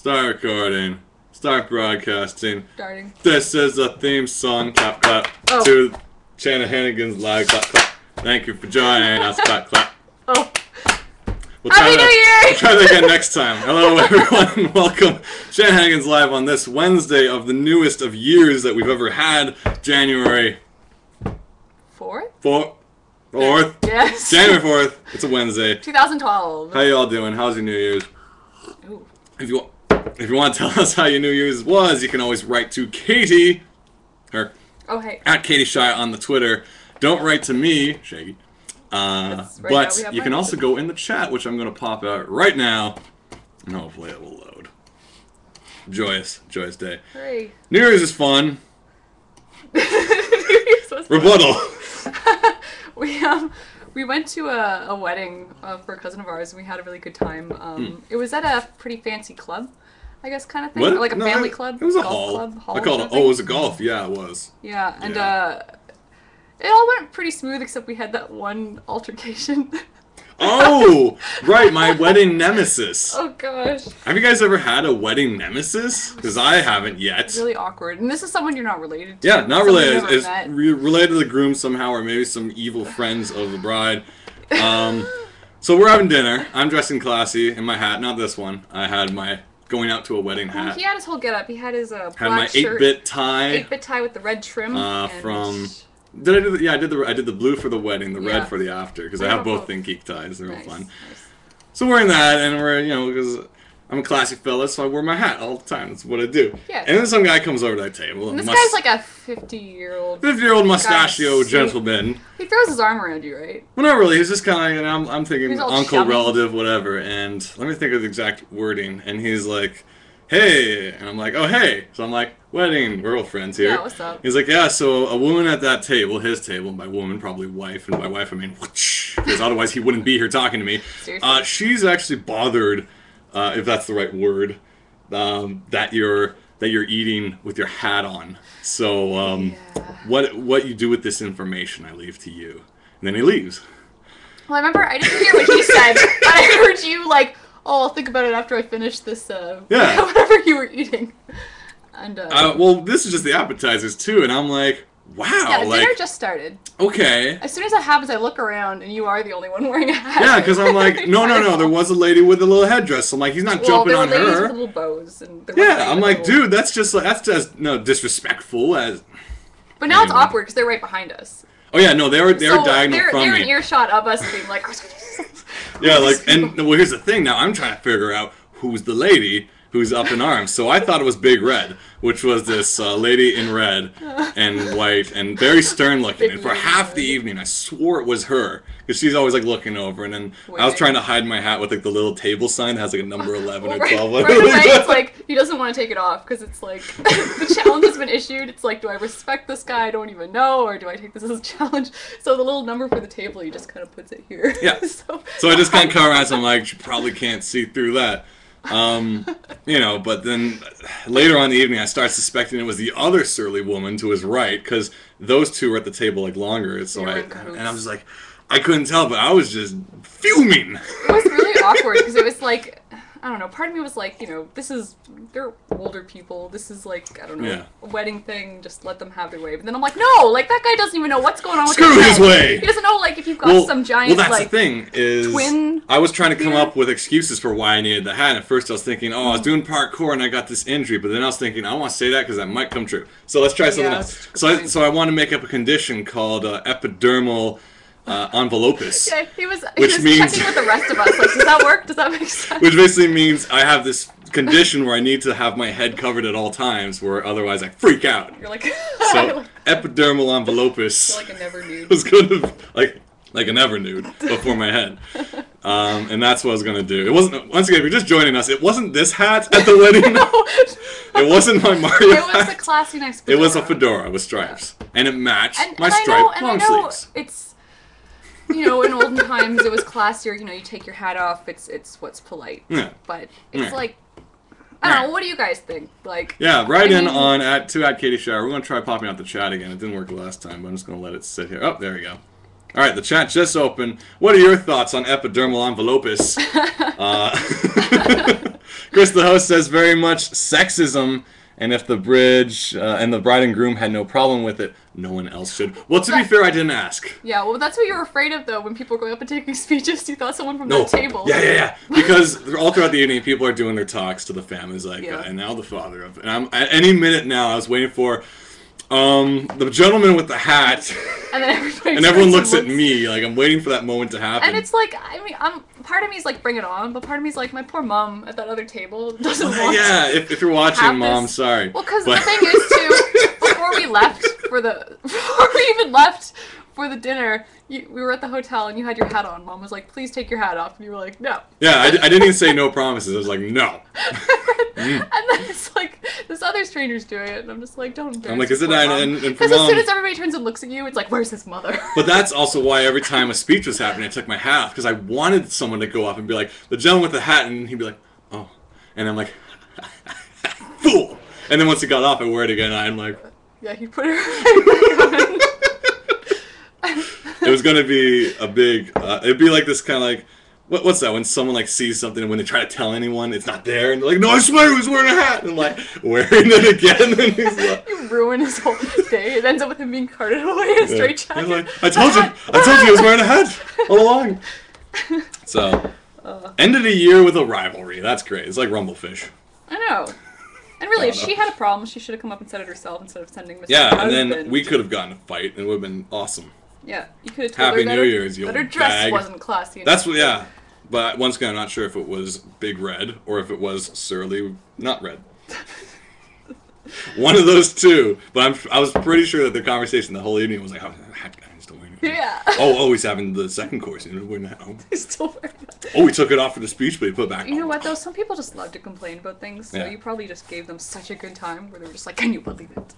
Start recording. Start broadcasting. Starting. This is a theme song. Clap, clap. Oh. To Shannon Hannigan's live. Clap, clap. Thank you for joining us. Clap, clap. Oh. Happy New Year! We'll try that again next time. Hello, everyone, and welcome. Shannon Hannigan's live on this Wednesday of the newest of years that we've ever had. January 4th? 4th? Yes. January 4th. It's a Wednesday. 2012. How you all doing? How's your New Year's? Ooh. If you want to tell us how your New Year's was, you can always write to Katie, or at Katie Shire on the Twitter. Don't write to me, Shaggy. But you can also go in the chat, which I'm going to pop out right now, and hopefully it will load. Joyous day. Hooray. New Year's is fun. Rebuttal. We went to a wedding for a cousin of ours, and we had a really good time. It was at a pretty fancy club, I guess, kind of thing. What? Or like a family club. It was a golf hall. club. I called it. Oh, it was a golf. Yeah, it was. Yeah, and it all went pretty smooth, except we had that one altercation. Oh, right, my wedding nemesis. Oh gosh. Have you guys ever had a wedding nemesis? Because I haven't yet. It's really awkward. And this is someone you're not related to. Yeah, not related. It's met. related to the groom somehow, or maybe some evil friends of the bride. So we're having dinner. I'm dressing classy in my hat. Not this one. I had my going out to a wedding hat. He had his whole getup. He had his black had my shirt, 8-bit tie. 8-bit tie with the red trim. Did I do the? Yeah, I did the blue for the wedding, the Yeah. red for the after, because I have both Think Geek ties. They're all fun. Nice. So we're in that, and we're because I'm a classy fella, so I wear my hat all the time. That's what I do. Yeah. And then some guy comes over to that table. And this guy's like a 50-year-old. 50-year-old mustachio gentleman. He throws his arm around you, right? Well, not really. He's just kind of, I'm thinking He's all uncle, chummy. relative, whatever. And let me think of the exact wording. And he's like, hey. And I'm like, oh, hey. So I'm like, wedding, we're all friends here. Yeah, what's up? He's like, yeah, so a woman at that table, his table, and by woman, probably wife. And by wife, I mean, because otherwise he wouldn't be here talking to me. Seriously? She's actually bothered, if that's the right word, that you're eating with your hat on. So what you do with this information, I leave to you. And then he leaves. Well, I remember, I didn't hear what he said, but I heard you like, oh, I'll think about it after I finish this, whatever you were eating. And, well, this is just the appetizers, too, and I'm like, wow. yeah, dinner just started. Okay. As soon as that happens, I look around, and you are the only one wearing a hat. Yeah, because I'm like, no, there was a lady with a little headdress. I'm like, he's not jumping on there were ladies her. with little bows. And I'm like, dude, that's just disrespectful as. But now it's awkward because they're right behind us. Oh yeah, no, they're diagonal from me. They're an earshot of us being like. Yeah, like, and well, here's the thing. Now I'm trying to figure out who's the lady who's up in arms. So I thought it was Big Red, which was this lady in red and white and very stern looking. And for half the evening, I swore it was her because she's always like looking over. And then I was trying to hide my hat with like the little table sign that has like a number 11 or 12. Right away, it's like he doesn't want to take it off because it's like the challenge has been issued. It's like, do I respect this guy I don't even know, or do I take this as a challenge? So the little number for the table, he just kind of puts it here. Yeah. So I just kind of cover around. So I'm like, she probably can't see through that. But then later on in the evening, I start suspecting it was the other surly woman to his right, because those two were at the table like longer. So and I was like, I couldn't tell, but I was just fuming. It was really awkward because it was like, I don't know. Part of me was like, they're older people. This is like, I don't know, a wedding thing. Just let them have their way. But then I'm like, no, like that guy doesn't even know what's going on with Screw his way. He doesn't know like if you've got some giant that's like the thing is twin. I was trying to come up with excuses for why I needed the hat. At first I was thinking, I was doing parkour and I got this injury. But then I was thinking, I don't want to say that because that might come true. So let's try something else. So I want to make up a condition called epidermal envelopus. Yeah, he was means, checking with the rest of us. Like, does that work? Does that make sense? Which basically means I have this condition where I need to have my head covered at all times, where otherwise I freak out. You're like so epidermal envelopus. Like a never nude. Was gonna like a never nude before my head, and that's what I was gonna do. It wasn't. Once again, if you're just joining us, it wasn't this hat at the wedding. No. It wasn't my Mario hat. It was a classy, nice fedora. It was a fedora with stripes, and it matched my striped striped long I know sleeves. It's. In olden times, it was classier. You take your hat off. It's what's polite. Yeah. But it's like, I don't know. What do you guys think? Like. Yeah, write in on at Katie Shower. We're gonna try popping out the chat again. It didn't work last time, but I'm just gonna let it sit here. Oh, there we go. All right, the chat just opened. What are your thoughts on epidermal envelopus? Chris, the host, says very much sexism, and if the bridge and the bride and groom had no problem with it, no one else should. Well, to be fair, I didn't ask. Yeah, well, that's what you were afraid of, though, when people were going up and taking speeches. You thought someone from that table. Yeah. Because all throughout the evening, people are doing their talks to the families, like, and now the father of... And I'm at any minute now, I was waiting for... the gentleman with the hat, and then everyone looks at me like I'm waiting for that moment to happen. And it's like, I mean, part of me is like, bring it on, but part of me is like, my poor mom at that other table doesn't want. Yeah, if you're watching, Mom, sorry. Well, because the thing is too, before we even left for the dinner, we were at the hotel and you had your hat on. Mom was like, please take your hat off, and you were like, no. Yeah, I didn't even say no promises. I was like, no. And then it's like, this other stranger's doing it, and I'm just like, don't embarrass. I'm like, is it and because as soon as everybody turns and looks at you, it's like, where's his mother? But that's also why every time a speech was happening, I took my hat off, because I wanted someone to go up and be like, the gentleman with the hat, and he'd be like, oh. And I'm like, fool! And then once he got off, I wore it again, and I'm like... Yeah, he put it right on. It was going to be a big... it'd be like this kind of like... What's that? When someone like sees something and when they try to tell anyone, it's not there, and they're like, "No, I swear he was wearing a hat." And I'm like, wearing it again, and he's like, you ruin his whole day. It ends up with him being carted away in a straight jacket. Like, I told you he was wearing a hat all along. So, ended a year with a rivalry. That's great. It's like Rumblefish. I know. And really, if she had a problem, she should have come up and said it herself instead of sending Mr. Yeah, Husband. and then we could have gotten a fight, and it would have been awesome. Yeah, you could have told Happy her that New Year's, you her old dress bag. wasn't classy enough. That's what, yeah. But once again, I'm not sure if it was Big Red or if it was Surly Not Red. One of those two. But I was pretty sure that the conversation the whole evening was like, "Oh, hat guy, he's still wearing it." Yeah. Oh, he's having the second course. He's wearing that. Oh. He's still wearing that. Oh, he took it off for the speech, but he put it back on. You know what, though? Some people just love to complain about things, so you probably just gave them such a good time where they were just like, can you believe it?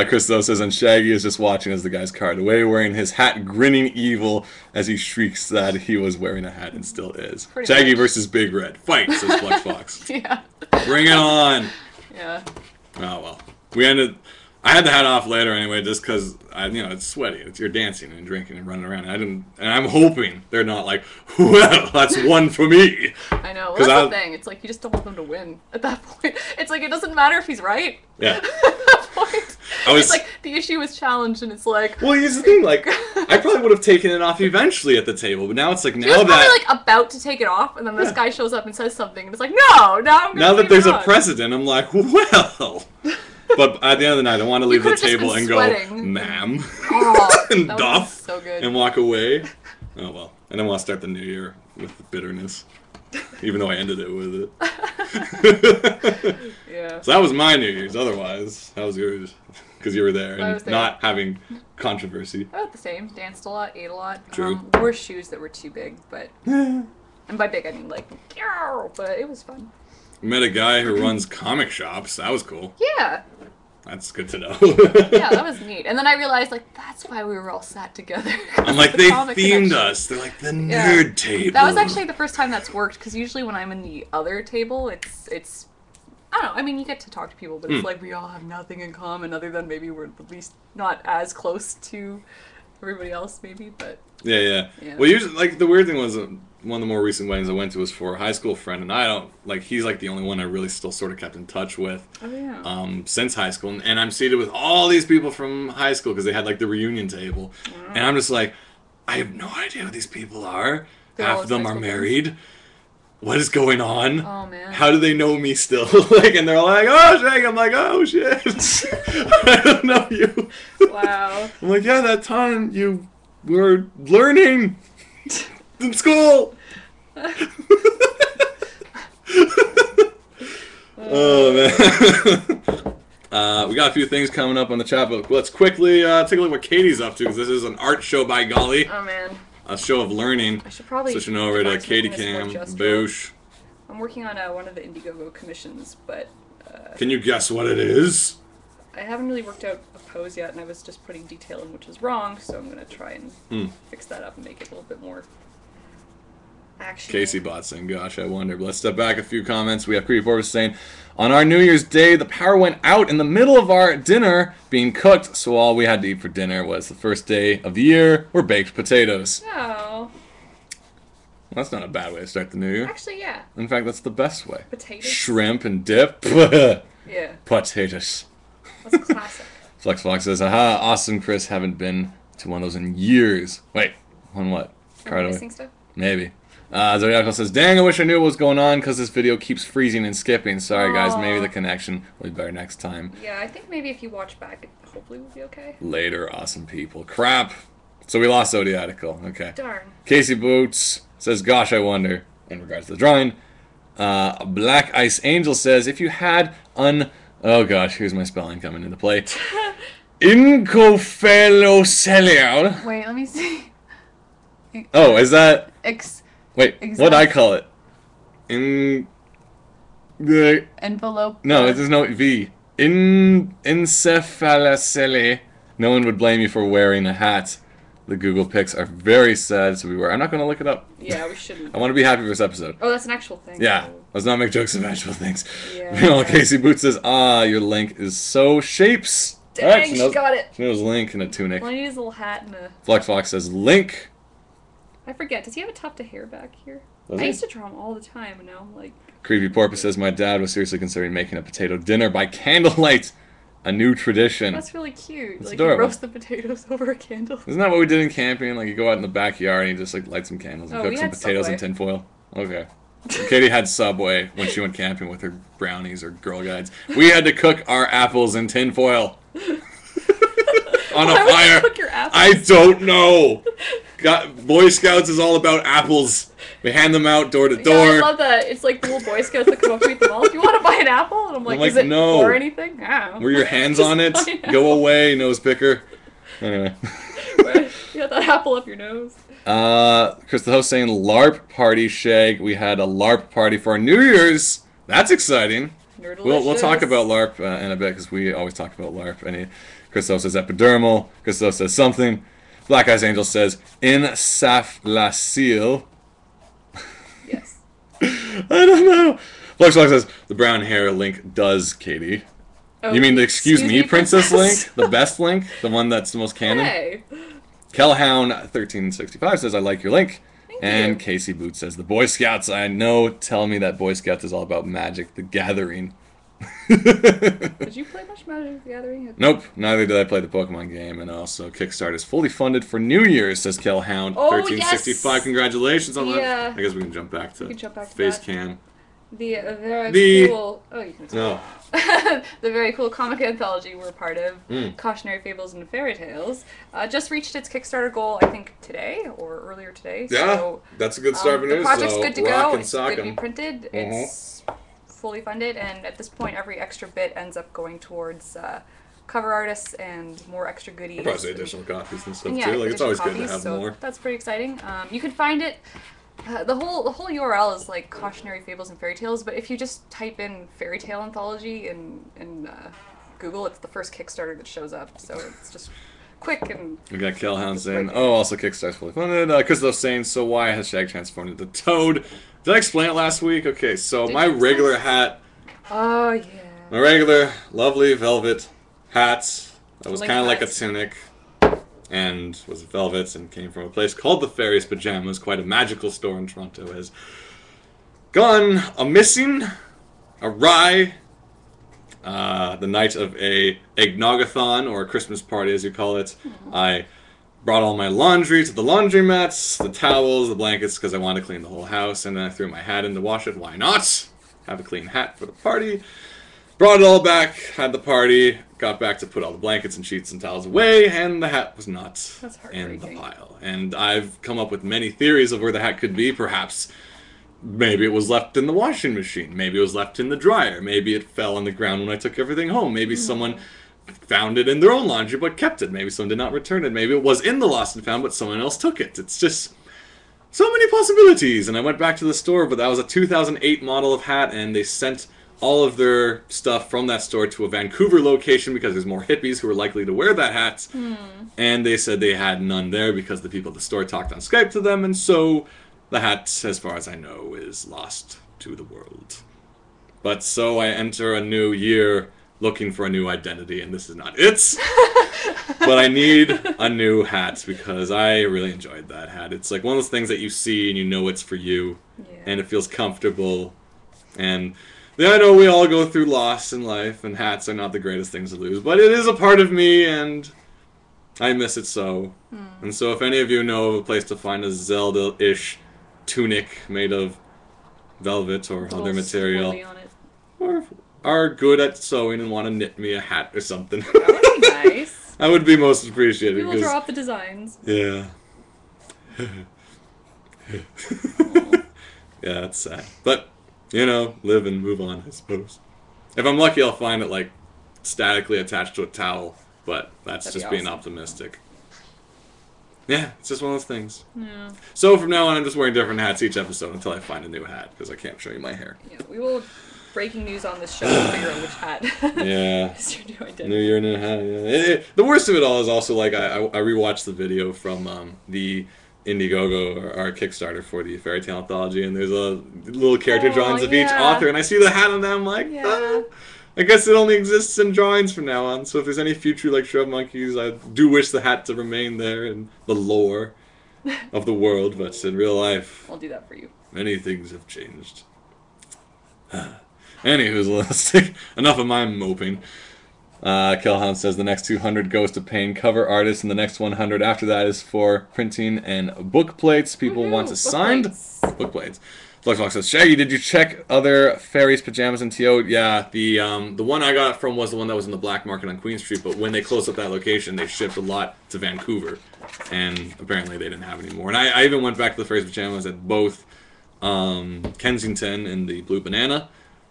Chris, though, says, and Shaggy is just watching as the guy's carted away, wearing his hat, grinning evil as he shrieks that he was wearing a hat and still is. Pretty Shaggy much. versus Big Red. Fight, says Flex Fox. Yeah. Bring it on. Yeah. Oh, well. I had the hat off later anyway, just because, it's sweaty. You're dancing and drinking and running around. And I'm hoping they're not like, well, that's one for me. I know. Well, that's the thing. It's like, you just don't want them to win at that point. It's like, it doesn't matter if he's right. Yeah. At that point. It's like, the issue was challenged, and it's like... Well, here's the thing, like, I probably would have taken it off eventually at the table, but now it's like, He was probably, like, about to take it off, and then this guy shows up and says something, and it's like, no, now I'm gonna Now that there's it a on. precedent, I'm like, well... But at the end of the night, I want to leave the table and go, ma'am, and doff, so good. and walk away. Oh, well. And then we'll start the new year with bitterness, even though I ended it with it. Yeah. So that was my New Year's. Otherwise, how was yours? Because you were there and there. not having controversy. About the same. Danced a lot, ate a lot. True. Wore shoes that were too big, but... and by big, I mean, like, but it was fun. Met a guy who runs comic shops. That was cool. Yeah. That's good to know. Yeah, that was neat. And then I realized, like, that's why we were all sat together. I'm like, they themed us. They're like, the nerd table. That was actually the first time that's worked, because usually when I'm in the other table, it's I don't know, I mean, you get to talk to people, but it's like we all have nothing in common other than maybe we're at least not as close to everybody else, maybe, but... Yeah. Well, usually, like, the weird thing was, one of the more recent weddings I went to was for a high school friend, and I don't, like, he's, like, the only one I really still sort of kept in touch with since high school, and I'm seated with all these people from high school, because they had, like, the reunion table, and I'm just like, I have no idea who these people are. Half of them are married. What is going on? Oh, man. How do they know me still? Like, and they're like, oh, Shag. I'm like, oh, shit. I don't know you. Wow. I'm like, yeah, that time you were learning in school. Oh, man. We got a few things coming up on the chat, but let's quickly take a look at what Katie's up to, because this is an art show, by golly. Oh, man. A show of learning. I should probably... Switching over to Katie Cam, Boosh. I'm working on one of the Indiegogo commissions, but... Can you guess what it is? I haven't really worked out a pose yet, and I was just putting detail in which is wrong, so I'm going to try and fix that up and make it a little bit more action. Casey Bot saying, gosh, I wonder. But let's step back a few comments. We have Creepy Forbes saying, on our New Year's Day, the power went out in the middle of our dinner being cooked, so all we had to eat for dinner was the first day of the year were baked potatoes. Oh. That's not a bad way to start the new year. Actually, yeah. In fact, that's the best way. Potatoes. Shrimp and dip. Yeah. Potatoes. That's classic. Flex Fox says, aha, Austin Chris haven't been to one of those in years. Wait, on what? Missing stuff? Maybe. Zodiacal says, dang, I wish I knew what was going on because this video keeps freezing and skipping. Sorry, guys. Maybe the connection will be better next time. Yeah, I think maybe if you watch back, it hopefully will be okay. Later, awesome people. Crap. So we lost Zodiacal. Okay. Darn. Casey Boots says, gosh, I wonder, in regards to the drawing. Black Ice Angel says, if you had oh gosh, here's my spelling coming into play. Incophelocelial. Wait, let me see. Oh, is that... Wait, what'd I call it? Envelope. No, there's no V. Encephalocele. No one would blame you for wearing a hat. The Google pics are very sad, so I'm not going to look it up. Yeah, we shouldn't. I want to be happy for this episode. Oh, that's an actual thing. Yeah, let's not make jokes of actual things. Yeah. Meanwhile, Casey Boots says, your link is so shapes. Dang, she got it. She knows Link in a tunic. Well, I need his little hat and a... Flex Fox says, Link. I forget, does he have a tuft of hair back here? Does I he? used to draw him all the time, and now I'm like... Creepy Porpoise says, my dad was seriously considering making a potato dinner by candlelight. A new tradition. That's really cute. It's like, adorable. you roast the potatoes over a candle. Isn't that what we did in camping? Like, you go out in the backyard and you just, like, light some candles and cook some potatoes Subway. in tinfoil? Okay. Katie had Subway when she went camping with her brownies or Girl Guides. We had to cook our apples in tinfoil. On a Why would you fire. cook your apples? I don't know. Boy Scouts is all about apples. We hand them out door to door. Yeah, I love that. It's like the little Boy Scouts that come up to eat them all. Do you want to buy an apple? And I'm like, is it no. for anything? No. Were your hands on it? Go away, nose picker. Anyway. You got that apple up your nose. Chris the host saying LARP party shag. We had a LARP party for our New Year's. That's exciting. We'll talk about LARP in a bit because we always talk about LARP. Christoph says epidermal. Christoph says something. Black Eyes Angel says insaflacil. Yes. I don't know. Flux says the brown hair Link does, Katie. Oh, you mean the excuse me, Princess Link? The best Link? The one that's the most canon? Hey. Kellhound1365 says, I like your link. Thank And you. Casey Boots says, the Boy Scouts, I know, tell me that Boy Scouts is all about Magic the Gathering. Did you play much Magic the Gathering? Nope, neither did I play the Pokemon game. And also, Kickstarter is fully funded for New Year's, says Kellhound1365. Yes! Congratulations on that. Yeah. I guess we can jump back to, that. face cam. The very cool... Oh, you can No. The very cool comic anthology we're part of, Cautionary Fables and Fairy Tales, just reached its Kickstarter goal, I think, today or earlier today. Yeah, so, that's a good start for news. The project's so good to rock go. and It's sock good to 'em. be printed. It's fully funded, and at this point, every extra bit ends up going towards cover artists and more extra goodies. Probably additional copies and stuff Yeah, too. Like it's always good to copies, have so more. That's pretty exciting. You can find it. The whole URL is like Cautionary Fables and Fairy Tales, but if you just type in Fairy Tale Anthology in Google, it's the first Kickstarter that shows up. So it's just quick and... We got Kellhound saying, right oh, also Kickstarter's fully funded. Christoph saying, so why has Shag transformed into Toad? Did I explain it last week? Okay, so Did my you explain regular it? hat, Oh, yeah. my regular lovely velvet hat, that was Link kind of like a hats. tunic, and was velvet and came from a place called the Fairy's Pajamas, quite a magical store in Toronto, has gone a-missing, awry, the night of a eggnogathon, or a Christmas party as you call it. I brought all my laundry to the laundromats, the towels, the blankets, because I wanted to clean the whole house, and then I threw my hat in to wash it. Why not? Have a clean hat for the party. Brought it all back, had the party, got back to put all the blankets and sheets and towels away, and the hat was not That's in the heartbreaking. pile. And I've come up with many theories of where the hat could be. Perhaps maybe it was left in the washing machine. Maybe it was left in the dryer. Maybe it fell on the ground when I took everything home. Maybe someone found it in their own laundry but kept it. Maybe someone did not return it. Maybe it was in the lost and found but someone else took it. It's just so many possibilities. And I went back to the store, but that was a 2008 model of hat, and they sent all of their stuff from that store to a Vancouver location because there's more hippies who were likely to wear that hat. And they said they had none there because the people at the store talked on Skype to them, and so the hat, as far as I know, is lost to the world. But so I enter a new year looking for a new identity, and this is not it. But I need a new hat because I really enjoyed that hat. It's like one of those things that you see and you know it's for you, and it feels comfortable. And I know we all go through loss in life, and hats are not the greatest things to lose, but it is a part of me, and I miss it so. And so if any of you know of a place to find a Zelda-ish tunic made of velvet or other material, or are good at sewing and want to knit me a hat or something, that would be nice. I would be most appreciated. We will draw up the designs. Yeah. Yeah, it's sad. But, you know, live and move on, I suppose. If I'm lucky, I'll find it, like, statically attached to a towel. But that's just being optimistic. Yeah, it's just one of those things. Yeah. So from now on, I'm just wearing different hats each episode until I find a new hat, because I can't show you my hair. Yeah, we will... Breaking news on this show to figure out which hat yeah. is your new identity. New year, new hat, yeah. The worst of it all is also, like, I rewatched the video from the Indiegogo, or our Kickstarter for the Fairy Tale Anthology, and there's a little character drawings of each author, and I see the hat on them, I'm like, I guess it only exists in drawings from now on, so if there's any future, like, Shrub Monkeys, I do wish the hat to remain there in the lore of the world, but in real life... I'll do that for you. Many things have changed. Anywho's, enough of my moping. Kelhound says the next 200 goes to paying cover artists, and the next 100 after that is for printing and book plates. People want to signed book plates. Fluxbox says, Shaggy, did you check other fairies' pajamas in TO? Yeah, the one I got from was the one that was in the black market on Queen Street, but when they closed up that location, they shipped a lot to Vancouver, and apparently they didn't have any more. And I even went back to the fairies' pajamas at both Kensington and the Blue Banana.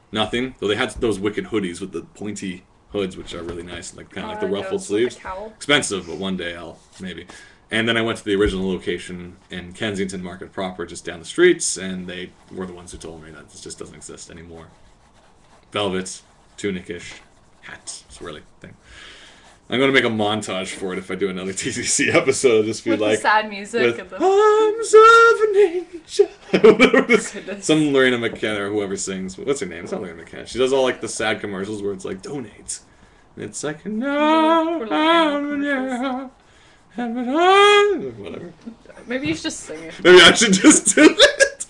Nothing. Though they had those wicked hoodies with the pointy hoods, which are really nice, like kind of like the ruffled sleeves. Expensive, but one day I'll maybe. And then I went to the original location in Kensington Market proper, just down the streets, and they were the ones who told me that this just doesn't exist anymore. Velvet, tunic-ish, hats. It's really a thing. I'm going to make a montage for it if I do another TCC episode. It'll just be with like... the sad music. With, Arms of nature. Some Lorena McKenna or whoever sings. What's her name? It's not Lorena McKenna. She does all like the sad commercials where it's like, donate. And it's like, no, whatever. Maybe you should just sing it. Maybe I should just do it.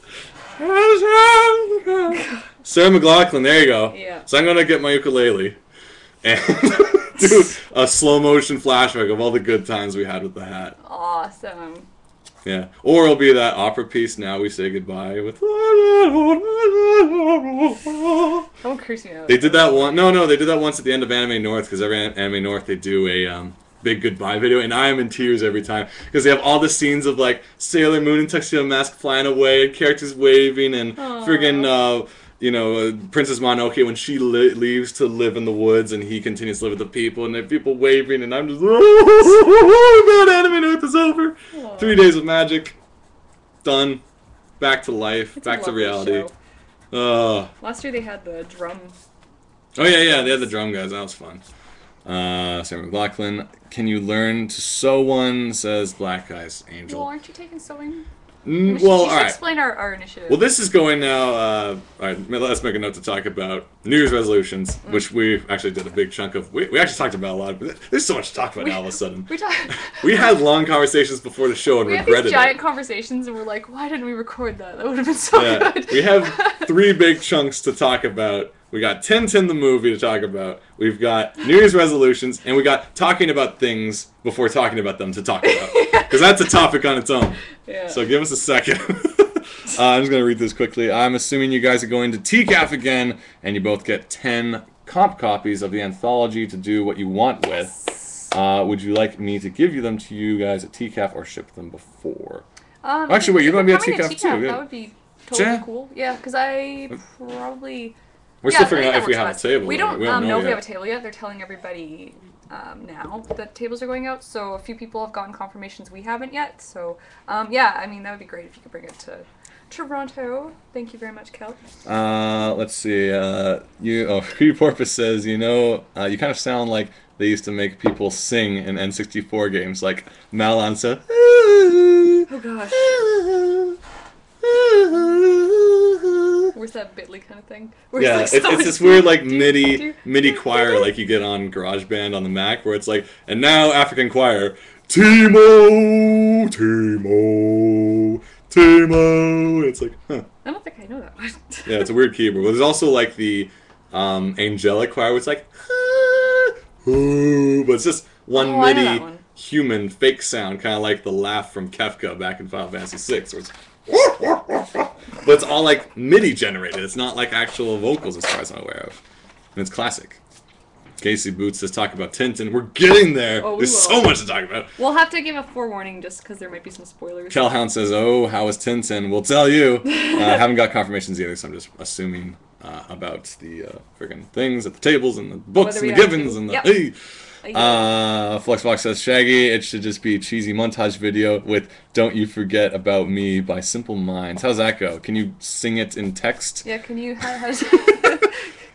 Sarah McLachlan, there you go. Yeah. So I'm going to get my ukulele and do a slow motion flashback of all the good times we had with the hat. Awesome. Yeah. Or it'll be that opera piece, Now We Say Goodbye, with... Don't curse me out. They did that one... No, they did that once at the end of Anime North, because every Anime North they do a big goodbye video, and I am in tears every time, because they have all the scenes of, like, Sailor Moon and Tuxedo Mask flying away, and characters waving, and friggin'... Princess Mononoke when she leaves to live in the woods and he continues to live with the people and there are people waving and I'm just God, Anime North is over. 3 days of magic. Done. Back to life. Back to reality. Last year they had the drum. Oh yeah, they had the drum guys. That was fun. Sarah McLachlan, can you learn to sew one? Says Black Eyes Angel. Well, aren't you taking sewing? You should explain our initiative. Well, this is going now. All right, let's make a note to talk about New Year's resolutions, which we actually did a big chunk of. We actually talked about a lot, but there's so much to talk about now all of a sudden. We had long conversations before the show and regretted it. We had these giant conversations, and we're like, why didn't we record that? That would have been so good. We have 3 big chunks to talk about. We got Tintin the movie to talk about. We've got New Year's resolutions, and we got talking about things before talking about them to talk about. Because that's a topic on its own. Yeah. So give us a second. I'm just going to read this quickly. I'm assuming you guys are going to TCAF again, and you both get 10 comp copies of the anthology to do what you want with. Would you like me to give them to you guys at TCAF or ship them before? Actually, wait, you're going to be at TCAF too. That would be totally cool. Yeah, because I probably... We're still figuring out if we have a table. We don't know if we have a table yet. They're telling everybody now that tables are going out. So a few people have gotten confirmations. We haven't yet. So yeah, I mean that would be great if you could bring it to Toronto. Thank you very much, Kel. Let's see. Creepy Porpoise says, you kind of sound like they used to make people sing in N64 games, like Malon said. Oh gosh. Where's that Bitly kind of thing? Yeah, it's this weird like MIDI choir like you get on GarageBand on the Mac, where it's like, and now African choir, Timo, Timo, Timo. It's like, huh. I don't think I know that one. Yeah, it's a weird keyboard. But there's also like the angelic choir, where it's like, but it's just one MIDI human fake sound, kind of like the laugh from Kefka back in Final Fantasy VI, where it's but it's all like MIDI generated. It's not like actual vocals as far as I'm aware of. And it's classic. Casey Boots says talk about Tintin. We're getting there. There's so much to talk about. We'll have to give a forewarning just because there might be some spoilers. Kelhound says, oh, how is Tintin? We'll tell you. Haven't got confirmations either, so I'm just assuming about the friggin' things at the tables and the books and the givens and the... Yep. Hey. Fluxbox says, Shaggy, it should just be a cheesy montage video with Don't You Forget About Me by Simple Minds. How's that go? Can you sing it in text? Yeah, can you...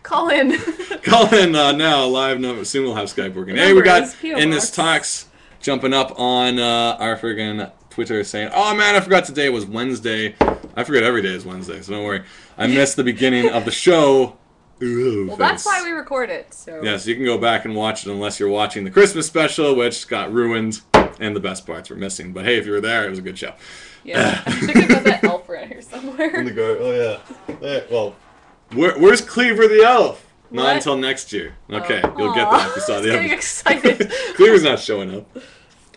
Call in. Call in now, live number. Soon we'll have Skype working. Hey, we got in this talks jumping up on our friggin' Twitter saying, oh man, I forgot today was Wednesday. I forget every day is Wednesday, so don't worry. I missed the beginning of the show. Well, that's why we record it. So. Yeah, so you can go back and watch it unless you're watching the Christmas special, which got ruined, and the best parts were missing. But hey, if you were there, it was a good show. Yeah, I think I got that elf around here somewhere. In the garden. Oh yeah. Well, where's Cleaver the elf? What? Not until next year. Okay, you'll get that if you saw the episode. Excited. Cleaver's not showing up.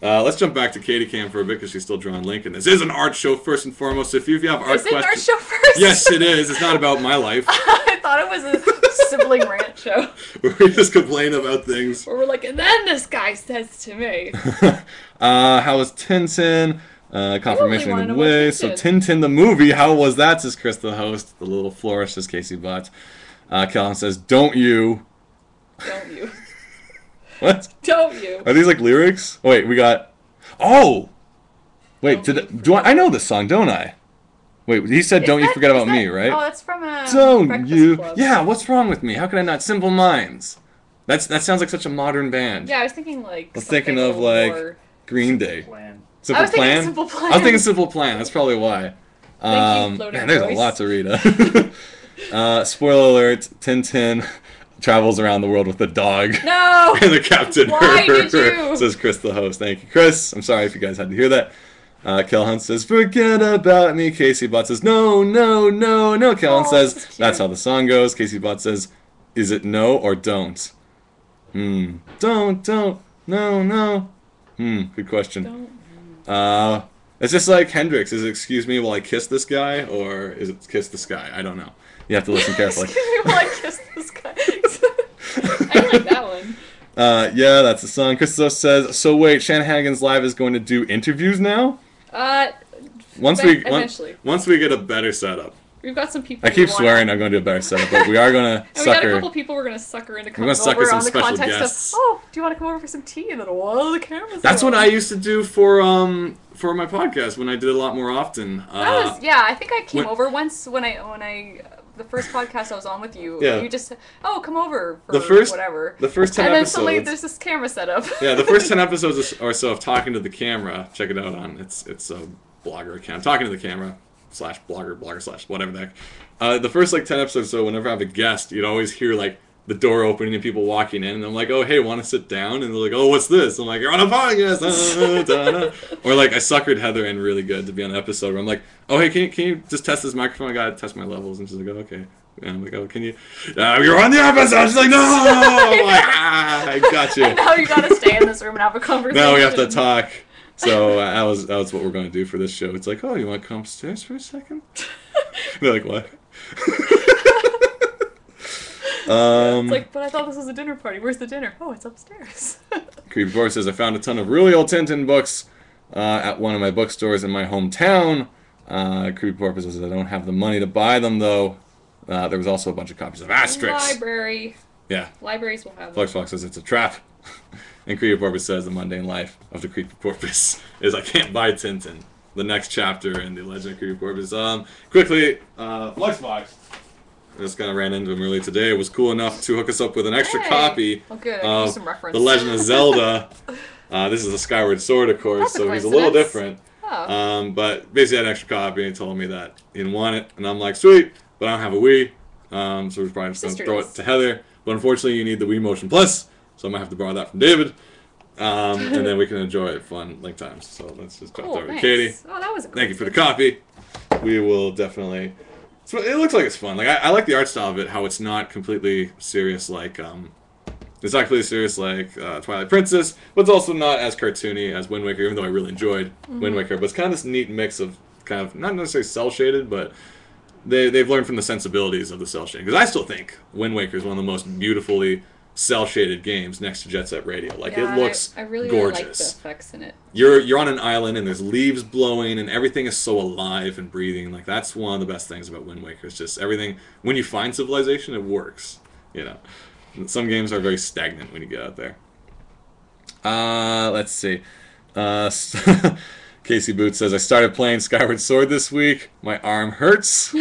Let's jump back to Katie Cam for a bit because she's still drawing Lincoln. This is an art show first and foremost. So if you have art questions, is it an art show first? Yes, it is. It's not about my life. I thought it was a sibling rant show. Where we just complain about things. Where we're like, and then this guy says to me. How was Tintin? Confirmation in the way. So Tintin the movie, how was that? Says Chris the host. The little flourish, says Casey Botts. Kellen says, don't you. Don't you. What? Don't you. Are these like lyrics? Oh, wait, we got... Oh! Wait, I know this song, don't I? Wait, he said don't you forget about me, right? Oh, that's from Don't Breakfast you... Club. Yeah, what's wrong with me? How can I not? Simple Minds. That sounds like such a modern band. Yeah, I was thinking like... I was thinking of like Green Day. Simple Plan? Simple Plan? I was thinking Simple Plan. That's probably why. Thank you, man, there's a lot to read. Spoiler alert, Tintin travels around the world with the dog. No! And the captain. Why did you? Says Chris the host. Thank you, Chris. I'm sorry if you guys had to hear that. Kelhunt says, forget about me. Casey Bot says, no, no, no, no. Kelhunt says, that's how the song goes. Casey Bot says, is it no or don't? Don't, no, no. Good question. It's just like Hendrix. Is it excuse me while I kiss this guy, or is it kiss the sky? I don't know. You have to listen carefully. Excuse me while I kiss this guy. I like that one. Yeah, that's the song. Christos says, so wait, Shanahan's Live is going to do interviews now? Eventually. Once we get a better setup. We've got some people. I keep swearing I'm going to do a better setup, but we are going to sucker. We got a couple people we're going to sucker into coming over on the context guests. Of, oh, do you want to come over for some tea? And then, well, the camera's That's on. what I used to do for my podcast when I did it a lot more often. I think I came over once when I the first podcast I was on with you. Yeah. You just said, oh, come over for whatever. The first 10 episodes. And then suddenly there's this camera set up. Yeah, the first 10 episodes or so of talking to the camera. Check it out on it's a blogger account. Talking to the camera /blogger/ whatever the heck. The first like 10 episodes, so whenever I have a guest, you'd always hear like the door opening and people walking in, and I'm like, oh hey, want to sit down? And they're like, oh, what's this? I'm like, you're on a podcast. Or like I suckered Heather in really good to be on an episode where I'm like, oh hey, can you just test this microphone? I gotta test my levels. And she's like, oh, okay. And I'm like, oh, can you? You're on the episode. She's like, no. I'm like, I got you. And now you gotta stay in this room and have a conversation. Now we have to talk. So that was what we're going to do for this show. It's like, oh, you want to come upstairs for a second? They're like, what? It's like, but I thought this was a dinner party. Where's the dinner? Oh, it's upstairs. Creepy Boy says, I found a ton of really old Tintin books at one of my bookstores in my hometown. Creepy Boy says, I don't have the money to buy them, though. There was also a bunch of copies of Asterix. Library. Yeah. Libraries will have them. Flux Fox says, it's a trap. And Creepy Porpoise says, the mundane life of the Creepy Porpoise is I can't buy Tintin. The next chapter in the Legend of Creepy Porpoise. Quickly, Fluxbox, I just kind of ran into him earlier today, was cool enough to hook us up with an extra copy of The Legend of Zelda. This is a Skyward Sword, of course, so he's a little different. Oh. But basically, I had an extra copy and he told me that he didn't want it, and I'm like, sweet. but I don't have a Wii, so we're probably just going to throw it to Heather. But unfortunately, you need the Wii Motion Plus, so I might have to borrow that from David. And then we can enjoy it fun link times. So let's just drop that over to Katie. Oh, that was a cool Thank you for the copy. We will definitely... So it looks like it's fun. Like I like the art style of it, how it's not completely serious like... It's not completely serious like Twilight Princess, but it's also not as cartoony as Wind Waker, even though I really enjoyed Wind Waker. But it's kind of this neat mix of kind of, not necessarily cel-shaded, but they've learned from the sensibilities of the cel-shading. Because I still think Wind Waker is one of the most beautifully cel-shaded games next to Jet Set Radio. Like, it looks I really gorgeous. like the effects in it. You're on an island and there's leaves blowing and everything is so alive and breathing. Like, that's one of the best things about Wind Waker. It's just everything, when you find civilization, it works, you know. Some games are very stagnant when you get out there. Let's see. Casey Boots says, I started playing Skyward Sword this week. My arm hurts.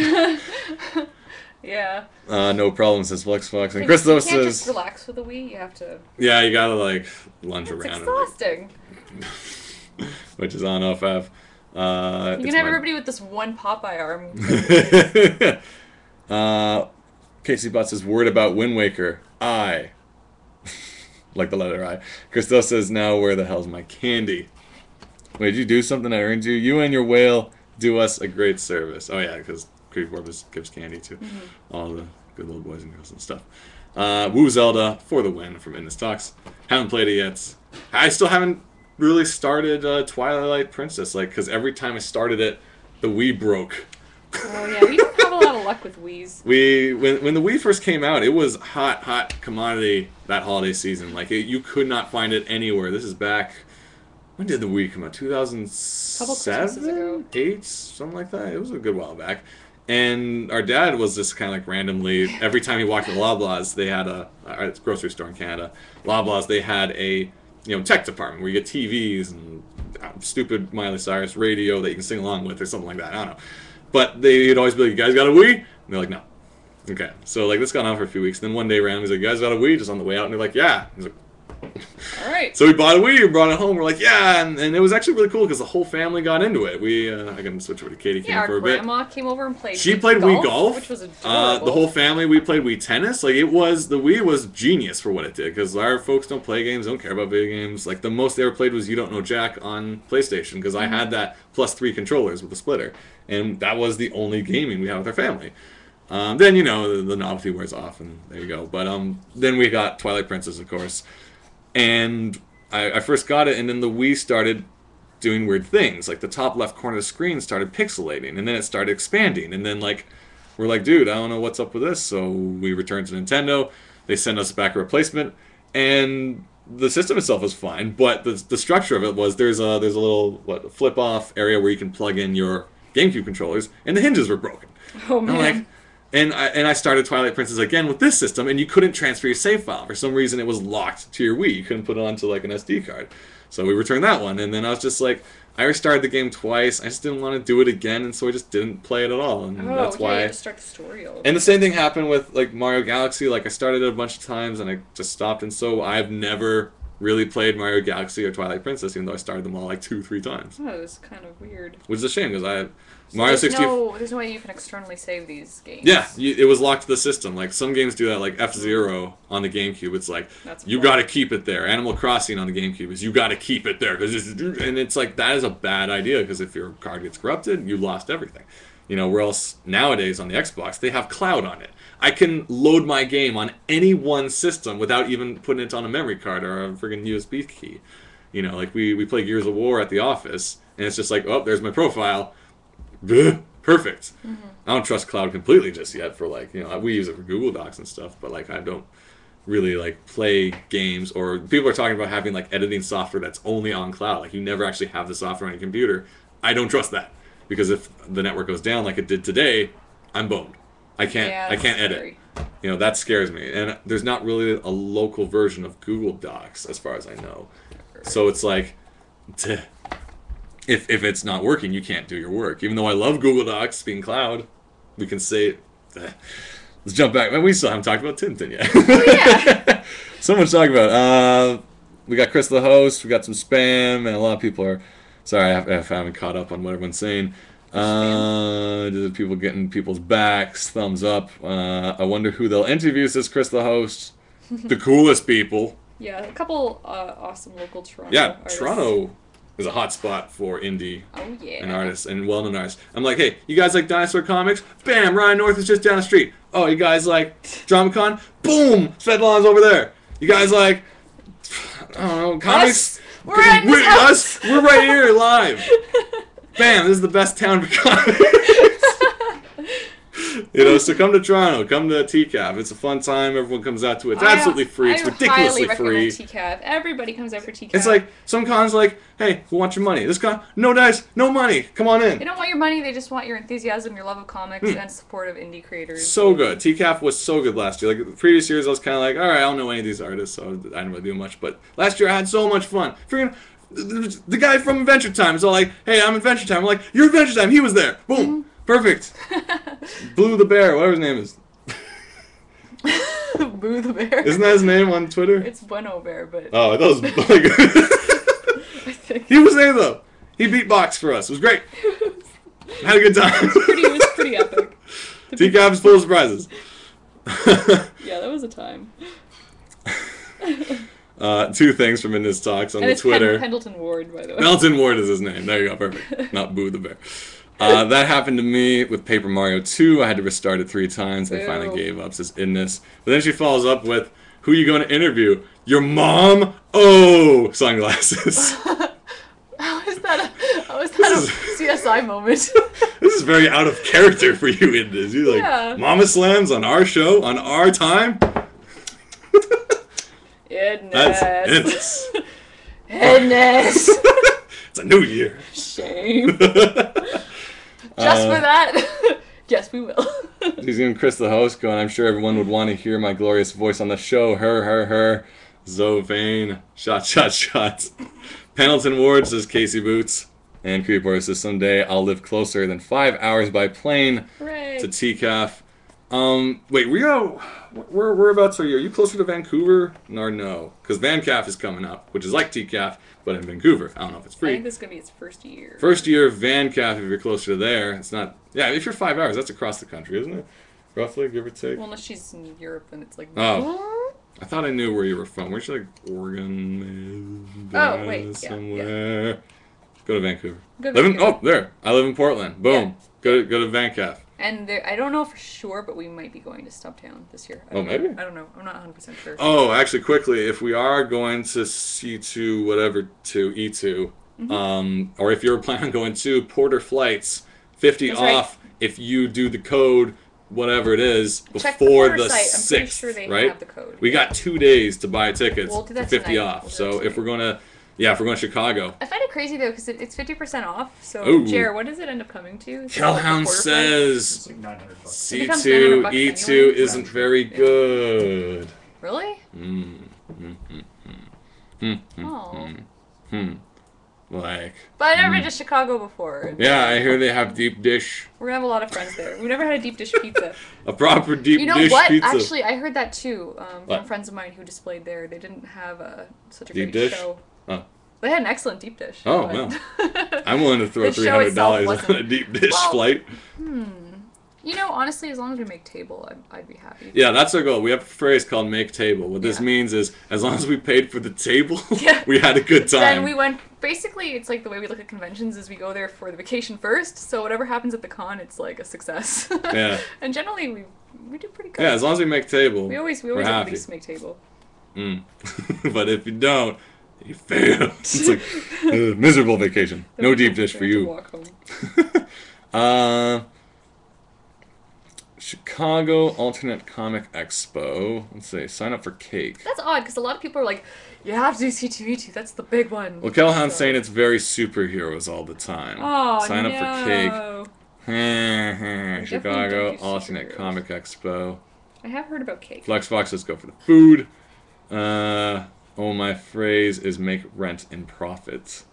Yeah. No problem, says Flex Fox. And Chris though says... You can't just relax with a Wii, you have to... Yeah, you gotta, like, lunge around. It's exhausting. Which is on OFF. You can have everybody with this one Popeye arm. Casey Bot says, word about Wind Waker. I. Like the letter I. Christoph says, now where the hell's my candy? Wait, did you do something that earned you? You and your whale do us a great service. Oh yeah, because Creepy Porpoise gives candy to all the good little boys and girls and stuff. Woo Zelda for the win from In This Talks. Haven't played it yet. I still haven't really started Twilight Princess, like, because every time I started it, the Wii broke. Oh yeah, we don't have a lot of luck with Wiis. When the Wii first came out, it was hot commodity that holiday season. Like, you could not find it anywhere. This is back... When did the Wii come out? 2007? 8? Something like that? It was a good while back. And our dad was just kind of like randomly... Every time he walked to Loblaws, they had a grocery store in Canada. Loblaws, they had a tech department where you get TVs and stupid Miley Cyrus radio that you can sing along with or something like that. I don't know. But they'd always be like, you guys got a Wii? And they're like, no. Okay. So, like, this got on for a few weeks. Then one day, randomly, he's like, you guys got a Wii? Just on the way out. And they're like, yeah. He's like, all right. So we bought a Wii, we brought it home. We're like, yeah. And it was actually really cool because the whole family got into it. I can switch over to Katie for a bit. Yeah, our grandma came over and played She played Wii Golf. Which was adorable. The whole family, we played Wii Tennis. Like, the Wii was genius for what it did because our folks don't play games, don't care about video games. Like, the most they ever played was You Don't Know Jack on PlayStation because I had that plus 3 controllers with the splitter. And that was the only gaming we had with our family. Then, the novelty wears off, and there you go. But then we got Twilight Princess, of course. And I first got it, and then the Wii started doing weird things. Like, the top left corner of the screen started pixelating, and then it started expanding. And then, like, we're like, dude, I don't know what's up with this. So we returned to Nintendo. They sent us back a replacement. And the system itself was fine, but the structure of it was there's a little flip-off area where you can plug in your GameCube controllers, and the hinges were broken. Oh, man. And I started Twilight Princess again with this system, and you couldn't transfer your save file. For some reason, it was locked to your Wii. You couldn't put it onto, like, an SD card. So we returned that one, and then I was just like, I restarted the game twice. I just didn't want to do it again, and so I just didn't play it at all. And that's why. You had to start the story over. And the same thing happened with, like, Mario Galaxy. Like, I started it a bunch of times, and I just stopped, and so I've never really played Mario Galaxy or Twilight Princess, even though I started them all, like, 2-3 times. Oh, it was kind of weird. Which is a shame, because So Mario 64... There's no way you can externally save these games. Yeah, it was locked to the system. Like, some games do that, like F-Zero on the GameCube. It's like, you gotta keep it there. Animal Crossing on the GameCube is, you gotta keep it there. And it's like, that is a bad idea, because if your card gets corrupted, you lost everything. Where else nowadays on the Xbox, they have cloud on it. I can load my game on any one system without even putting it on a memory card or a friggin' USB key. Like, we play Gears of War at the office, and it's just like, oh, there's my profile. Perfect. I don't trust cloud completely just yet for, like, we use it for Google Docs and stuff, but, like, I don't really, like, play games, or people are talking about having, like, editing software that's only on cloud. Like, you never actually have the software on your computer. I don't trust that, because if the network goes down like it did today, I'm boned. I can't edit. That scares me. And there's not really a local version of Google Docs, as far as I know. So it's like, if it's not working, you can't do your work. Even though I love Google Docs being cloud, we can say, let's jump back. We still haven't talked about Tintin yet. Oh, yeah. So much to talk about. We got Chris the host, we got some spam, and a lot of people are, sorry, I haven't caught up on what everyone's saying. Do people getting people's backs? Thumbs up. I wonder who they'll interview, says Chris the host. The coolest people. Yeah, a couple awesome local Toronto Yeah, artists. Toronto is a hot spot for indie and and artists and well-known artists. I'm like, hey, you guys like dinosaur comics? Bam, Ryan North is just down the street. Oh, you guys like DramaCon? Boom, Svetlana's over there. You guys like, I don't know, comics? We're at this house. We're right here live. Bam, this is the best town for comics. So come to Toronto, come to TCAF. It's a fun time. Everyone comes out to it. It's absolutely free. It's ridiculously free. TCAF. Everybody comes out for TCAF. It's like some cons like, hey, we want your money. This con, no dice, no money. Come on in. They don't want your money. They just want your enthusiasm, your love of comics, and support of indie creators. So good. TCAF was so good last year. Like the previous years, I was kind of like, all right, I don't know any of these artists, so I didn't really do much. But last year, I had so much fun. Freaking. The guy from Adventure Time is all like, hey, I'm Adventure Time. I'm like, you're Adventure Time. He was there. Boom. Perfect. Blue the Bear, whatever his name is. Boo the Bear. Isn't that his name on Twitter? It's Bueno Bear, but... Oh, I thought it was like... I think... He was there, though. He beatboxed for us. It was great. Had a good time. It was pretty epic. TCAF is full of surprises. Yeah, that was a time. Two things from Indus Talks on the Twitter. Pendleton Ward, by the way. Pendleton Ward is his name. There you go. Perfect. Not Boo the Bear. That happened to me with Paper Mario 2. I had to restart it 3 times. I finally gave up, says Indus. But then she follows up with, who are you going to interview? Your mom? Oh, sunglasses. How is that a CSI moment? This is very out of character for you, Indus. You're like, Mama Slams on our show, on our time? Goodness. Goodness. It's a new year. Shame. Just for that? Yes, we will. He's even Chris the host going, I'm sure everyone would want to hear my glorious voice on the show. Her. Zovane. Shot. Pendleton Ward, says Casey Boots. And Creepor says, someday I'll live closer than 5 hours by plane to TCAF. Wait, whereabouts are you? Are you closer to Vancouver? Or no? Because VanCAF is coming up, which is like TCAF, but in Vancouver. I don't know if it's free. I think this is going to be its first year. First year of VanCAF, if you're closer to there. It's not... Yeah, if you're 5 hours, that's across the country, isn't it? Roughly, give or take. Well, unless she's in Europe, and it's like... Oh. I thought I knew where you were from. Weren't you like Oregon? Somewhere. Yeah. Go to Vancouver. There. I live in Portland. Boom. Yeah. Go to VanCAF. And I don't know for sure, but we might be going to Stumptown this year. Maybe? I don't know. I'm not 100% sure. Oh, actually, quickly, if we are going to C2, whatever, to E2, or if you're planning on going to Porter Flights, 50 off if you do the code, whatever it is, before the 6th, I'm pretty sure they have the code. We got 2 days to buy tickets for 50 off. So if we're going to... Yeah, if we're going to Chicago. I find it crazy, though, because it's 50% off. So, Jer, what does it end up coming to? Kellhound says it's like $900. C2, E2 isn't very good. Really? Like... But I've never been to Chicago before. Yeah, I hear they have deep dish. We're going to have a lot of friends there. We've never had a deep dish pizza. A proper deep dish pizza. You know what? Actually, I heard that, too, from friends of mine who displayed there. They didn't have such a deep great dish? show. Oh. They had an excellent deep dish. Oh, well. I'm willing to throw $300 on a deep dish flight. You know, honestly, as long as we make table, I'd be happy. Yeah, that's our goal. We have a phrase called make table. What this means is, as long as we paid for the table, we had a good time. Then we went, basically, it's like the way we look at conventions is we go there for the vacation first, so whatever happens at the con, it's like a success. Yeah. And generally, we do pretty good. Yeah, as long as we make table, we always at least make table. But if you don't, you fail. It's like a miserable vacation. No deep dish for you. Walk home. Chicago Alternate Comic Expo. Let's see. Sign up for cake. That's odd because a lot of people are like, you have to do C2E2. That's the big one. Well, Kellhound's saying it's very superheroes all the time. Oh, Sign up for cake. Chicago Alternate Comic Expo. I have heard about cake. Flexbox, let's go for the food. My phrase is make rent and profit.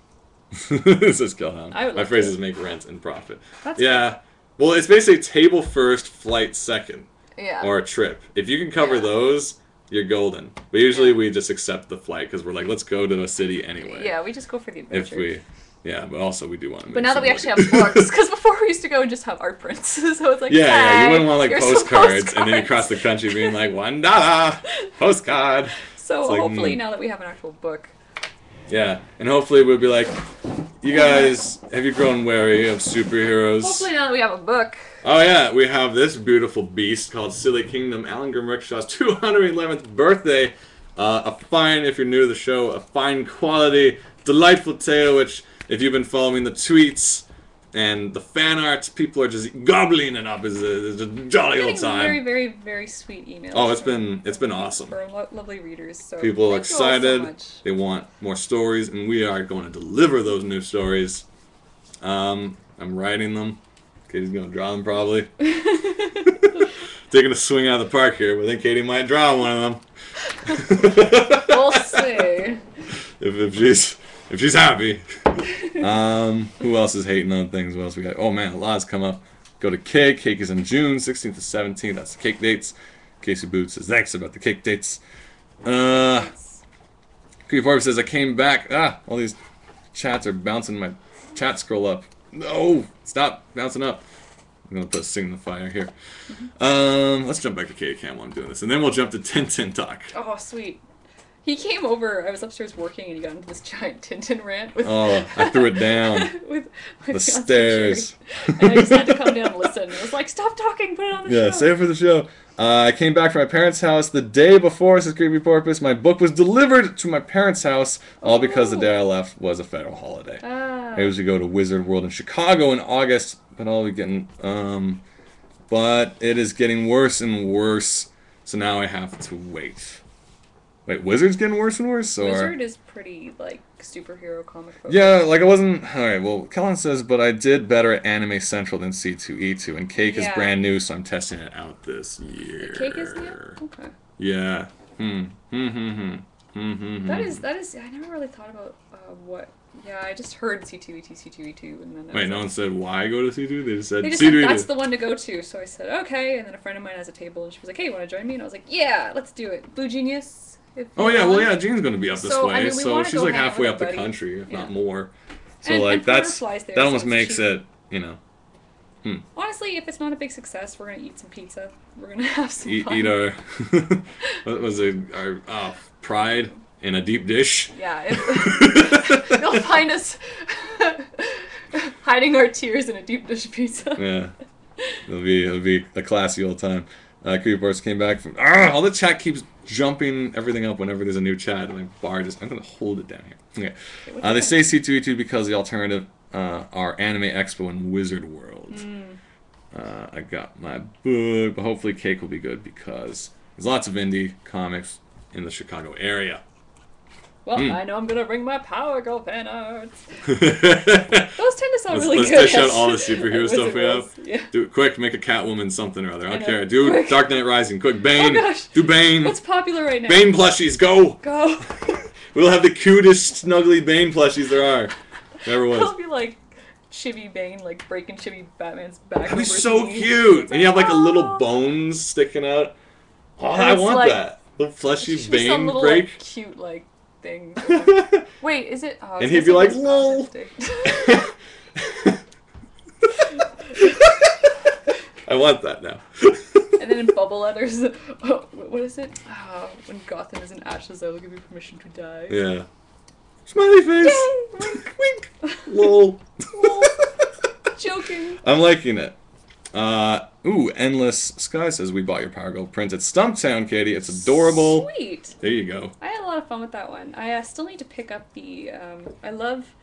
This is Kellhound. My phrase is make rent and profit. That's good. Well, it's basically table first, flight second. Yeah. Or a trip. If you can cover those, you're golden. But usually we just accept the flight because we're like, let's go to a city anyway. Yeah, we just go for the adventure. Yeah, but also we do want to make But now that we some actually have books, because before we used to go and just have art prints, so it's like, yeah, hey, you wouldn't want like here's some postcards, and then you cross the country being like $1 postcard. So like, hopefully now that we have an actual book. Yeah, and hopefully we'll be like, you guys, have you grown wary of superheroes? Hopefully now that we have a book. Oh yeah, we have this beautiful beast called Silly Kingdom, Alan Grimrickshaw's 211th birthday. A fine, if you're new to the show, a fine quality, delightful tale, which, if you've been following the tweets and the fan art, people are just gobbling it up. It's a jolly old time. Very, very, very sweet emails. Oh, it's been awesome. For lovely readers. So people are excited. So they want more stories, and we are going to deliver those new stories. I'm writing them. Katie's going to draw them probably. Taking a swing out of the park here, but I think Katie might draw one of them. We'll see. If she's happy. Who else is hating on things? What else we got? Oh man, a lot's come up. Go to Cake. Cake is in June 16th to 17th. That's the cake dates. Casey Boots says thanks about the cake dates. Creepy Barb says I came back. All these chats are bouncing my chat scroll up. No, stop bouncing up. I'm gonna put a sing in the fire here. Let's jump back to Katie Cam while I'm doing this, and then we'll jump to Tintin talk. Oh, sweet. He came over. I was upstairs working, and he got into this giant Tintin rant. With, I threw it down. with the stairs. And I just had to come down and listen. I was like, stop talking, put it on the show. Yeah, save it for the show. I came back from my parents' house the day before, says Creepy Porpoise. My book was delivered to my parents' house, all because the day I left was a federal holiday. I usually go to Wizard World in Chicago in August, but I'll be getting, but it is getting worse and worse, so now I have to wait. Wait, Wizard's getting worse and worse? Or? Wizard is pretty, like, superhero comic book. Yeah, like I wasn't... Alright, well, Kellen says, but I did better at Anime Central than C2E2, and Cake is brand new, so I'm testing it out this year. Cake is new? Okay. Yeah. That is, I never really thought about what... Yeah, I just heard C2E2, and then... Wait, no one said why go to C2? They just said C2E2. said that's the one to go to, so I said, okay, and then a friend of mine has a table, and she was like, hey, you want to join me? And I was like, yeah, let's do it. Blue Genius... Oh yeah, well yeah, Jean's gonna be up this way, I mean, so she's like halfway up the country, if not more. So and, like and that almost makes it, you know. Honestly, if it's not a big success, we're gonna eat some pizza. We're gonna have some fun. Eat our what was it? Our pride in a deep dish. Yeah, they'll find us hiding our tears in a deep dish pizza. Yeah, it'll be a classy old time. Creepy Boards came back from all the chat keeps jumping everything up whenever there's a new chat, and my bar just I'm gonna hold it down here. Okay. They say C2E2 because the alternative are Anime Expo and Wizard World. I got my book, but hopefully Cake will be good because there's lots of indie comics in the Chicago area. Well, I know I'm gonna bring my Power Girl fan arts. Those tend to sound really good. Let's dish out all the superhero stuff we have. Yeah. Do it quick, make a Catwoman something or other. I don't care. Do quick. Dark Knight Rising, quick. Bane. Oh gosh. Do Bane. What's popular right now? Bane plushies, go. Go. We'll have the cutest, snuggly Bane plushies there are. Never was. It'll be like Chibi Bane, like breaking Chibi Batman's back. That'd be so cute. And you have like a little bones sticking out. Oh, I want like, that. Little fleshy Bane some little, break. Like, cute, like, thing. Wait, is it? Oh, and he'd be like, lol. I want that now. And then in bubble letters, what is it? When Gotham is in ashes, I will give you permission to die. Yeah. Smiley face. Yay! Wink. Wink. Lol. Lol. Joking. I'm liking it. Endless Sky says we bought your Power Girl print at Stumptown, Katie. It's adorable. Sweet. There you go. I had a lot of fun with that one. I still need to pick up the. I love.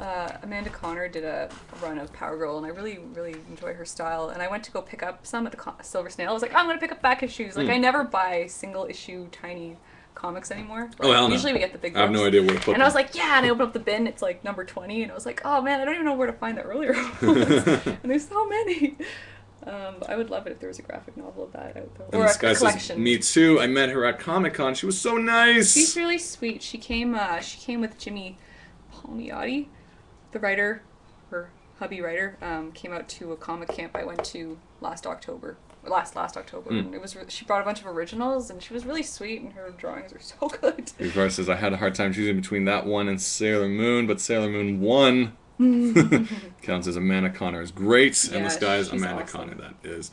Amanda Connor did a run of Power Girl, and I really, really enjoy her style. And I went to go pick up some at the Silver Snail. I was like, I'm gonna pick up back issues. Like I never buy single issue tiny comics anymore. Like, oh hell no. Usually we get the big books. I have no idea where to put And I was like, yeah, and I opened up the bin, it's like number 20, and I was like, oh man, I don't even know where to find the earlier ones. And there's so many. I would love it if there was a graphic novel of that out there. Or a collection. Says, me too. I met her at Comic-Con. She was so nice. She's really sweet. She came with Jimmy Palmiotti, the writer, her hubby writer, came out to a comic camp I went to last October. last October, and it was she brought a bunch of originals, and she was really sweet, and her drawings are so good. Before says I had a hard time choosing between that one and Sailor Moon, but Sailor Moon 1 counts as Amanda Connor is great, and this guy is Amanda Connor. That is.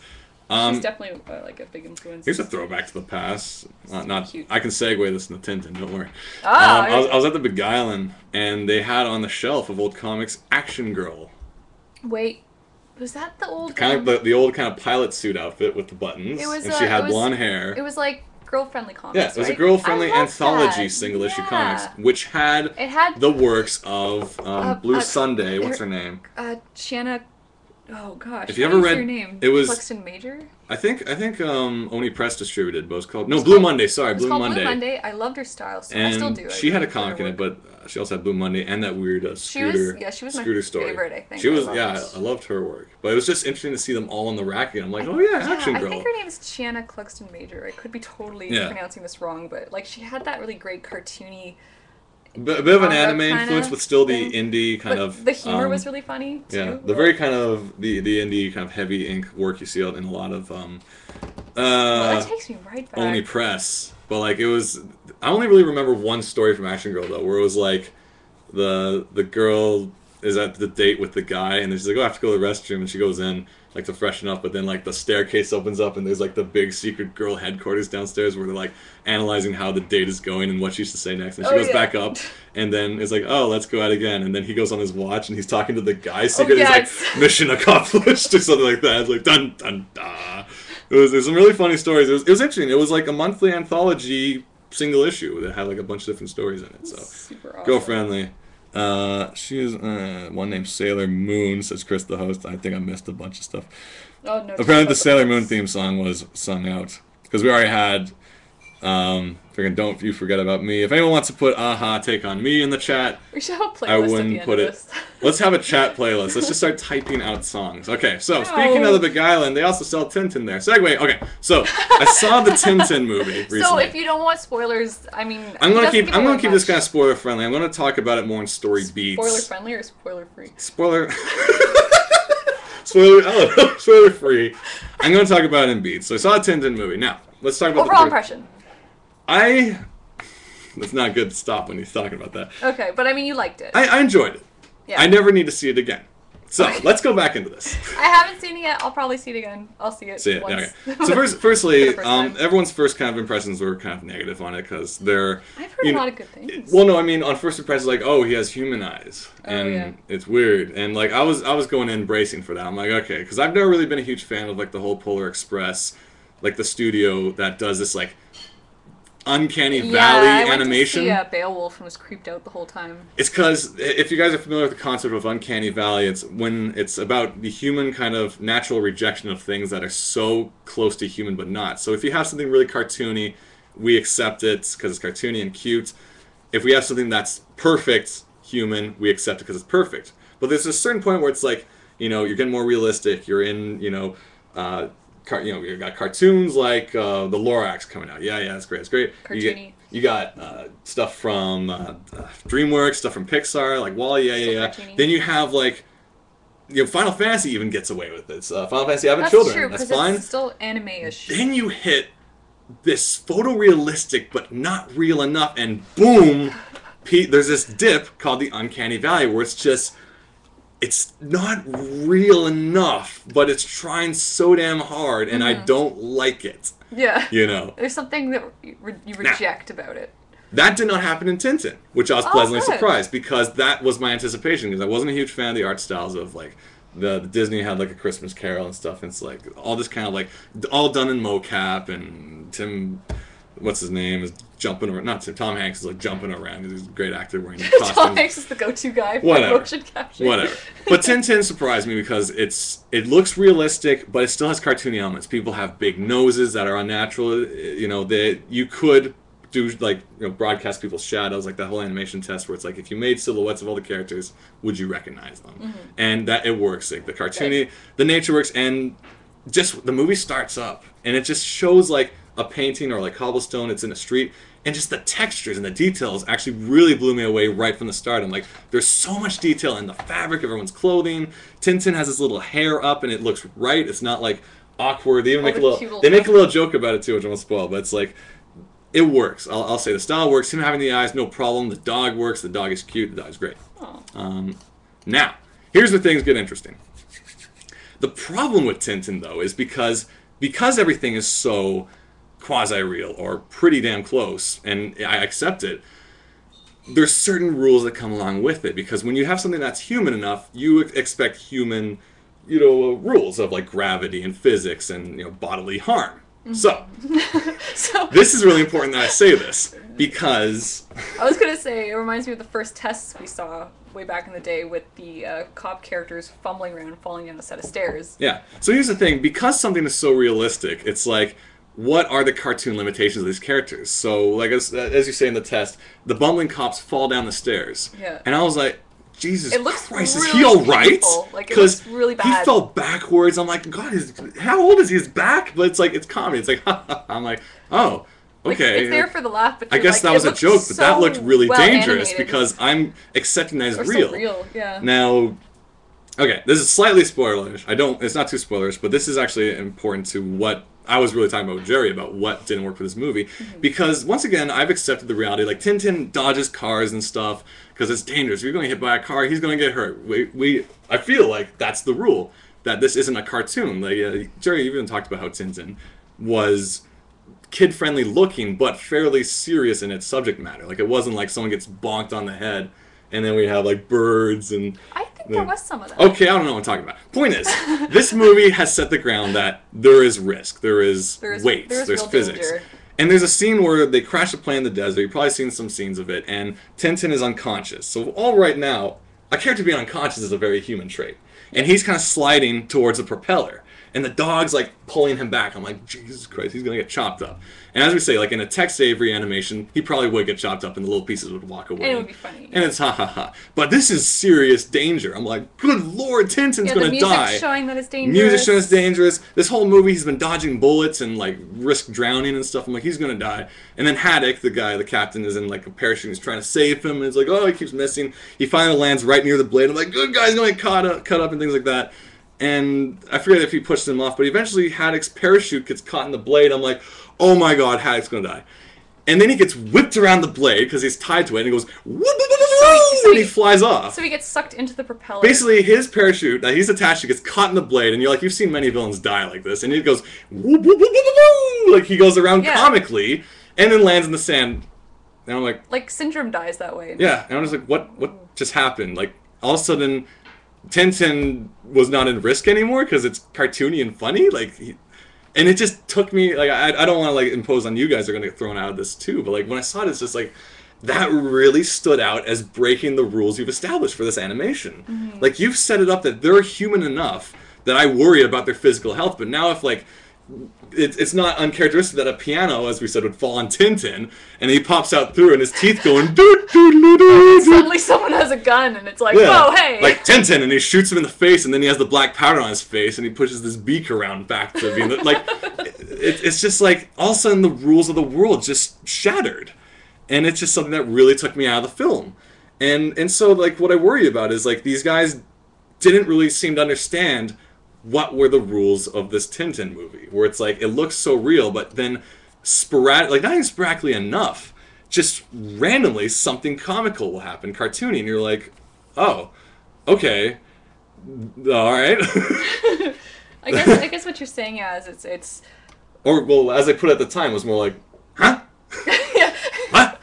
She's definitely like a big influence. Here's a throwback to the past. Not cute. I can segue this into Tintin. Don't worry. Ah, I was at the Beguiling, and they had on the shelf of old comics Action Girl. Wait, was that the old? Kind of the old kind of pilot suit outfit with the buttons, and she had blonde hair. It was like girl-friendly comics. Yeah, it was right? a girl-friendly anthology single-issue comics, which had the works of Blue Sunday. What's her name? Shanna. Oh gosh. If you ever read, her name? It was Plexton Major. I think Oni Press distributed, but it was called Blue Monday. Sorry, Blue Monday. Blue Monday. I loved her style, so and I still do. She had a comic in it, but she also had Blue Monday and that weird scooter. She was scooter my story. favorite. I think she was. I loved her work, but it was just interesting to see them all on the rack again. I'm like, Action Girl. I think her name is Shanna Cluxton Major. I could be totally pronouncing this wrong, but like she had that really great cartoony. A bit of an anime influence, but still the indie kind of. The humor was really funny too. Yeah, the very kind of the indie kind of heavy ink work you see out in a lot of. That takes me right back. Oni Press, but like it was. I only really remember one story from Action Girl though, where it was like, the girl is at the date with the guy, and she's like, "Oh, I have to go to the restroom," and she goes in like to freshen up, but then like the staircase opens up, and there's like the big secret girl headquarters downstairs where they're like analyzing how the date is going and what she should say next, and she goes back up, and then it's like, "Oh, let's go out again," and then he goes on his watch and he's talking to the guy secret. He's like, "Mission accomplished" or something like that. It's like dun dun da. There's some really funny stories. It was interesting. It was like a monthly anthology single issue that had like a bunch of different stories in it. So super awesome. Girl friendly. She is one named Sailor Moon, says Chris the host. I think I missed a bunch of stuff. Oh, no, apparently the Sailor Moon theme song was sung out because we already had freaking Don't You Forget About Me. If anyone wants to put Aha Take On Me in the chat, we should have a playlist. I wouldn't put it. Let's have a chat playlist. Let's just start typing out songs. Okay, so speaking of the Beguiling, they also sell Tintin there. Segue. Okay, so I saw the Tintin movie recently. So if you don't want spoilers, I mean, I'm gonna keep this kind of spoiler friendly. I'm gonna talk about it more in story beats. Spoiler friendly or spoiler free? Spoiler. Spoiler free. I'm gonna talk about it in beats. So I saw a Tintin movie. Now let's talk about overall impression. It's not good to stop when you're talking about that. Okay, but I mean, you liked it. I enjoyed it. Yeah. I never need to see it again. So let's go back into this. I haven't seen it yet. I'll probably see it again. I'll see it. Once. Okay. So firstly, everyone's first kind of impressions were kind of negative on it because they're. I've heard a lot of good things. Well, no, I mean on first impressions, like, oh, he has human eyes, and it's weird, and like I was going in bracing for that. I'm like, okay, because I've never really been a huge fan of like the whole Polar Express, like the studio that does this like. Uncanny Valley animation. Yeah, Beowulf and was creeped out the whole time. It's because if you guys are familiar with the concept of Uncanny Valley, it's when it's about the human kind of natural rejection of things that are so close to human but not. So if you have something really cartoony, we accept it because it's cartoony and cute. If we have something that's perfect human, we accept it because it's perfect. But there's a certain point where it's like, you're getting more realistic. You're in, you got cartoons like the Lorax coming out. Yeah, that's great. It's great. Cartoony. You got stuff from DreamWorks, stuff from Pixar, like WALL-E. Yeah. Then you have like, Final Fantasy even gets away with it. Final Fantasy having children. True, that's fine. It's still anime-ish. Then you hit this photorealistic but not real enough, and boom, there's this dip called the Uncanny Valley where it's not real enough, but it's trying so damn hard, and I don't like it. Yeah. There's something that you reject about it. That did not happen in Tintin, which I was pleasantly surprised, because that was my anticipation, because I wasn't a huge fan of the art styles of, like, the Disney had, like, A Christmas Carol and stuff, and it's, like, all this kind of, like, all done in mocap, and Tim... What's his name is jumping around. Not Tom Hanks is like jumping around. He's a great actor wearing costumes. Tom Hanks is the go-to guy for motion capture. Whatever. But Tintin surprised me because it looks realistic, but it still has cartoony elements. People have big noses that are unnatural. You could do like broadcast people's shadows, like that whole animation test where it's like if you made silhouettes of all the characters, would you recognize them? Mm-hmm. And that it works. Like the cartoony, the nature works, and just the movie starts up and it just shows like a painting or like cobblestone, it's in a street, and just the textures and the details actually really blew me away right from the start. I'm like, there's so much detail in the fabric of everyone's clothing. Tintin has his little hair up and it looks right. It's not like awkward. They even make they make a little joke about it too, which I won't spoil. But it's like, it works. I'll say the style works. Him having the eyes, no problem. The dog works. The dog is cute. The dog's great. Now, here's where things get interesting. The problem with Tintin, though, is because everything is so quasi-real or pretty damn close, and I accept it, there's certain rules that come along with it. Because when you have something that's human enough, you expect human, rules of like gravity and physics and bodily harm. So, this is really important that I say this, because... I was going to say, it reminds me of the first tests we saw way back in the day with the cop characters fumbling around and falling down a set of stairs. Yeah. So here's the thing, because something is so realistic, it's like, what are the cartoon limitations of these characters? So, like as you say in the test, the bumbling cops fall down the stairs. Yeah. And I was like, Jesus Christ, is he really alright? painful. Like, it looks really bad. He fell backwards. I'm like, God, how old is he? His back? But it's like, it's comedy. It's like, I'm like, oh, okay. Like, it's there for the laugh, but I guess that was a joke, but that looked really dangerous because I'm accepting that as real. So real, yeah. Now, okay, this is slightly spoilerish. It's not too spoilerish, but this is actually important to what I was really talking about with Jerry about what didn't work for this movie. Because, once again, I've accepted the reality. Like, Tintin dodges cars and stuff because it's dangerous. If you're going to get hit by a car, he's going to get hurt. I feel like that's the rule, that this isn't a cartoon. Like, Jerry even talked about how Tintin was kid-friendly looking, but fairly serious in its subject matter. Like, it wasn't like someone gets bonked on the head, and then we have, like, birds and... I think there was some of that. Okay, I don't know what I'm talking about. Point is, this movie has set the ground that there is risk, there is weight, there's physics. Danger. And there's a scene where they crash a plane in the desert. You've probably seen some scenes of it, and Tintin is unconscious. So all right now, a character being unconscious is a very human trait. And he's kind of sliding towards the propeller. And the dog's like pulling him back. I'm like, Jesus Christ, he's going to get chopped up. And as we say, like in a Tex Avery animation, he probably would get chopped up and the little pieces would walk away. And it would be funny. And it's ha ha ha. But this is serious danger. I'm like, good Lord, Tintin's going to die. The music's showing that it's dangerous. Music's showing it's dangerous. This whole movie, he's been dodging bullets and like risk drowning and stuff. I'm like, he's going to die. And then Haddock, the captain, is in like a parachute. He's trying to save him. And it's like, oh, he keeps missing. He finally lands right near the blade. I'm like, good guy's going to get cut up and things like that. And I forget if he pushed him off, but eventually Haddock's parachute gets caught in the blade. I'm like, oh my God, Haddock's going to die. And then he gets whipped around the blade because he's tied to it, and he goes, and he flies off. So he gets sucked into the propeller. Basically, his parachute that he's attached to gets caught in the blade, and you've seen many villains die like this, and he goes, like he goes around comically, and then lands in the sand. And I'm like Syndrome dies that way. Yeah, and I'm just like, what just happened? Like, all of a sudden, Tintin was not in risk anymore because it's cartoony and funny. And it just took me, like, I don't want to, like, impose on you guys are going to get thrown out of this too, but, like, when I saw it, it's just, like, that really stood out as breaking the rules you've established for this animation. Mm-hmm. Like, you've set it up that they're human enough that I worry about their physical health, but now if, like, it's not uncharacteristic that a piano, as we said, would fall on Tintin, and he pops out through, and his teeth going suddenly someone has a gun, and it's like, whoa, hey! Like Tintin, and he shoots him in the face, and then he has the black powder on his face, and he pushes this beak around back to being like, it's just like all of a sudden the rules of the world just shattered, and it's just something that really took me out of the film, and so like what I worry about is like these guys didn't really seem to understand what were the rules of this Tintin movie, where it's like, it looks so real, but then sporadic, like not even sporadically enough, just randomly something comical will happen, cartoony, and you're like, oh, okay, all right. I guess what you're saying is it's or well, as I put it at the time, it was more like, huh? Yeah. What?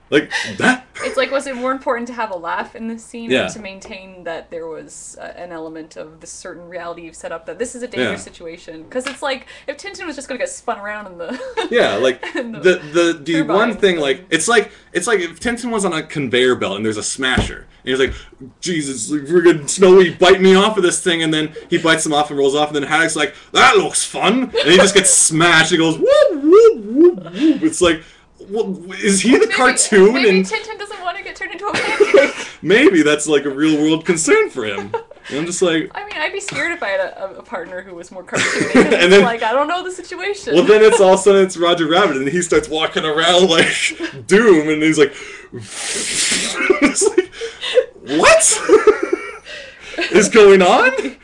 Like that? It's like, was it more important to have a laugh in this scene or to maintain that there was an element of this certain reality you've set up that this is a dangerous situation? Because it's like, if Tintin was just going to get spun around in the... Yeah, like, the one thing, like, it's like if Tintin was on a conveyor belt and there's a smasher, and he's like, Jesus, friggin' Snowy, bite me off of this thing, and then he bites him off and rolls off, and then Haddock's like, that looks fun! And he just gets smashed, and he goes, whoop, whoop, whoop, whoop. It's like, well, is he the cartoon? Maybe Tintin doesn't want to get turned into a pancake. Maybe that's like a real world concern for him. And I'm just like... I mean, I'd be scared if I had a partner who was more cartoony. And then, like, I don't know the situation. Well, then all of a sudden it's Roger Rabbit, and he starts walking around like Doom, and he's like... It's like, what is going on?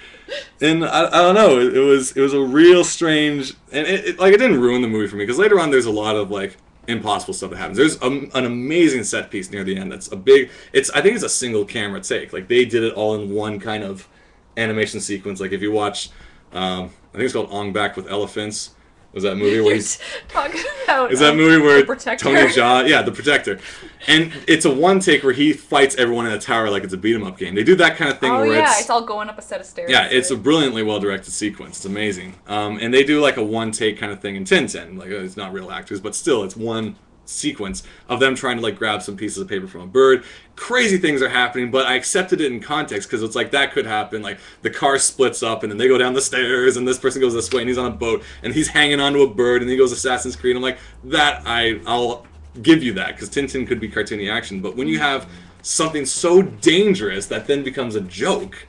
And I don't know, it was a real strange, and it like it didn't ruin the movie for me because later on there's a lot of like impossible stuff that happens. There's an amazing set piece near the end that's a big. I think it's a single camera take. Like they did it all in one kind of animation sequence. Like if you watch, I think it's called Ong Bak with Elephants. Was that movie where he's talking about? Is that movie where The Tony Jaa? Yeah, The Protector, and it's a one take where he fights everyone in a tower like it's a beat 'em up game. They do that kind of thing. Oh where it's all going up a set of stairs. Yeah, it's a brilliantly well directed sequence. It's amazing, and they do like a one take kind of thing in Tintin. Like it's not real actors, but still, it's one sequence of them trying to like grab some pieces of paper from a bird. Crazy things are happening, but I accepted it in context because it's like that could happen. Like the car splits up and then they go down the stairs and this person goes this way and he's on a boat and he's hanging onto a bird and he goes Assassin's Creed. I'm like, that I'll give you that because Tintin could be cartoony action, but when you have something so dangerous that then becomes a joke,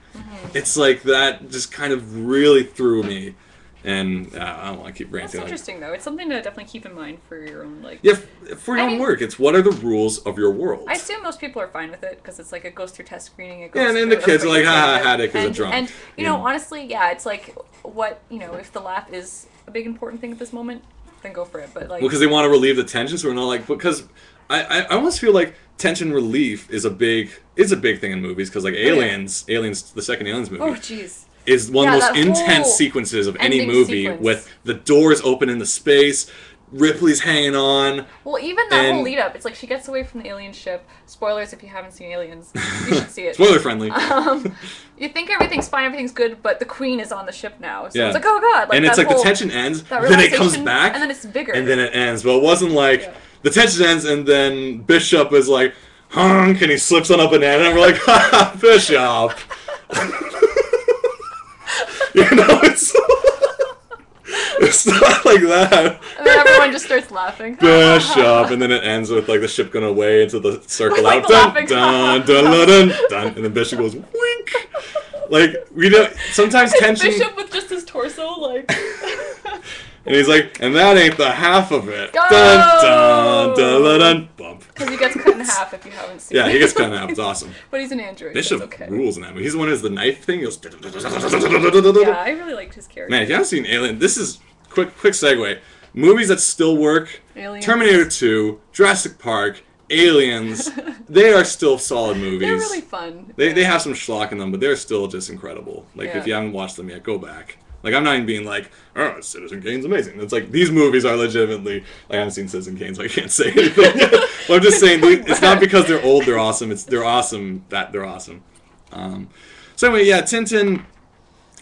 it's like that just kind of really threw me. And I don't want to keep ranting. That's interesting, though. It's something to definitely keep in mind for your own, like... Yeah, for your own work. It's what are the rules of your world? I assume most people are fine with it, because it's like it goes through test screening, it goes and then the kids are like, haha, Haddock is a drunk. And, you know, honestly, yeah, it's like, what, you know, if the laugh is a big important thing at this moment, then go for it, but like... Well, because they want to relieve the tension, so we're not like... Because I almost feel like tension relief is a big thing in movies, because like Aliens, the second Aliens movie... Oh, jeez. Is one of the most intense sequences of any movie with the doors open into space, Ripley's hanging on. Well, even that whole lead up, it's like she gets away from the alien ship. Spoilers if you haven't seen Aliens. You should see it. Spoiler friendly. You think everything's fine, everything's good, but the Queen is on the ship now. So it's like, oh god. Like, and it's like the tension ends, then it comes back, and then it's bigger. And then it ends. But it wasn't like the tension ends and then Bishop is like, honk, and he slips on a banana and we're like, ha, Bishop. You know, it's not like that. And then everyone just starts laughing. Bishop, and then it ends with like the ship going away into the circle like out. Dun, dun, dun, dun, dun, dun, and then Bishop goes wink. Like we don't. Sometimes tension. Bishop with just his torso, like. And he's like, and that ain't the half of it. Go! Dun dun dun dun dun. Bump. Because he gets cut in half if you haven't seen it. Yeah, he gets cut in half. It's awesome. But he's an android. Bishop rules in that movie. He's the one who has the knife thing. He goes. Yeah, I really liked his character. Man, if you haven't seen Alien, this is quick segue. Movies that still work. Aliens. Terminator 2, Jurassic Park, Aliens. They are still solid movies. They're really fun. They have some schlock in them, but they're still just incredible. Like if you haven't watched them yet, go back. Like I'm not even being like, oh, Citizen Kane's amazing. It's like these movies are legitimately. Like I haven't seen Citizen Kane, so I can't say anything. But I'm just saying it's not because they're old, they're awesome. They're awesome that they're awesome. So anyway, yeah, Tintin,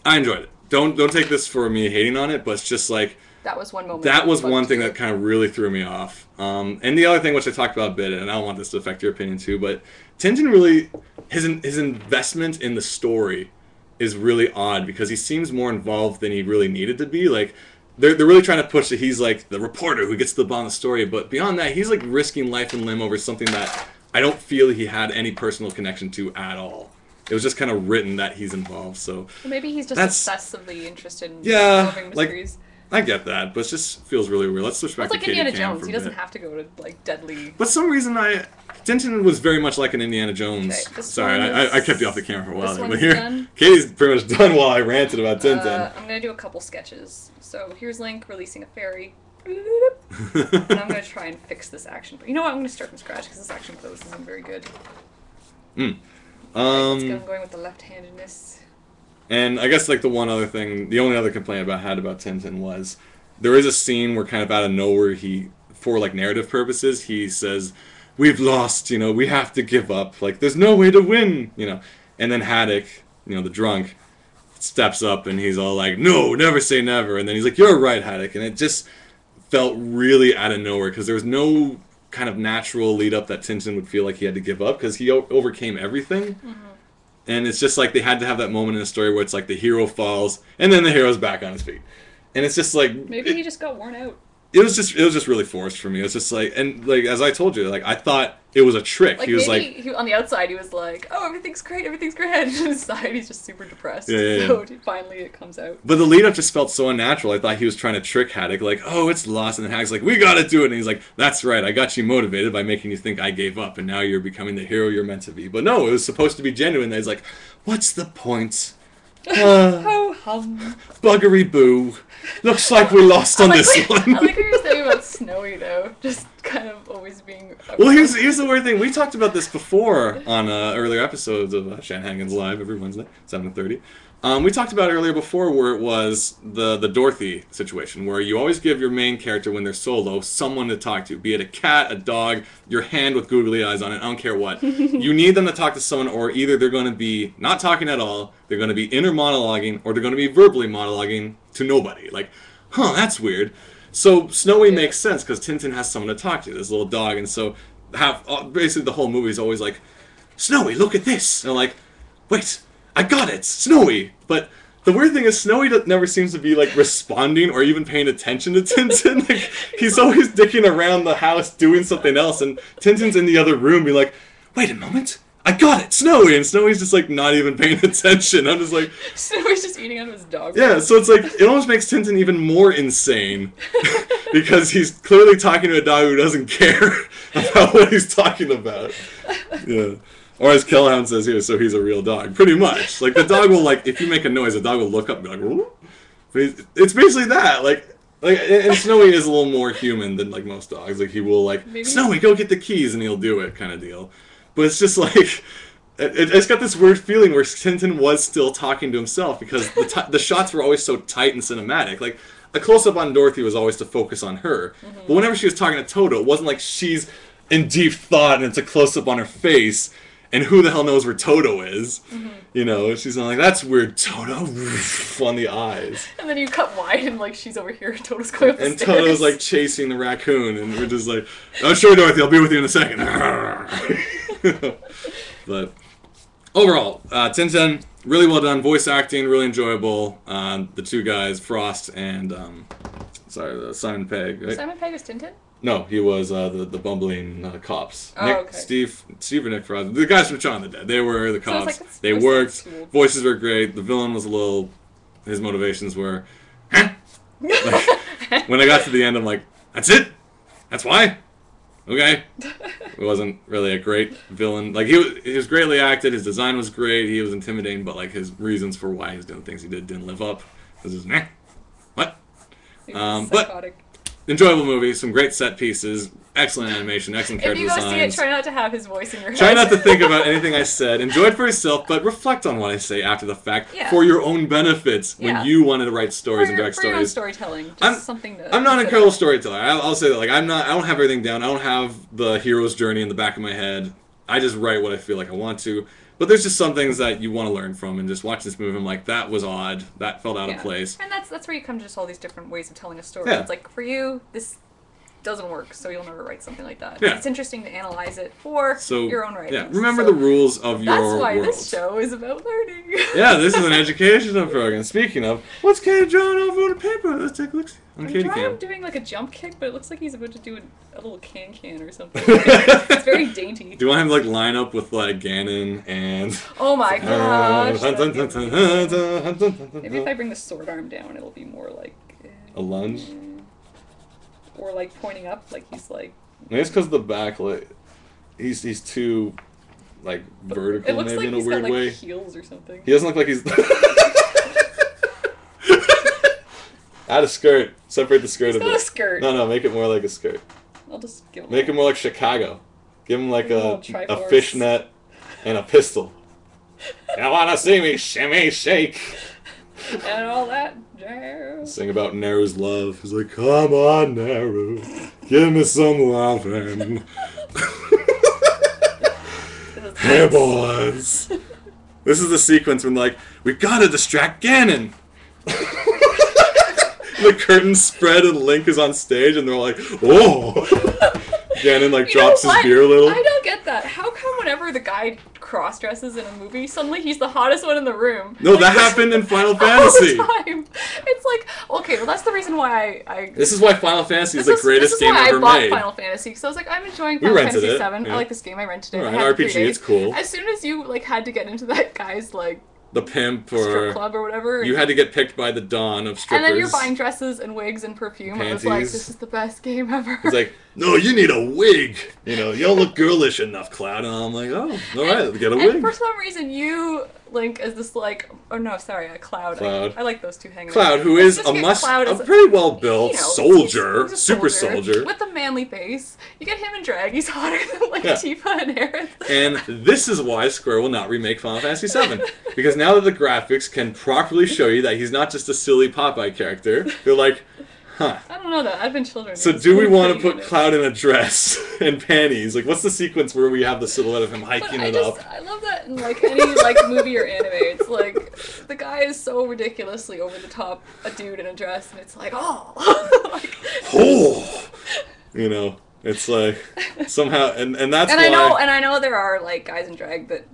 I enjoyed it. Don't take this for me hating on it, but it's just like that was one moment. That was one thing that kind of really threw me off. And the other thing, which I talked about a bit, and I don't want this to affect your opinion too, but Tintin really his investment in the story is really odd because he seems more involved than he really needed to be. Like they're really trying to push that he's like the reporter who gets to the bottom of the story, but beyond that, he's like risking life and limb over something that I don't feel he had any personal connection to at all. It was just kind of written that he's involved. So well, maybe he's just obsessively interested in solving mysteries. I get that, but it just feels really weird. Let's switch back to Katie Indiana Cam Jones. for a He doesn't bit. have to go to like deadly. But some reason Tintin was very much like an Indiana Jones. Okay, Sorry, I kept you off the camera for a while there, but here done. Katie's pretty much done while I ranted about Tintin. I'm gonna do a couple sketches. So here's Link releasing a fairy. And I'm gonna try and fix this action. But you know what? I'm gonna start from scratch because this action pose isn't very good. I'm going with the left-handedness. And I guess like the only other complaint I had about Tintin was there is a scene where kind of out of nowhere for like narrative purposes, he says, "We've lost, we have to give up. Like there's no way to win, And then Haddock, the drunk, steps up and he's all like, "No, never say never." And then he's like, "You're right, Haddock." And it just felt really out of nowhere because there was no kind of natural lead up that Tintin would feel like he had to give up because he overcame everything. Mm-hmm. And it's just like they had to have that moment in the story where it's like the hero falls and then the hero's back on his feet. And it's just like maybe he just got worn out. It was just really forced for me. It was just like, and like as I told you, like I thought it was a trick. Like he was maybe on the outside he was like, "Oh, everything's great, and on the inside he's just super depressed." Yeah. So finally it comes out. But the lead up just felt so unnatural. I thought he was trying to trick Haddock, like, "Oh, it's lost," and then Haddock's like, "We gotta do it," and he's like, "That's right, I got you motivated by making you think I gave up, and now you're becoming the hero you're meant to be." But no, it was supposed to be genuine. He's like, "What's the point Ho hum. Buggery boo. Looks like we lost on this one. I like what you're saying about Snowy, though. Just kind of always being... Well, here's the weird thing. We talked about this before on earlier episodes of Shanhagen's Live every Wednesday, 7:30. We talked about it earlier before where it was the Dorothy situation, where you always give your main character, when they're solo, someone to talk to. Be it a cat, a dog, your hand with googly eyes on it, I don't care what. You need them to talk to someone, or either they're going to be not talking at all, they're going to be inner monologuing, or they're going to be verbally monologuing to nobody. Like, that's weird. So Snowy makes sense, because Tintin has someone to talk to, this little dog, and so basically the whole movie is always like, Snowy, look at this! And I'm like, wait, I got it, Snowy! But the weird thing is Snowy never seems to be like responding or even paying attention to Tintin. Like, he's always dicking around the house doing something else, and Tintin's in the other room being like, wait a moment, I got it, Snowy! And Snowy's just like not even paying attention. I'm just like... Snowy's just eating out of his dog. Yeah, so it's like, it almost makes Tintin even more insane. Because he's clearly talking to a dog who doesn't care about what he's talking about. Yeah. Or as Kellhound says here, so he's a real dog. Pretty much. Like, the dog will, like, if you make a noise, the dog will look up and be like, ooh. It's basically that. And Snowy is a little more human than, like, most dogs. Like, he will, like, Snowy, go get the keys, and he'll do it, kind of deal. But it's just, like, it's got this weird feeling where Tintin was still talking to himself, because the shots were always so tight and cinematic. Like, a close-up on Dorothy was always to focus on her. Mm-hmm. But whenever she was talking to Toto, it wasn't like she's in deep thought and it's a close-up on her face. And who the hell knows where Toto is? Mm-hmm. You know, she's like, that's weird, Toto, on the eyes. And then you cut wide and, like, she's over here, Toto's going up the and stairs. Toto's, like, chasing the raccoon, and we're just like, oh, sure, Dorothy, I'll be with you in a second. But overall, Tintin, really well done. Voice acting, really enjoyable. The two guys, Frost and, Simon Pegg. Right? Simon Pegg is Tintin? No, he was the bumbling cops. Oh, okay. Steve and Nick Frost. The guys from Shaun of the Dead. They were the cops. So they worked. Voices were great. The villain was a little... His motivations were... Huh? Like, when I got to the end, I'm like, that's it? That's why? Okay. It wasn't really a great villain. Like, he was greatly acted. His design was great. He was intimidating, but, like, his reasons for why he was doing things he didn't live up. It was just, what? But... enjoyable movie, some great set pieces, excellent animation, excellent character designs. If you go see it, try not to have his voice in your head. Try not to think about anything I said. Enjoy it for yourself, but reflect on what I say after the fact for your own benefits when you wanted to write stories and direct stories. Your own storytelling, just something to... I'm not an incredible storyteller. I'll say that. Like, I don't have everything down. I don't have the hero's journey in the back of my head. I just write what I feel like I want to. But there's just some things that you want to learn from, and just watch this movie, I'm like, that was odd. That felt out of place. And that's where you come to just all these different ways of telling a story. Yeah. It's like, for you, this doesn't work, so you'll never write something like that. Yeah. It's interesting to analyze it for your own writing. Yeah, remember the rules of your world. That's why this show is about learning. Yeah, this is an educational program. Speaking of, what's Katie drawing over on the paper? Let's take a look. I'm doing like a jump kick, but it looks like he's about to do a little can or something. It's very dainty. Do you want him to like line up with like Ganon and... Oh my gosh. Maybe if I bring the sword arm down, it'll be more like... a lunge? Or like pointing up, like he's like... Maybe it's because the back, like, he's too, like, vertical maybe like in a weird way. It looks like he's got, like, heels or something. He doesn't look like he's... Add a skirt. Separate the skirt a bit. Not a skirt. No, make it more like a skirt. I'll just give him... Make it more like Chicago. Give him like a fishnet and a pistol. You wanna see me shimmy, shake? And all that jazz. Sing about Naru's love. He's like, come on, Naru, give me some lovin'. Hey, boys. This is the sequence when, like, we gotta distract Ganon. The curtains spread and Link is on stage and they're like, whoa. Ganon, like, drops his beer a little. I don't get that. How come whenever the guy cross-dresses in a movie, suddenly he's the hottest one in the room? No, like, that happened in Final Fantasy. All the time. It's like, okay, well, that's the reason why I This is why Final Fantasy is the greatest game ever made. This is why I bought Final Fantasy, because I was like, I'm enjoying Final Fantasy VII. Yeah. I like this game, I rented it. Right, RPG, it's cool. As soon as you, like, had to get into that guy's, like, the pimp or strip club or whatever. You had to get picked by the Dawn of strippers. And then you're buying dresses and wigs and perfume. Panties. I was like, this is the best game ever. It's like, no, you need a wig. You don't look girlish enough, Cloud. And I'm like, oh, all right, get a wig. And for some reason, you link as this Cloud. I like those two hanging out. Cloud, who is a pretty well-built soldier, he's super soldier. With a manly face. You get him in drag, he's hotter than Tifa and Aerith. And this is why Square will not remake Final Fantasy VII. Because now that the graphics can properly show you that he's not just a silly Popeye character, they're like, huh. I don't know that. I've been children. So do we want to put Cloud in a dress and panties? Like, what's the sequence where we have the silhouette of him hiking up? I love that in any movie or anime. It's like the guy is so ridiculously over the top, a dude in a dress, and it's like, oh, it's like somehow, and that's and why. I know there are guys in drag that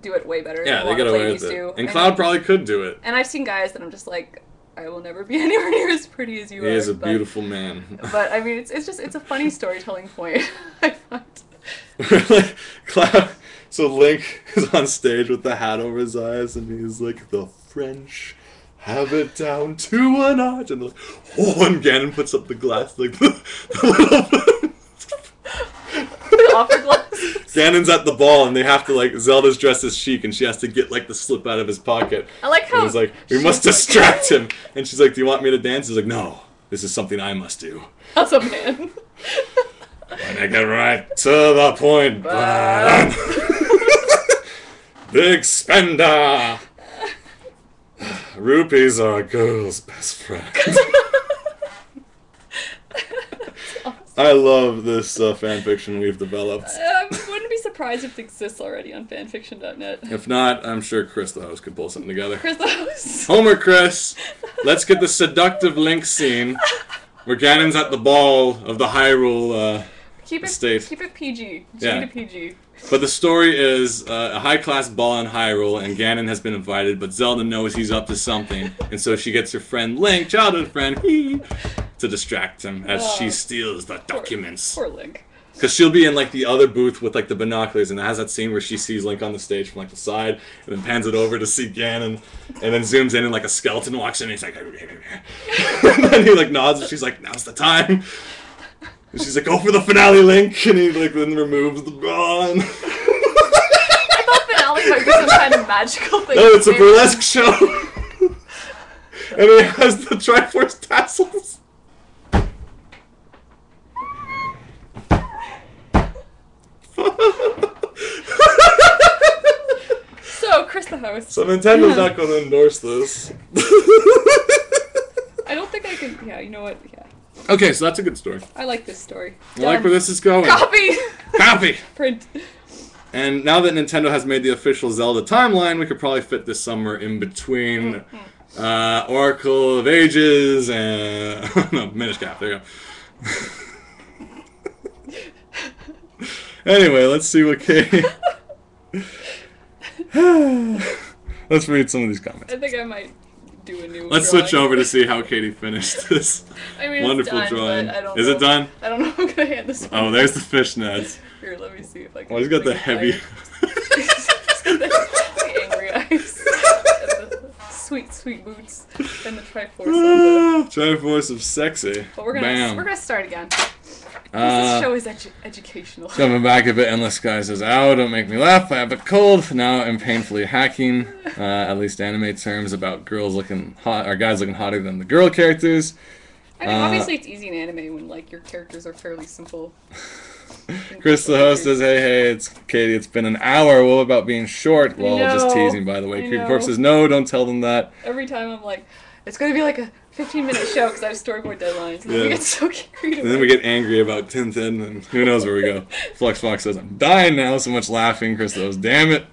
do it way better. Yeah, than they get away with it. And Cloud probably could do it. And I've seen guys that I'm just like, I will never be anywhere near as pretty as you are. He is a beautiful man. But I mean, it's a funny storytelling point. I find. Cloud. So Link is on stage with the hat over his eyes, and he's like, "The French have it down to a notch," and they're like, "Oh!" And Ganon puts up the glass, the little. Opera glass. Ganon's at the ball, and they have to Zelda's dressed as Sheik, and she has to get the slip out of his pocket. I like how he's like, we must distract him, and she's like, "Do you want me to dance?" He's like, "No, this is something I must do." That's a man. When I get right to the point, big spender. Rupees are a girl's best friend. I love this fanfiction we've developed. I wouldn't be surprised if it exists already on fanfiction.net. If not, I'm sure Chris the host could pull something together. Chris the host. Homer, Chris, let's get the seductive Link scene where Ganon's at the ball of the Hyrule state. Keep it PG. Yeah. To PG. But the story is a high-class ball in Hyrule, and Ganon has been invited, but Zelda knows he's up to something, and so she gets her friend Link, childhood friend, to distract him as she steals the documents. Poor Link. Because she'll be in the other booth with the binoculars, and it has that scene where she sees Link on the stage from the side, and then pans it over to see Ganon, and then zooms in and a skeleton walks in, and he's like, and then he nods, and she's like, "Now's the time." And she's like, "Go for the finale, Link," and he then removes the bra. I thought finale might be some kind of magical thing. No, it's a burlesque show, and it has the Triforce tassels. So, Chris the host. So Nintendo's not going to endorse this. I don't think I can. Yeah, you know what? Yeah. Okay, so that's a good story. I like this story. I like where this is going. Copy! Print. And now that Nintendo has made the official Zelda timeline, we could probably fit this somewhere in between Oracle of Ages and... no, Minish Cap, there you go. Anyway, let's see what Katie... Let's read some of these comments. I think I might do a new Let's switch over to see how Katie finished this wonderful drawing. Is it done? I don't know if I'm going to hand this one. Oh, there's the fishnets. Here, let me see if I can... Oh, he's got the heavy... He's got the angry eyes. And the sweet boots. And the Triforce. Triforce of sexy. But we're gonna start again. This show is educational. Jumping back a bit, Endless Sky says, "Ow, don't make me laugh. I have a cold. Now I'm painfully hacking. At least anime terms about girls looking hot, or guys looking hotter than the girl characters." I mean, obviously it's easy in anime when your characters are fairly simple. Chris the host says, hey, it's Katie. It's been an hour. What about being short? Well, just teasing, by the way. Creepy Corp says, no, don't tell them that. Every time I'm like, it's going to be a 15-minute show because I have storyboard deadlines. And then we get so carried away. And then we get angry about Tintin, and who knows where we go. Flux Fox says, I'm dying now. So much laughing. Chris goes, damn it.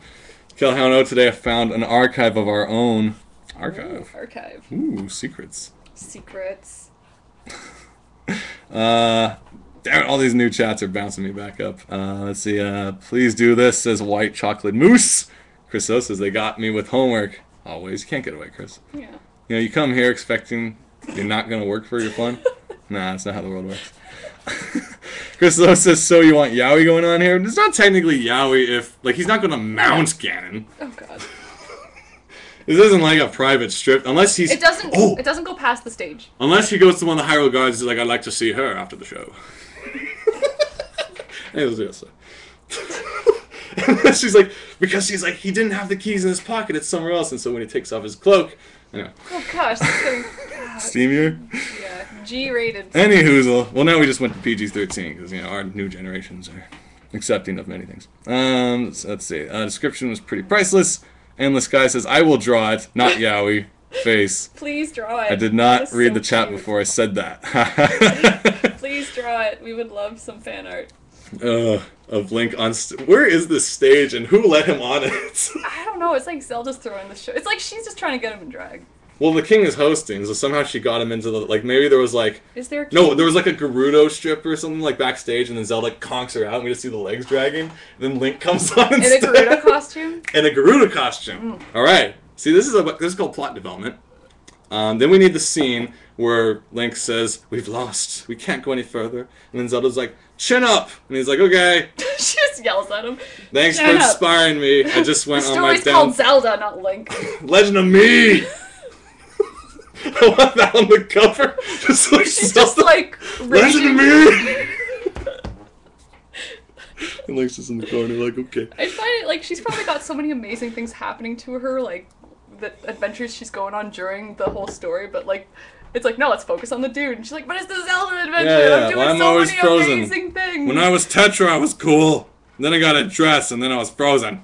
Kelhound today I found an archive of our own. Archive. Ooh, archive. Ooh, secrets. Secrets. Damn it, all these new chats are bouncing me back up. Let's see. Please do this, says White Chocolate Moose. Chris O says, they got me with homework. Always. You can't get away, Chris. Yeah. You know, you come here expecting you're not going to work for your fun. Nah, that's not how the world works. Chris O says, so you want Yowie going on here? It's not technically Yowie if, he's not going to mount Ganon. Oh, God. This isn't like a private strip, unless he's... It doesn't go past the stage. Unless he goes to one of the Hyrule Guards and is like, I'd like to see her after the show. Anyways, yes. And she's like, because she's like, he didn't have the keys in his pocket, it's somewhere else. And so when he takes off his cloak, anyway. Oh gosh, that's getting steamier. Yeah, G-rated. Any hoozle. Well, now we just went to PG-13 because our new generations are accepting of many things. So let's see. Description was pretty priceless. Endless Guy says, "I will draw it, not Yowie." Face. Please draw it. I did not read the chat before I said that. Please draw it. We would love some fan art. Of Link on... Where is this stage and who let him on it? I don't know. It's like Zelda's throwing the show. It's like she's just trying to get him in drag. Well, the king is hosting, so somehow she got him into the... Like, maybe there was like... Is there a king? No, there was like a Gerudo strip or something like backstage, and then Zelda conks her out, and we just see the legs dragging, and then Link comes on instead. In a Gerudo costume? In a Gerudo costume. Alright. See, this is called plot development. Then we need the scene where Link says, "We've lost. We can't go any further." And then Zelda's like, "Chin up!" And he's like, "Okay." She just yells at him. "Thanks for inspiring me. I just went on my The story's called Zelda, not Link. Legend of me!" I want that on the cover. Just like she's just like, Legend of me! And Link's just in the corner like, okay. I find it like she's probably got so many amazing things happening to her, like the adventures she's going on during the whole story, but like it's like, no, let's focus on the dude. And she's like, but it's the Zelda adventure. Yeah. I'm doing so many amazing things. When I was Tetra, I was cool. Then I got a dress, and then I was frozen.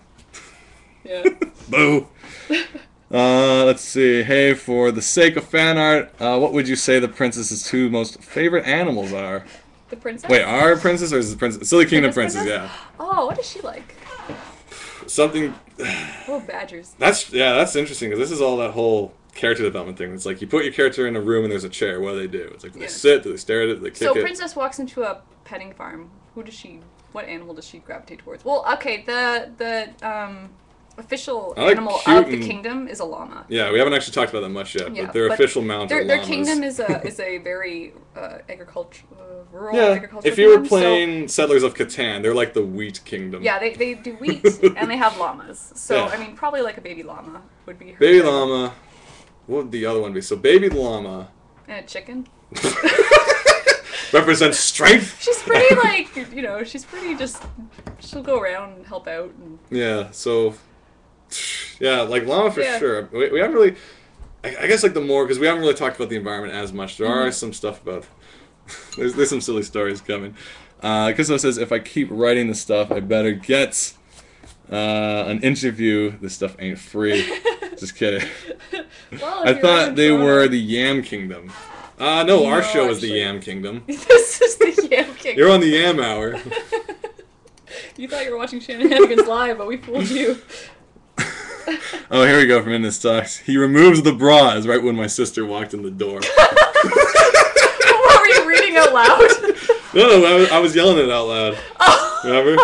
Yeah. Boo. Let's see. Hey, for the sake of fan art, what would you say the princess's two most favorite animals are? The princess? Wait, our princess or is the princess? Silly Kingdom princess, yeah. Oh, what is she like? Something. Oh, badgers. That's interesting because this is all that whole character development thing. It's like you put your character in a room and there's a chair. What do? It's like, do they sit? Do they stare at it? Do they kick it? So Princess walks into a petting farm. What animal does she gravitate towards? Well, okay, the official animal of the kingdom is a llama. Yeah, we haven't actually talked about that much yet, but their official mount are llamas. Their kingdom is a very rural agricultural if you were playing Settlers of Catan, they're like the wheat kingdom. Yeah, they do wheat, and they have llamas. So, I mean, probably like a baby llama would be her baby llama. What would the other one be? So baby llama. And a chicken. Represents strength. She's pretty, like, she's pretty just, she'll go around and help out. And... Yeah, so... Yeah, like llama for sure. We haven't really... I guess like the more... Because we haven't really talked about the environment as much. There are some stuff about... there's some silly stories coming. Kisso says, if I keep writing this stuff, I better get an interview. This stuff ain't free. Just kidding. Well, I thought they were the Yam Kingdom. No, our show is the Yam Kingdom. This is the Yam Kingdom. You're on the Yam Hour. You thought you were watching Shenanigans live, but we fooled you. Oh, here we go from In This Talks. He removes the bras right when my sister walked in the door. What were you reading out loud? No, I was yelling it out loud. Oh. Remember?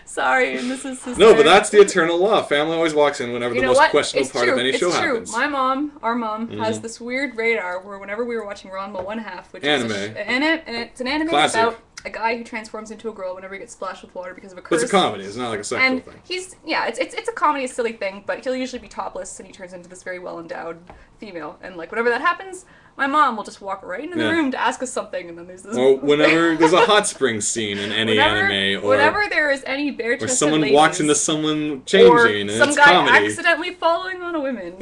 Sorry, and this is No, but that's the eternal law. Family always walks in whenever the most questionable part of any show happens. My mom, our mom, has this weird radar where whenever we were watching Ranma 1/2, which anime. is and it's an anime about a guy who transforms into a girl whenever he gets splashed with water because of a curse. But it's a comedy. It's not like a sexual thing. It's a comedy, a silly thing, but he'll usually be topless and he turns into this very well-endowed female. And like whenever that happens, my mom will just walk right into the room to ask us something, and then there's this. Or whenever there's a hot spring scene in any anime, or whenever there is any bare-chested or someone ladies, walks into someone changing, or and some it's guy comedy. accidentally falling on a woman.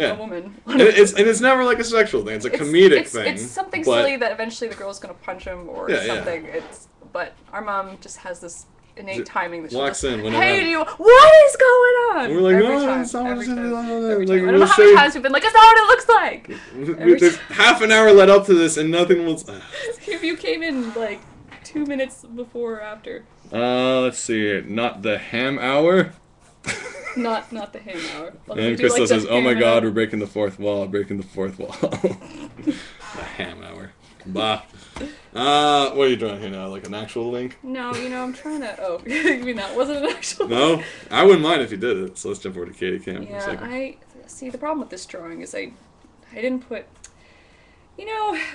And it's never like a sexual thing. It's a comedic thing. It's something silly that eventually the girl's gonna punch him or something. But our mom just has this innate timing that she walks in whenever. Hey, what is going on? And we're like, every no, time. it's not Every what time. like, I don't know how many times we've been like, it's not what it looks like. There's half an hour led up to this, and nothing was. If you came in like 2 minutes before or after. Let's see. Not the ham hour. Not the ham hour. And Crystal says, "Oh my God, we're breaking the fourth wall. Breaking the fourth wall." The ham hour. Bah. What are you drawing here now? Like an actual Link? No, I'm trying to. Oh, you mean that wasn't an actual? No, I wouldn't mind if you did it. So let's jump over to Katie Cam. Yeah, I see. The problem with this drawing is I didn't put.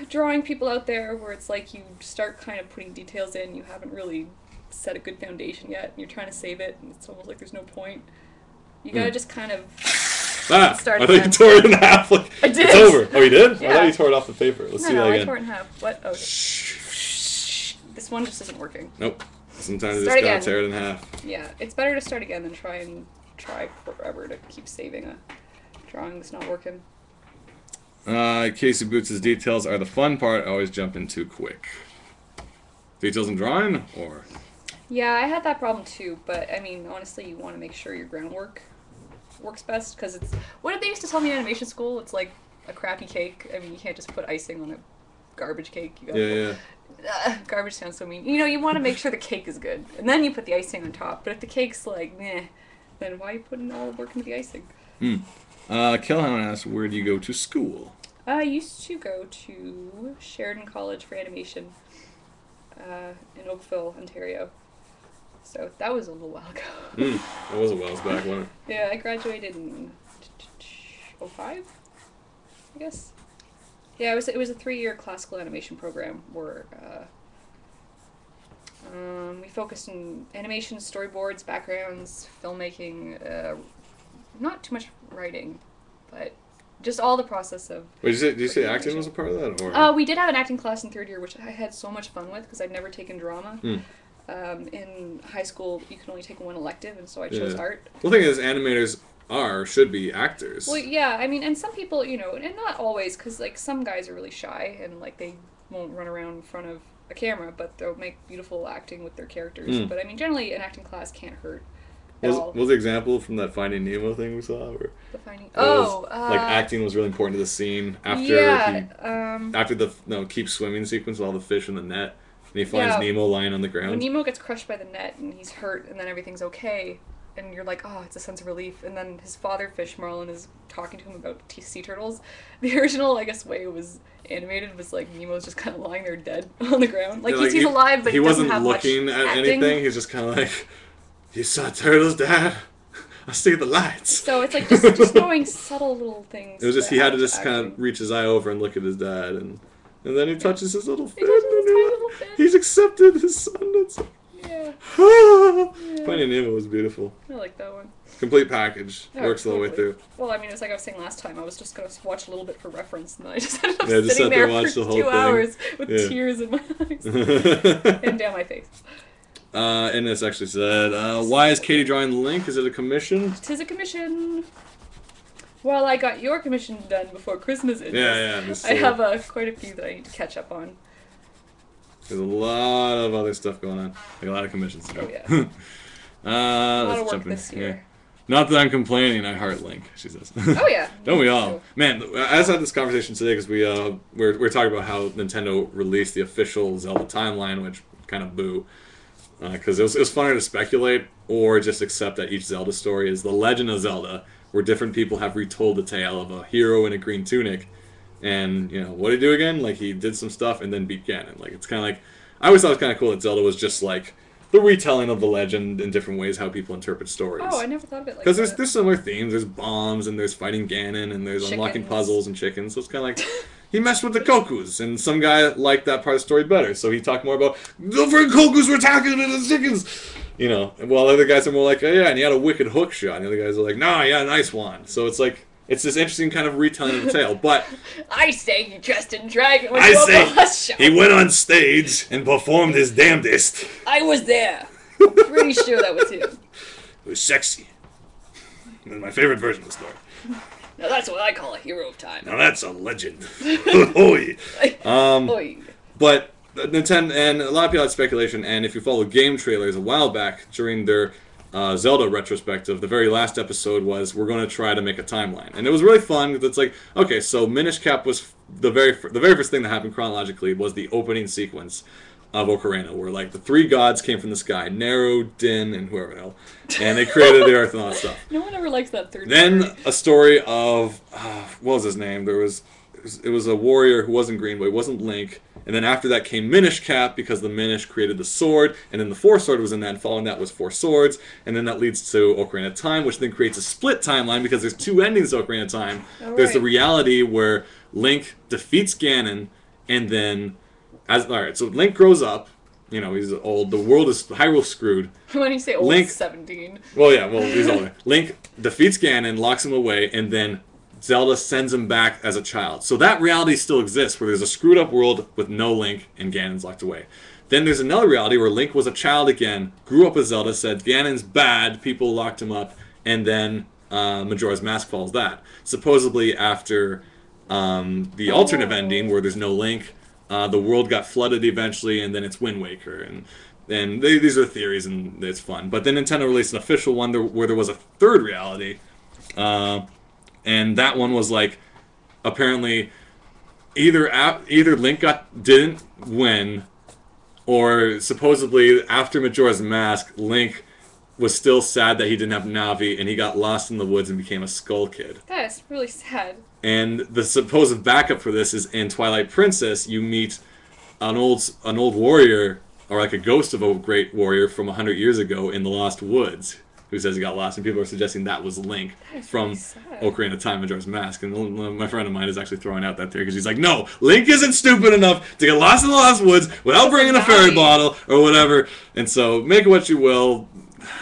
Drawing people out there where it's like you start kind of putting details in, you haven't really set a good foundation yet, and you're trying to save it, and it's almost like there's no point. You gotta just kind of. Start I thought you tore it in half. Like, I did. It's over. Oh, you did? Yeah. I thought you tore it off the paper. Let's see that again. I tore it in half. What? Oh. this one just isn't working. Nope. Sometimes you Start just gotta again. tear it in half. Yeah, it's better to start again than try forever to keep saving a drawing that's not working. Casey Boots' details are the fun part. I always jump in too quick. Details in drawing, or? Yeah, I had that problem too, but I mean, honestly, you want to make sure your groundwork works best, because it's... What did they used to tell me in animation school? It's like a crappy cake. I mean, you can't just put icing on a garbage cake. You gotta garbage sounds so mean. You know, you want to make sure the cake is good, and then you put the icing on top. But if the cake's like, meh, then why are you putting all the work into the icing? Killhound asks, where do you go to school? I used to go to Sheridan College for Animation in Oakville, Ontario. So that was a little while ago. That was a while back, wasn't it? Yeah, I graduated in 2005, I guess. Yeah, it was a 3-year classical animation program where we focused on animation, storyboards, backgrounds, filmmaking, not too much writing, but just all the process of... Wait, did you say acting was a part of that? Or? We did have an acting class in 3rd year, which I had so much fun with because I'd never taken drama. In high school, you can only take one elective, and so I chose art. Well, the thing is, animators should be actors. Well, yeah, I mean, and some people, you know, and not always, because, like, some guys are really shy, and, like, they won't run around in front of a camera, but they'll make beautiful acting with their characters. But, I mean, generally, an acting class can't hurt at all. Was the example from that Finding Nemo thing we saw? Or the Finding... like, acting was really important to the scene after the keep swimming sequence with all the fish in the net, and he finds Nemo lying on the ground. When Nemo gets crushed by the net, and he's hurt, and then everything's okay... And you're like, oh, it's a sense of relief. And then his father fish, Marlin, is talking to him about sea turtles. The original, I guess, way it was animated was like Nemo's just kind of lying there dead on the ground. Like, he's alive, but he doesn't have much he wasn't looking at acting. anything. He's just kind of like, you saw turtles, Dad? I see the lights. So it's like just knowing subtle little things. It was just, he had to just kind of reach his eye over and look at his dad. And then he touches his little fin. He's accepted his son. That's yeah. Finding Nemo was beautiful. I like that one. Complete package. Works the whole way through. Well, I mean, it's like I was saying last time, I was just going to watch a little bit for reference, and then I just ended up just sitting there for the whole 2 hours with tears in my eyes and down my face. And this actually said, why is Katie drawing the link? Is it a commission? 'Tis a commission. Well, I got your commission done before Christmas ended. I have quite a few that I need to catch up on. There's a lot of other stuff going on. Like a lot of commissions to do. Oh, yeah. A lot of work this year. Yeah. Not that I'm complaining, I heart Link, she says. Oh, yeah. Don't we all? Man, I just had this conversation today because we're talking about how Nintendo released the official Zelda timeline, which kind of boo. Because it was funner to speculate or just accept that each Zelda story is the Legend of Zelda, where different people have retold the tale of a hero in a green tunic. And, you know, what did he do again? Like, he did some stuff and then beat Ganon. Like, it's kind of like... I always thought it was kind of cool that Zelda was just, like, the retelling of the legend in different ways, how people interpret stories. Oh, I never thought of it like that. Because there's similar themes. There's bombs, and there's fighting Ganon, and there's unlocking puzzles and chickens. So it's kind of like... He messed with the Kokus, and some guy liked that part of the story better. So he talked more about, the freaking Kokus were attacking the chickens! You know, while other guys are more like, oh, yeah, and he had a wicked hook shot. And the other guys are like, nah, yeah, nice one. So it's like... It's this interesting kind of retelling of the tale, but... I say he dressed in dragon when he went on stage and performed his damnedest. I was there. Pretty sure that was him. It was sexy. It was my favorite version of the story. Now that's what I call a hero of time. Now that's a legend. Oi. Oi. But Nintendo, and a lot of people had speculation, and if you follow game trailers a while back, during their... Zelda retrospective, the very last episode was, we're going to try to make a timeline. And it was really fun, because it's like, okay, so Minish Cap was the very first thing that happened chronologically was the opening sequence of Ocarina, where like the 3 gods came from the sky, Naru, Din, and whoever else, and they created the earth and all that stuff. No one ever likes that third Then story. A story of, what was his name? It was a warrior who wasn't green, but he wasn't Link. And then after that came Minish Cap, because the Minish created the sword, and then the Four Sword was in that, and following that was 4 Swords, and then that leads to Ocarina of Time, which then creates a split timeline, because there's 2 endings to Ocarina of Time. There's the reality where Link defeats Ganon, and then, so Link grows up, you know, he's old, the world is, Hyrule's screwed. When you say old, Link, 17. Well, yeah, he's older. Link defeats Ganon, locks him away, and then Zelda sends him back as a child. So that reality still exists, where there's a screwed up world with no Link and Ganon's locked away. Then there's another reality where Link was a child again, grew up with Zelda, said Ganon's bad, people locked him up, and then Majora's Mask follows that. Supposedly after the alternative ending, where there's no Link, the world got flooded eventually, and then it's Wind Waker. And these are theories, and it's fun. But then Nintendo released an official one where there was a third reality, and that one was like, apparently, either Link didn't win, or supposedly after Majora's Mask, Link was still sad that he didn't have Navi, and he got lost in the woods and became a Skull Kid. That's really sad. And the supposed backup for this is in Twilight Princess, you meet an old warrior, or like a ghost of a great warrior from 100 years ago in the Lost Woods, who says he got lost, and people are suggesting that was Link from Ocarina of Time, Majora's Mask. And my friend of mine is actually throwing out that theory because he's like, no, Link isn't stupid enough to get lost in the Lost Woods without bringing a fairy bottle or whatever. And so make it what you will.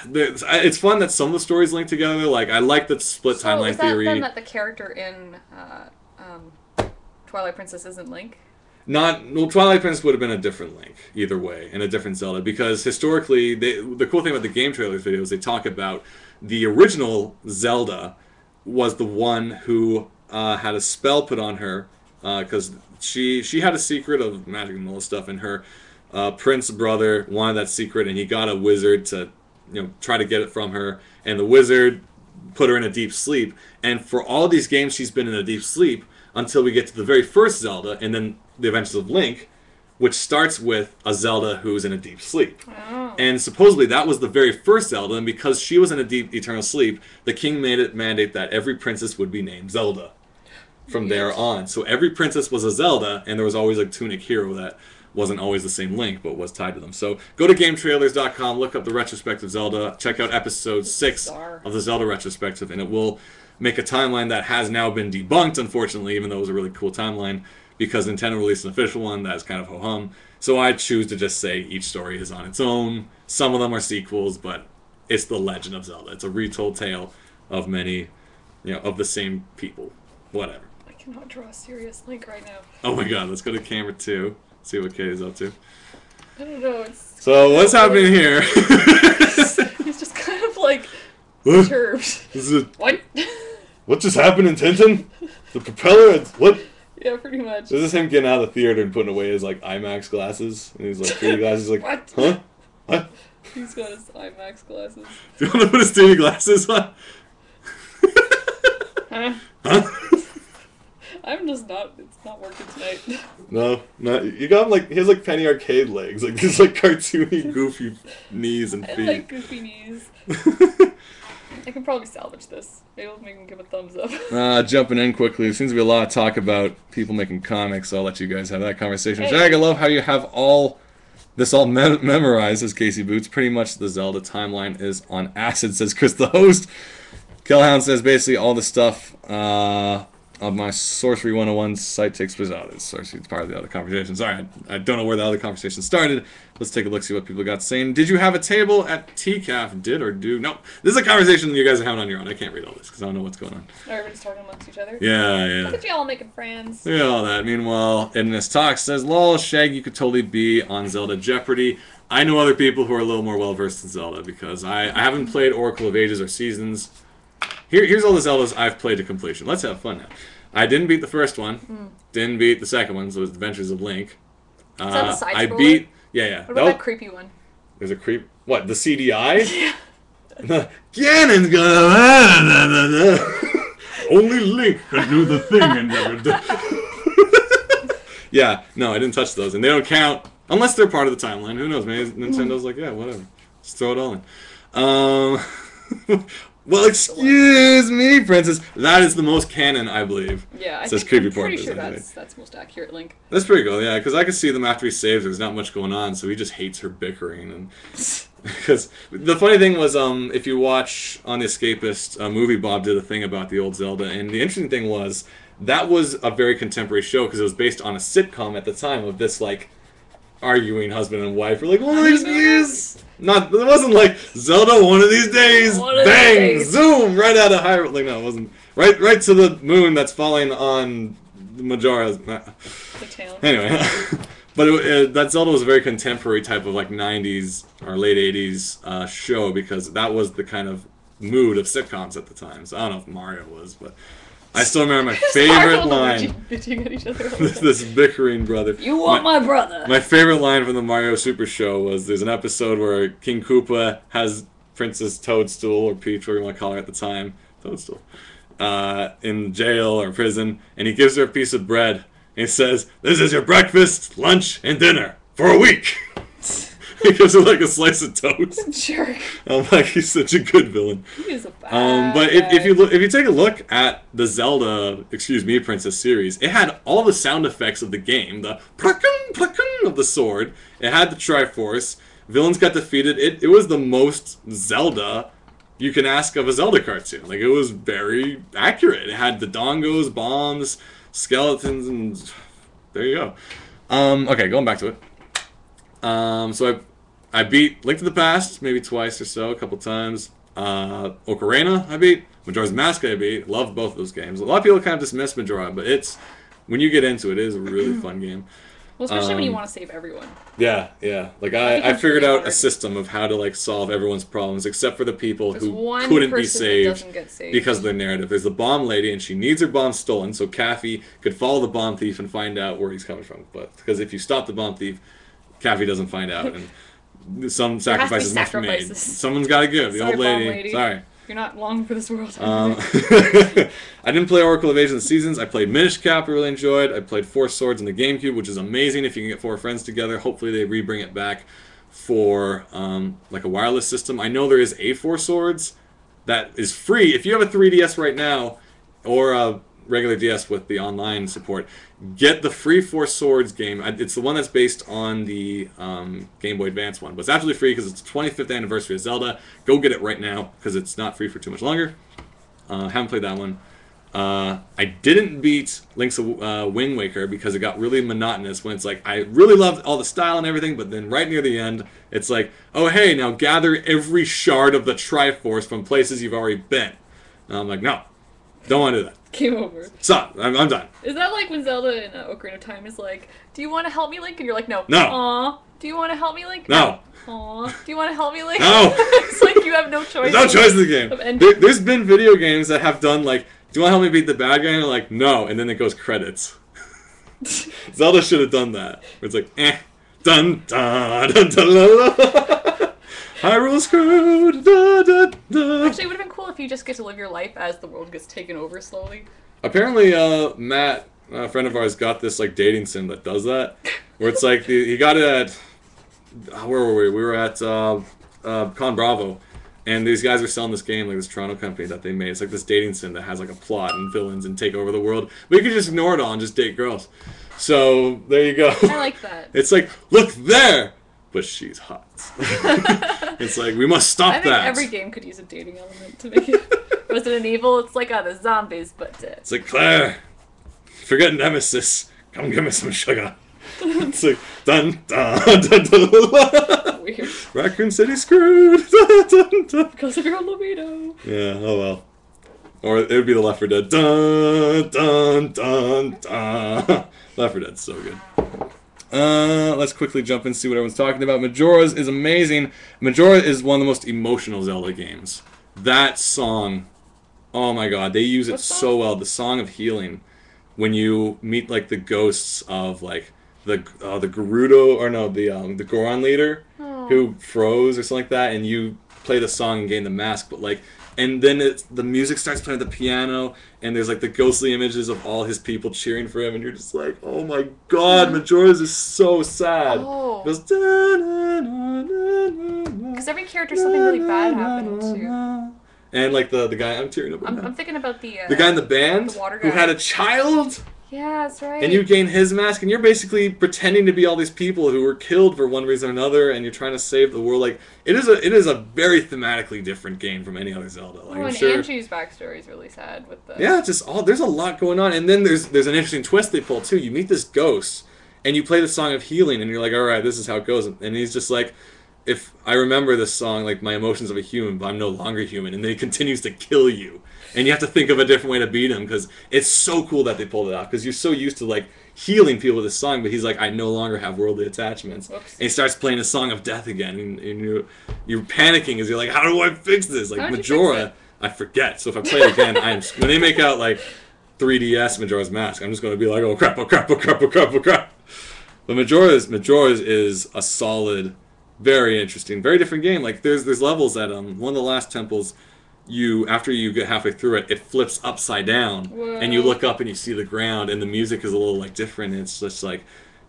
It's fun that some of the stories link together. Like, I like the split timeline theory. Then that the character in Twilight Princess isn't Link? Twilight Princess would have been a different Link, either way, and a different Zelda, because historically, the cool thing about the game trailers videos, they talk about the original Zelda was the one who had a spell put on her, because she had a secret of magic and all this stuff, and her prince brother wanted that secret, and he got a wizard to try to get it from her, and the wizard put her in a deep sleep, and for all these games she's been in a deep sleep until we get to the very first Zelda, and then the Adventures of Link, which starts with a Zelda who's in a deep sleep. Oh. And supposedly that was the very first Zelda, and because she was in a deep eternal sleep, the king made it mandate that every princess would be named Zelda from there on. So every princess was a Zelda, and there was always a tunic hero that wasn't always the same Link, but was tied to them. So go to GameTrailers.com, look up the retrospective Zelda, check out episode 6 of the Zelda retrospective, and it will make a timeline that has now been debunked, unfortunately, even though it was a really cool timeline, because Nintendo released an official one that's kind of ho-hum. So I choose to just say each story is on its own. Some of them are sequels, but it's the Legend of Zelda. It's a retold tale of many, of the same people. Whatever. I cannot draw a serious Link right now. Oh my god, let's go to camera 2. See what Kay's up to. I don't know. So what's happening here? He's just kind of like perturbed. What? What just happened in Tintin? The propeller? What? Yeah, pretty much. This is him getting out of the theater and putting away his IMAX glasses. And he's 3D glasses. Like, what? Huh? What? He's got his IMAX glasses. Do you want to put his 3D glasses on? Huh? Huh? I'm just not. It's not working tonight. No, you got him he has Penny Arcade legs, these cartoony, goofy knees and feet. I like goofy knees. I can probably salvage this. Maybe we'll make him give a thumbs up. Jumping in quickly, there seems to be a lot of talk about people making comics, so I'll let you guys have that conversation. Hey. Jag, I love how you have this all memorized, says Casey Boots. Pretty much the Zelda timeline is on acid, says Chris the host. Kellhound says basically all the stuff of my Sorcery 101 site takes place out. It's part of the other conversation. Sorry, I don't know where the other conversation started. Let's take a look, see what people got saying. Did you have a table at TCAF? Did or do? No. This is a conversation you guys are having on your own. I can't read all this because I don't know what's going on. Everybody's talking amongst each other? Yeah. Look at you all making friends. Yeah, all that. Meanwhile, in this talk says, lol, Shag, you could totally be on Zelda Jeopardy. I know other people who are a little more well-versed in Zelda because I haven't played Oracle of Ages or Seasons. Here's all the Zeldas I've played to completion. Let's have fun now. I didn't beat the first one. Didn't beat the second one, so it was Adventures of Link. Is that the side I beat... Yeah. What about that creepy one? There's a creep... What, the CDI? Yeah. Ganon's gonna... Only Link can do the thing and never do... Yeah, no, I didn't touch those. And they don't count unless they're part of the timeline. Who knows? Maybe Nintendo's like, yeah, whatever. Just throw it all in. Well, excuse me, Princess. That is the most canon, I believe. Yeah, I'm pretty sure that's most accurate, Link. That's pretty cool, yeah, because I can see them after he saves. There's not much going on, so he just hates her bickering. And because the funny thing was, if you watch on The Escapist, a movie, Bob did a thing about the old Zelda, and the interesting thing was that was a very contemporary show because it was based on a sitcom at the time of this arguing husband and wife. We're like, one of these days. It wasn't like Zelda one of these days. Bang, zoom, right out of Hyrule. No, it right to the moon that's falling on Majora's. The town. Anyway, but that Zelda was a very contemporary type of like '90s or late '80s show because that was the kind of mood of sitcoms at the time. So I don't know if Mario was, but I still remember my favorite line. Bitching at each other. This bickering brother. You want my brother? My favorite line from the Mario Super Show was there's an episode where King Koopa has Princess Toadstool or Peach, whatever you want to call her at the time, Toadstool, in jail or prison, and he gives her a piece of bread. And he says, "This is your breakfast, lunch, and dinner for a week." He gives her like a slice of toast. Jerk. I'm like, he's such a good villain. He is a bad But guy. if you take a look at the Zelda, Princess series, it had all the sound effects of the game. The pluckum, pluckum of the sword. It had the Triforce. Villains got defeated. It was the most Zelda you can ask of a Zelda cartoon. Like, it was very accurate. It had the dongos, bombs, skeletons, and there you go. Okay, going back to it. So I beat Link to the Past maybe twice or so, a couple times. Ocarina I beat. Majora's Mask I beat. Loved both of those games. A lot of people kind of dismiss Majora, but it's when you get into it, it is a really fun game. Well, especially when you want to save everyone. Yeah. Like I figured really out hard. a system of how to like solve everyone's problems, except for the people There's who one couldn't be person that saved doesn't get saved. because of their narrative. There's the bomb lady, and she needs her bomb stolen, so Kaffy could follow the bomb thief and find out where he's coming from. But because if you stop the bomb thief, Kaffy doesn't find out, and some sacrifices must be made. Someone's got to give. The Sorry, old lady. Sorry. You're not long for this world. I didn't play Oracle of Ages and Seasons. I played Minish Cap, I really enjoyed. I played Four Swords on the GameCube, which is amazing if you can get 4 friends together. Hopefully they re-bring it back for like a wireless system. I know there is a Four Swords that is free. If you have a 3DS right now, or a regular DS with the online support, get the free Four Swords game. It's the one that's based on the Game Boy Advance one, but it's absolutely free because it's the 25th anniversary of Zelda. Go get it right now because it's not free for too much longer. Haven't played that one. I didn't beat Link's Wind Waker because it got really monotonous when it's like, I really loved all the style and everything, but then right near the end, it's like, oh hey, now gather every shard of the Triforce from places you've already been. And I'm like, no, don't want to do that. Game over. Stop. I'm done. Is that like when Zelda in Ocarina of Time is like, do you want to help me, Link? And you're like, no. No. Aw. Do you want to help me, Link? No. Aw. Do you want to help me, Link? No. It's like you have no choice. There's no choice in the game. There's been video games that have done like, do you want to help me beat the bad guy? And they're like, no. And then it goes credits. Zelda should have done that. Where it's like, dun dun dun dun la, la. Hyrule screwed. Da, da, da. Actually, it would have been cool if you just get to live your life as the world gets taken over slowly. Apparently, Matt, a friend of ours, got this like dating sim that does that. Where it's like, he got it at, where were we? We were at Con Bravo. And these guys are selling this game, like this Toronto company that they made. It's like this dating sim that has like a plot and villains and take over the world. But you can just ignore it all and just date girls. So, there you go. I like that. It's like, look there! But she's hot. It's like, we must stop that. I think every game could use a dating element to make it Resident Evil. It's like, the zombies, but... It's like, Claire, forget Nemesis. Come give me some sugar. It's like, dun dun dun dun. Weird. Raccoon City screwed. Dun, dun, dun. Because of your libido. Yeah, oh well. Or it would be the Left 4 Dead. Dun dun dun dun. Left 4 Dead's so good. Let's quickly jump and see what everyone's talking about. Majora's is amazing. Majora is one of the most emotional Zelda games. That song, oh my god, they use it so well. The Song of Healing, when you meet like the ghosts of like the Gerudo, or no, the Goron leader who froze or something like that, and you play the song and gain the mask, but like, and then the music starts playing at the piano, and there's like the ghostly images of all his people cheering for him, and you're just like, oh my god, Majora's is so sad. Oh. It goes, Because every character, something really bad happened to. And like the guy, I'm tearing up. I'm thinking about the guy in the band the water who guy. had a child. Yeah, that's right. And you gain his mask, and you're basically pretending to be all these people who were killed for one reason or another, and you're trying to save the world. Like, it is a very thematically different game from any other Zelda. Like, and Angie's backstory is really sad with the... Yeah, there's a lot going on, and then there's an interesting twist they pull too. You meet this ghost, and you play the Song of Healing, and you're like, all right, this is how it goes, and he's just like, if I remember this song, like my emotions of a human, but I'm no longer human, and then he continues to kill you, and you have to think of a different way to beat him because it's so cool that they pulled it off because you're so used to like healing people with this song, but he's like, I no longer have worldly attachments. Whoops. And he starts playing a song of death again, and you're panicking as you're like, how do I fix this? Like Majora, I forget. So if I play it again, when they make out like 3DS Majora's Mask, I'm just going to be like, oh crap, oh crap, oh crap, oh crap, oh crap. But Majora's is a solid, very interesting, very different game. Like there's levels that one of the last temples, after you get halfway through it, it flips upside down. Whoa. And you look up and you see the ground, and the music is a little like different. And it's just like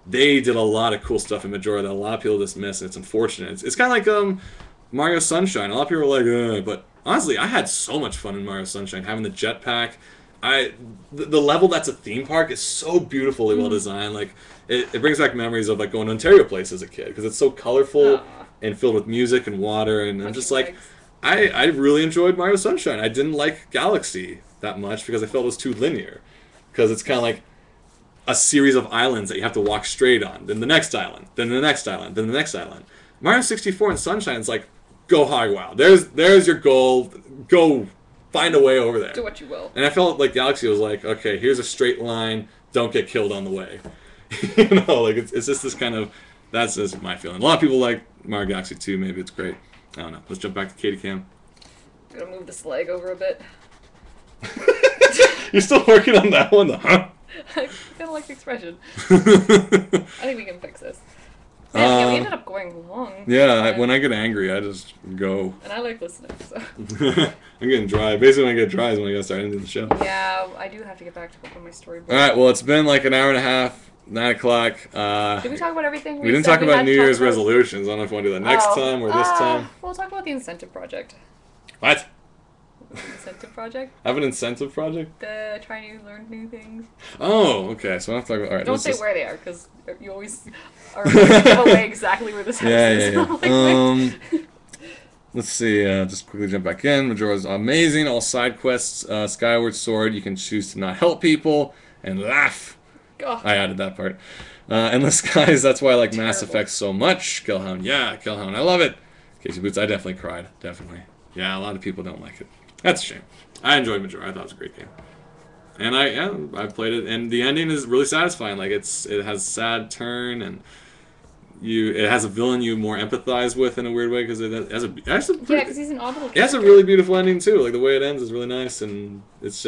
they did a lot of cool stuff in Majora that a lot of people just miss, and it's unfortunate. It's kind of like Mario Sunshine. A lot of people are like, ugh, but honestly, I had so much fun in Mario Sunshine, having the jetpack. The level that's a theme park is so beautifully well designed. Like it brings back memories of like going to Ontario Place as a kid because it's so colorful and filled with music and water, and I'm just like, I really enjoyed Mario Sunshine. I didn't like Galaxy that much because I felt it was too linear, because it's kind of like a series of islands that you have to walk straight on, then the next island, then the next island, then the next island. Mario 64 and Sunshine is like, go hog wild. There's your goal. Go find a way over there. Do what you will. And I felt like Galaxy was like, okay, here's a straight line. Don't get killed on the way. You know, like it's just this kind of, that's just my feeling. A lot of people like Mario Galaxy 2. Maybe it's great. I don't know. Let's jump back to Katie Cam. I'm gonna move this leg over a bit. You're still working on that one, though, huh? I kind of like the expression. I think we can fix this. Man, yeah, we ended up going long. Yeah, when I get angry, I just go. And I like listening, so. I'm getting dry. Basically, when I get dry is when I gotta start ending the show. Yeah, I do have to get back to work on my storyboard. Alright, well, it's been like an hour and a half, 9 o'clock. Did we talk about everything? We didn't talk about New Year's resolutions. I don't know if we want to do that next time or this time. We'll talk about the incentive project. What? Incentive project? I have an incentive project? Trying to learn new things. Oh, okay. So I have to talk about. All right, don't say where they are, because you always are going to give away exactly where this house is. Yeah. Let's see. Just quickly jump back in. Majora's amazing. All side quests. Skyward Sword. You can choose to not help people and laugh. Oh. I added that part. Endless Skies. That's why I like Mass Effect so much. Killhound. Yeah, Killhound. I love it. Casey Boots. I definitely cried. Definitely. Yeah, a lot of people don't like it. That's a shame. I enjoyed Majora. I thought it was a great game. And I played it, and the ending is really satisfying. Like it has a sad turn, and it has a villain you more empathize with in a weird way because it has because he's an odd little character. It has a really beautiful ending too. Like the way it ends is really nice, and it's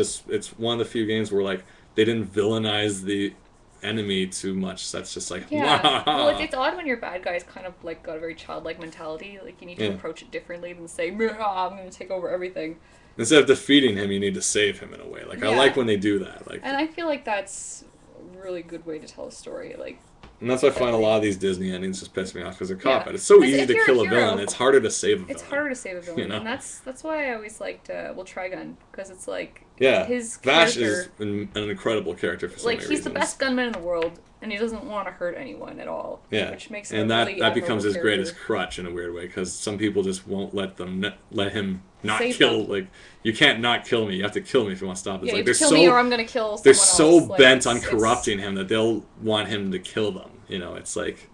one of the few games where like they didn't villainize the enemy too much. That's just like well, it's odd when your bad guys kind of like got a very childlike mentality. Like you need to approach it differently than say, I'm going to take over everything. Instead of defeating him, you need to save him in a way. Like I like when they do that. Like, and I feel like that's a really good way to tell a story. Like, and that's why I find a lot of these Disney endings just piss me off because they're cop-out. It's so easy to kill a villain. It's harder to save a villain. It's harder to save a villain, you know? And that's why I always liked Trigun, because it's like his Vash is an incredible character for so many reasons. He's the best gunman in the world, and he doesn't want to hurt anyone at all. Yeah, which makes him and that becomes his character. greatest crutch in a weird way because some people just won't let him not kill. Like you can't not kill me. You have to kill me if you want to stop this. Yeah, like you have to kill me or I'm gonna kill someone they're else. So bent on corrupting him that they'll want him to kill them. You know, it's like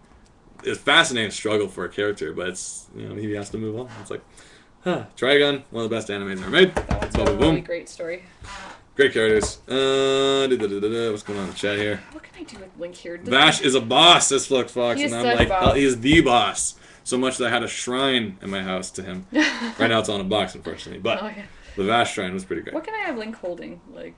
it's a fascinating struggle for a character, but it's he has to move on. It's like, Trigun, one of the best animes ever made. That one's a really great story. Great characters. What's going on in the chat here? What can I do with Link here? Vash is a boss, says Flux Fox, and I'm like, he is the boss. So much that I had a shrine in my house to him. Right now it's on a box, unfortunately, but the Vash shrine was pretty great. What can I have Link holding? Like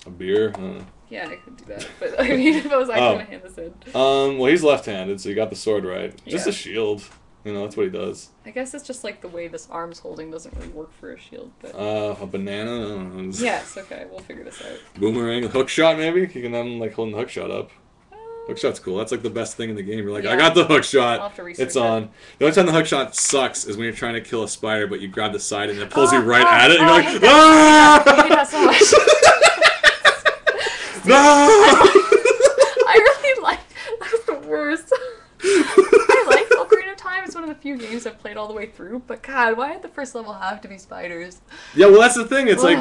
a beer? I don't know. Yeah, I could do that, but I mean, if I was actually gonna hand this in. Well, he's left-handed, so you got the sword right. Just a shield. That's what he does. I guess it's just like the way this arm's holding doesn't really work for a shield, but... a banana? I don't know. Yes, okay, we'll figure this out. Boomerang, hook shot maybe? You can have him like holding the hook shot up. Hook shot's cool. That's like the best thing in the game. You're like, I got the hook shot. I'll have to research it's on. The only time the hook shot sucks is when you're trying to kill a spider, but you grab the side and it pulls you right at it. And you're like, ah! I hate that so much. No! I really like... That was the worst. I like Ocarina of Time. It's one of the few games I've played all the way through, but God, why did the first level have to be spiders? Yeah, well, that's the thing. It's like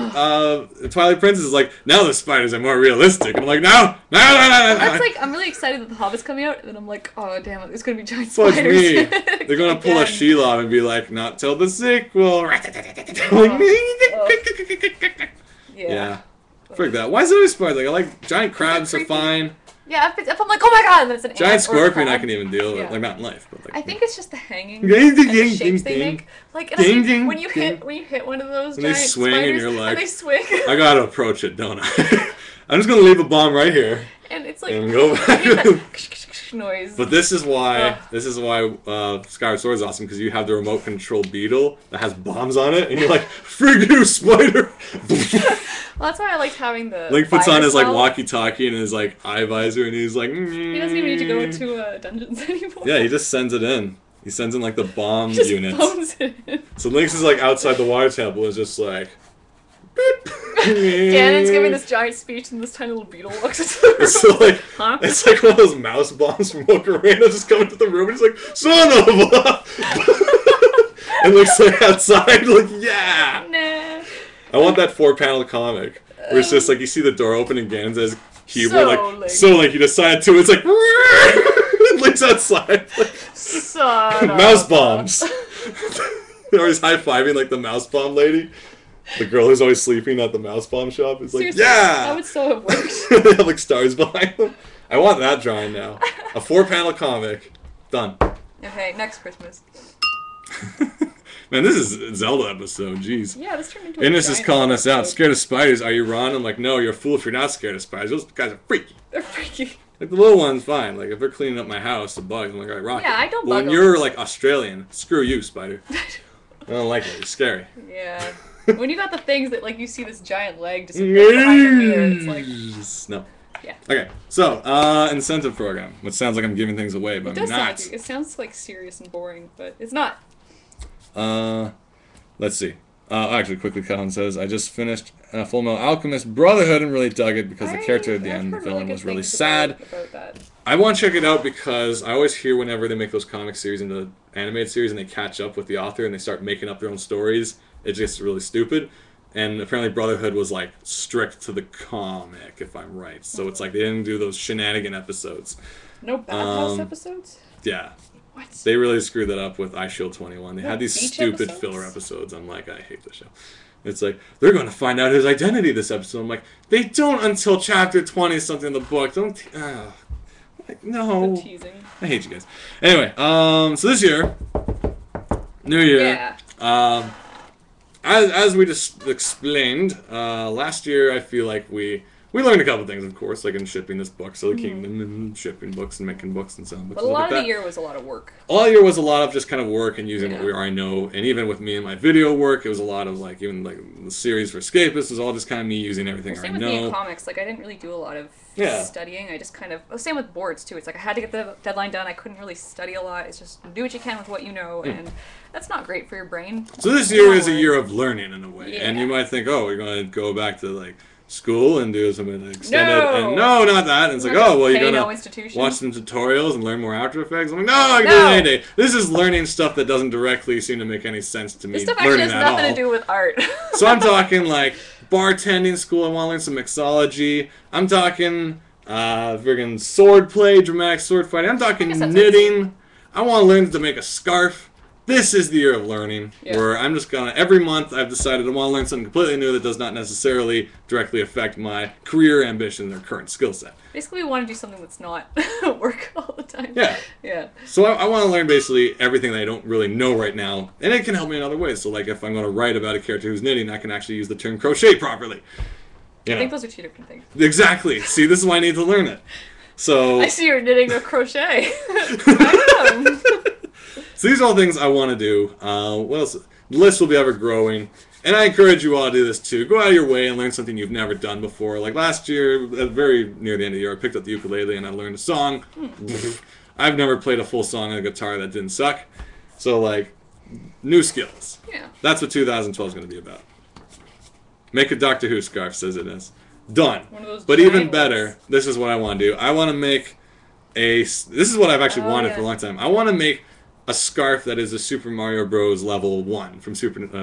Twilight Princess is like, now the spiders are more realistic. And I'm like, no. That's like, I'm really excited that the Hobbit's coming out, and then I'm like, oh damn it, there's gonna be giant spiders. Fuck me. They're gonna pull a Shelob and be like, not till the sequel. Yeah. Frick that. Why is it always spiders? Like, I like giant crabs are fine. Yeah, if I'm like, oh my god, that's an giant ant scorpion or a I can even deal with. Yeah. Like, not in life, but like. I think it's just the hanging and the shapes they make. Like, when you hit one of those and giant they swing spiders, and you're like, and they swing. I gotta approach it, don't I? I'm just gonna leave a bomb right here. And it's like, and go back. Noise. But this is why Skyward Sword is awesome, because you have the remote control beetle that has bombs on it, and you're like, frig you, spider! Well, that's why I liked having the Link puts on his like walkie-talkie and his like eye visor, and he's like, he doesn't even need to go to dungeons anymore. Yeah, he just sends it in. He sends in like the bomb he just units. phones it in. So Link's is like outside the water temple, is just like, beep. Ganon's giving this giant speech, and this tiny little beetle walks into the room. It's like, huh? It's like one of those mouse bombs from Ocarina just coming to the room, and he's like, son of a... And Link's like outside, like, yeah! Nah. I want that 4-panel comic, where it's just like, you see the door open and Ganon says, Hubert, so like, Link. so like, you decide to, it's like, and Link's outside, like, mouse bombs. Or he's high-fiving, like, the mouse bomb lady. The girl who's always sleeping at the mouse bomb shop is like, seriously, yeah! that would so have worked. They have like stars behind them. I want that drawing now. A 4-panel comic. Done. Okay, next Christmas. Man, this is Zelda episode, jeez. Yeah, this turned into a Innes is giant calling us out. episode. Scared of spiders, are you Ron? I'm like, no, you're a fool if you're not scared of spiders. Those guys are freaky. They're freaky. Like, the little one's fine. Like, if they're cleaning up my house, the bugs, I'm like, all right, rock Yeah, it. I don't But when bug you're, them. like, Australian, screw you, spider. I don't like it. It's scary. Yeah. When you got the things that, like, you see this giant leg just behind your mirror, it's like... No. Yeah. Okay, so, incentive program, which sounds like I'm giving things away, but It I'm does not. sound, it sounds, like, serious and boring, but it's not. Let's see. Actually, quickly, Colin says, I just finished Full Metal Alchemist Brotherhood and really dug it because the character at the end, the villain, was really sad. About that. I want to check it out because I always hear whenever they make those comic series into animated series and they catch up with the author and they start making up their own stories, it gets really stupid. And apparently Brotherhood was like strict to the comic, if I'm right. So it's like they didn't do those shenanigan episodes. No Bathhouse episodes? Yeah. What? They really screwed that up with iShield 21. They had these beach stupid episodes? filler episodes. I'm like, I hate this show. It's like, they're going to find out his identity this episode. I'm like, they don't until chapter 20 something in the book. Don't... like, no. The teasing. I hate you guys. Anyway, so this year, New Year, Yeah. as we just explained, last year I feel like we learned a couple things, of course, like in shipping this book, so the Kingdom, and shipping books and making books and selling books. But a lot like of that. the year was a lot of work. All year was a lot of just kind of work and using what Yeah. we already know, and even with me and my video work, it was a lot of like even like the series for Escapist was all just kind of me using everything Same I with me in know. comics. Like, I didn't really do a lot of Yeah. studying. I just kind of... Same with boards, too. It's like I had to get the deadline done. I couldn't really study a lot. It's just do what you can with what you know, and that's not great for your brain. So this year is a year of learning in a way, and Yeah. you might think, oh, we're going to go back to like school and do something extended, No! and no, not that. And it's like, oh, well, you're Pay gonna no institution. watch some tutorials and learn more After Effects. I'm like, no, I can do No. it any day. This is learning stuff that doesn't directly seem to make any sense to me. This stuff actually learning has at nothing all. to do with art. So I'm talking like bartending school. I want to learn some mixology. I'm talking friggin' sword play, dramatic sword fighting. I'm talking guess that's knitting. I want to learn to make a scarf. This is the year of learning, Yeah. where I'm just gonna, every month I've decided I want to learn something completely new that does not necessarily directly affect my career ambition or current skill set. Basically, we want to do something that's not work all the time. Yeah. Yeah. So I want to learn basically everything that I don't really know right now, and it can help me in other ways. So like if I'm going to write about a character who's knitting, I can actually use the term crochet properly. You I know? think those are two different things. Exactly. See, this is why I need to learn it. So I see you're knitting a crochet. I am. So these are all things I want to do. What else? The list will be ever growing. And I encourage you all to do this too. Go out of your way and learn something you've never done before. Like last year, very near the end of the year, I picked up the ukulele and I learned a song. I've never played a full song on a guitar that didn't suck. So like, new skills. Yeah. That's what 2012 is going to be about. Make a Doctor Who scarf, says it is. Done. One of those But even giant better, ones. this is what I want to do. I want to make this is what I've actually wanted for a long time. I want to make a scarf that is a Super Mario Bros. Level 1 from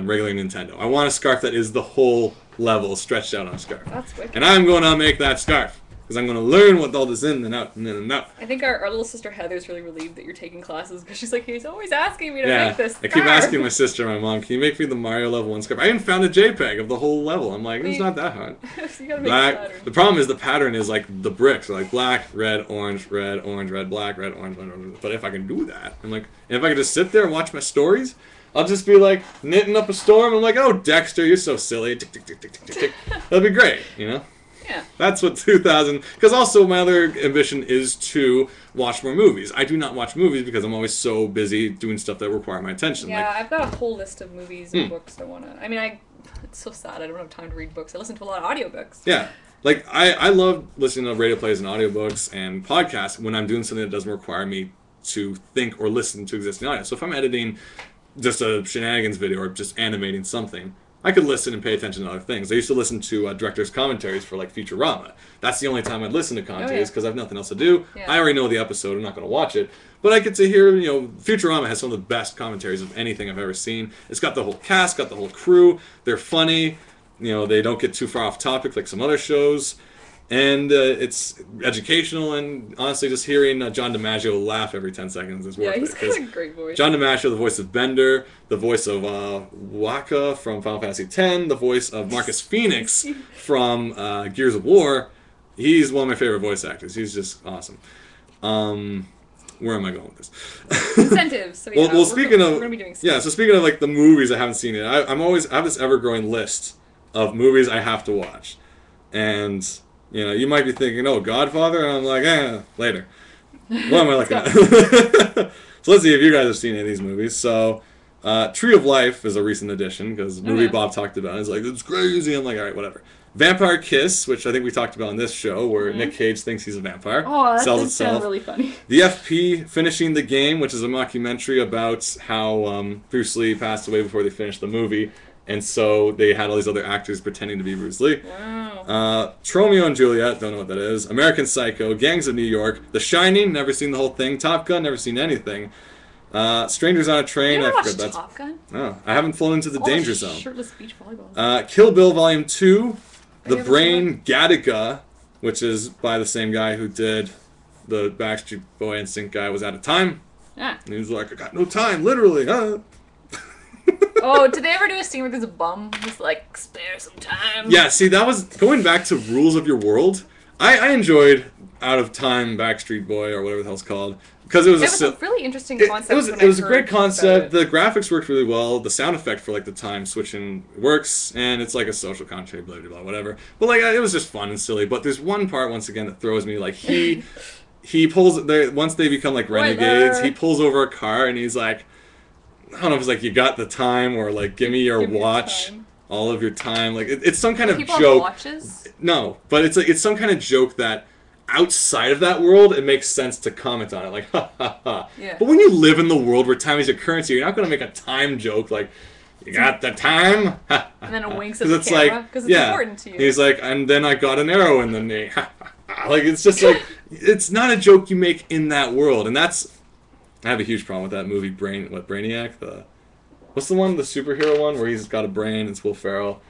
regular Nintendo. I want a scarf that is the whole level stretched out on a scarf. That's wicked. And I'm going to make that scarf. Because I'm going to learn what all this in and out and in and out. I think our little sister Heather's really relieved that you're taking classes because she's like, he's always asking me to make this scarf. I keep asking my sister and my mom, can you make me the Mario level 1 scarf? I even found a JPEG of the whole level. I'm like, it's not that hard. So you gotta make a pattern. The problem is the pattern is like the bricks. Like black, red, orange, red, orange, red, black, red, orange, red, orange. But if I can do that, I'm like, and if I could just sit there and watch my stories, I'll just be like knitting up a storm. I'm like, oh, Dexter, you're so silly. Tick, tick, tick, tick, tick, tick. That'd be great, you know? Yeah. That's what 2000... Because also my other ambition is to watch more movies. I do not watch movies because I'm always so busy doing stuff that require my attention. Yeah, I've got a whole list of movies and books I want to... I mean, it's so sad. I don't have time to read books. I listen to a lot of audiobooks. Yeah. Like, I love listening to radio plays and audiobooks and podcasts when I'm doing something that doesn't require me to think or listen to existing audio. So if I'm editing just a shenanigans video or just animating something, I could listen and pay attention to other things. I used to listen to director's commentaries for, like, Futurama. That's the only time I'd listen to commentaries because I have nothing else to do. Yeah. I already know the episode. I'm not going to watch it. But I get to hear, you know, Futurama has some of the best commentaries of anything I've ever seen. It's got the whole cast, got the whole crew. They're funny. You know, they don't get too far off topic like some other shows. And it's educational, and honestly, just hearing John DiMaggio laugh every 10 seconds is worth it. Yeah, he's got a great voice. John DiMaggio, the voice of Bender, the voice of Waka from Final Fantasy X, the voice of Marcus Phoenix from Gears of War. He's one of my favorite voice actors. He's just awesome. Where am I going with this? Incentives. So yeah, well, speaking of, we're gonna be doing stuff. Yeah, so speaking of like the movies I haven't seen yet, I have this ever-growing list of movies I have to watch, and you know, you might be thinking, oh, Godfather, and I'm like, later. What am I looking at? So let's see if you guys have seen any of these movies. So, Tree of Life is a recent addition because movie Bob talked about it. It's like, it's crazy. I'm like, all right, whatever. Vampire Kiss, which I think we talked about on this show, where Nick Cage thinks he's a vampire. Oh, that does sound really funny. The FP, Finishing the Game, which is a mockumentary about how Bruce Lee passed away before they finished the movie. And so they had all these other actors pretending to be Bruce Lee. Wow. Tromeo and Juliet, don't know what that is. American Psycho, Gangs of New York, The Shining, never seen the whole thing. Top Gun, never seen anything. Strangers on a Train, I forgot that's Top Gun? No, I haven't flown into the danger zone. Shirtless beach volleyball. Kill Bill Volume 2, The Brain, Gattaca, which is by the same guy who did the Backstreet Boy and Sync guy, was out of time. Yeah. And he was like, I got no time, literally. Oh, did they ever do a scene where there's a bum who's like, spare some time? Yeah, see, that was going back to Rules of Your World. I enjoyed Out of Time Backstreet Boy or whatever the hell it's called because it was a really interesting concept. It was a great concept. The graphics worked really well. The sound effect for like the time switching works, and it's like a social commentary, blah blah blah, whatever. But like it was just fun and silly. But there's one part once again that throws me. Like he pulls once they become like renegades. He pulls over a car and he's like, I don't know if it's like you got the time or like give me your watch, all of your time. Like it's some kind of people joke. Have watches? No, but it's like it's some kind of joke that outside of that world it makes sense to comment on it. Like ha ha ha. Yeah. But when you live in the world where time is your currency, you're not going to make a time joke like you got the time. And then it winks at the camera because it's important to you. He's like, and then I got an arrow in the knee. Like it's just like it's not a joke you make in that world, and that's. I have a huge problem with that movie, Brainiac? What's the one, the superhero one, where he's got a brain, it's Will Ferrell?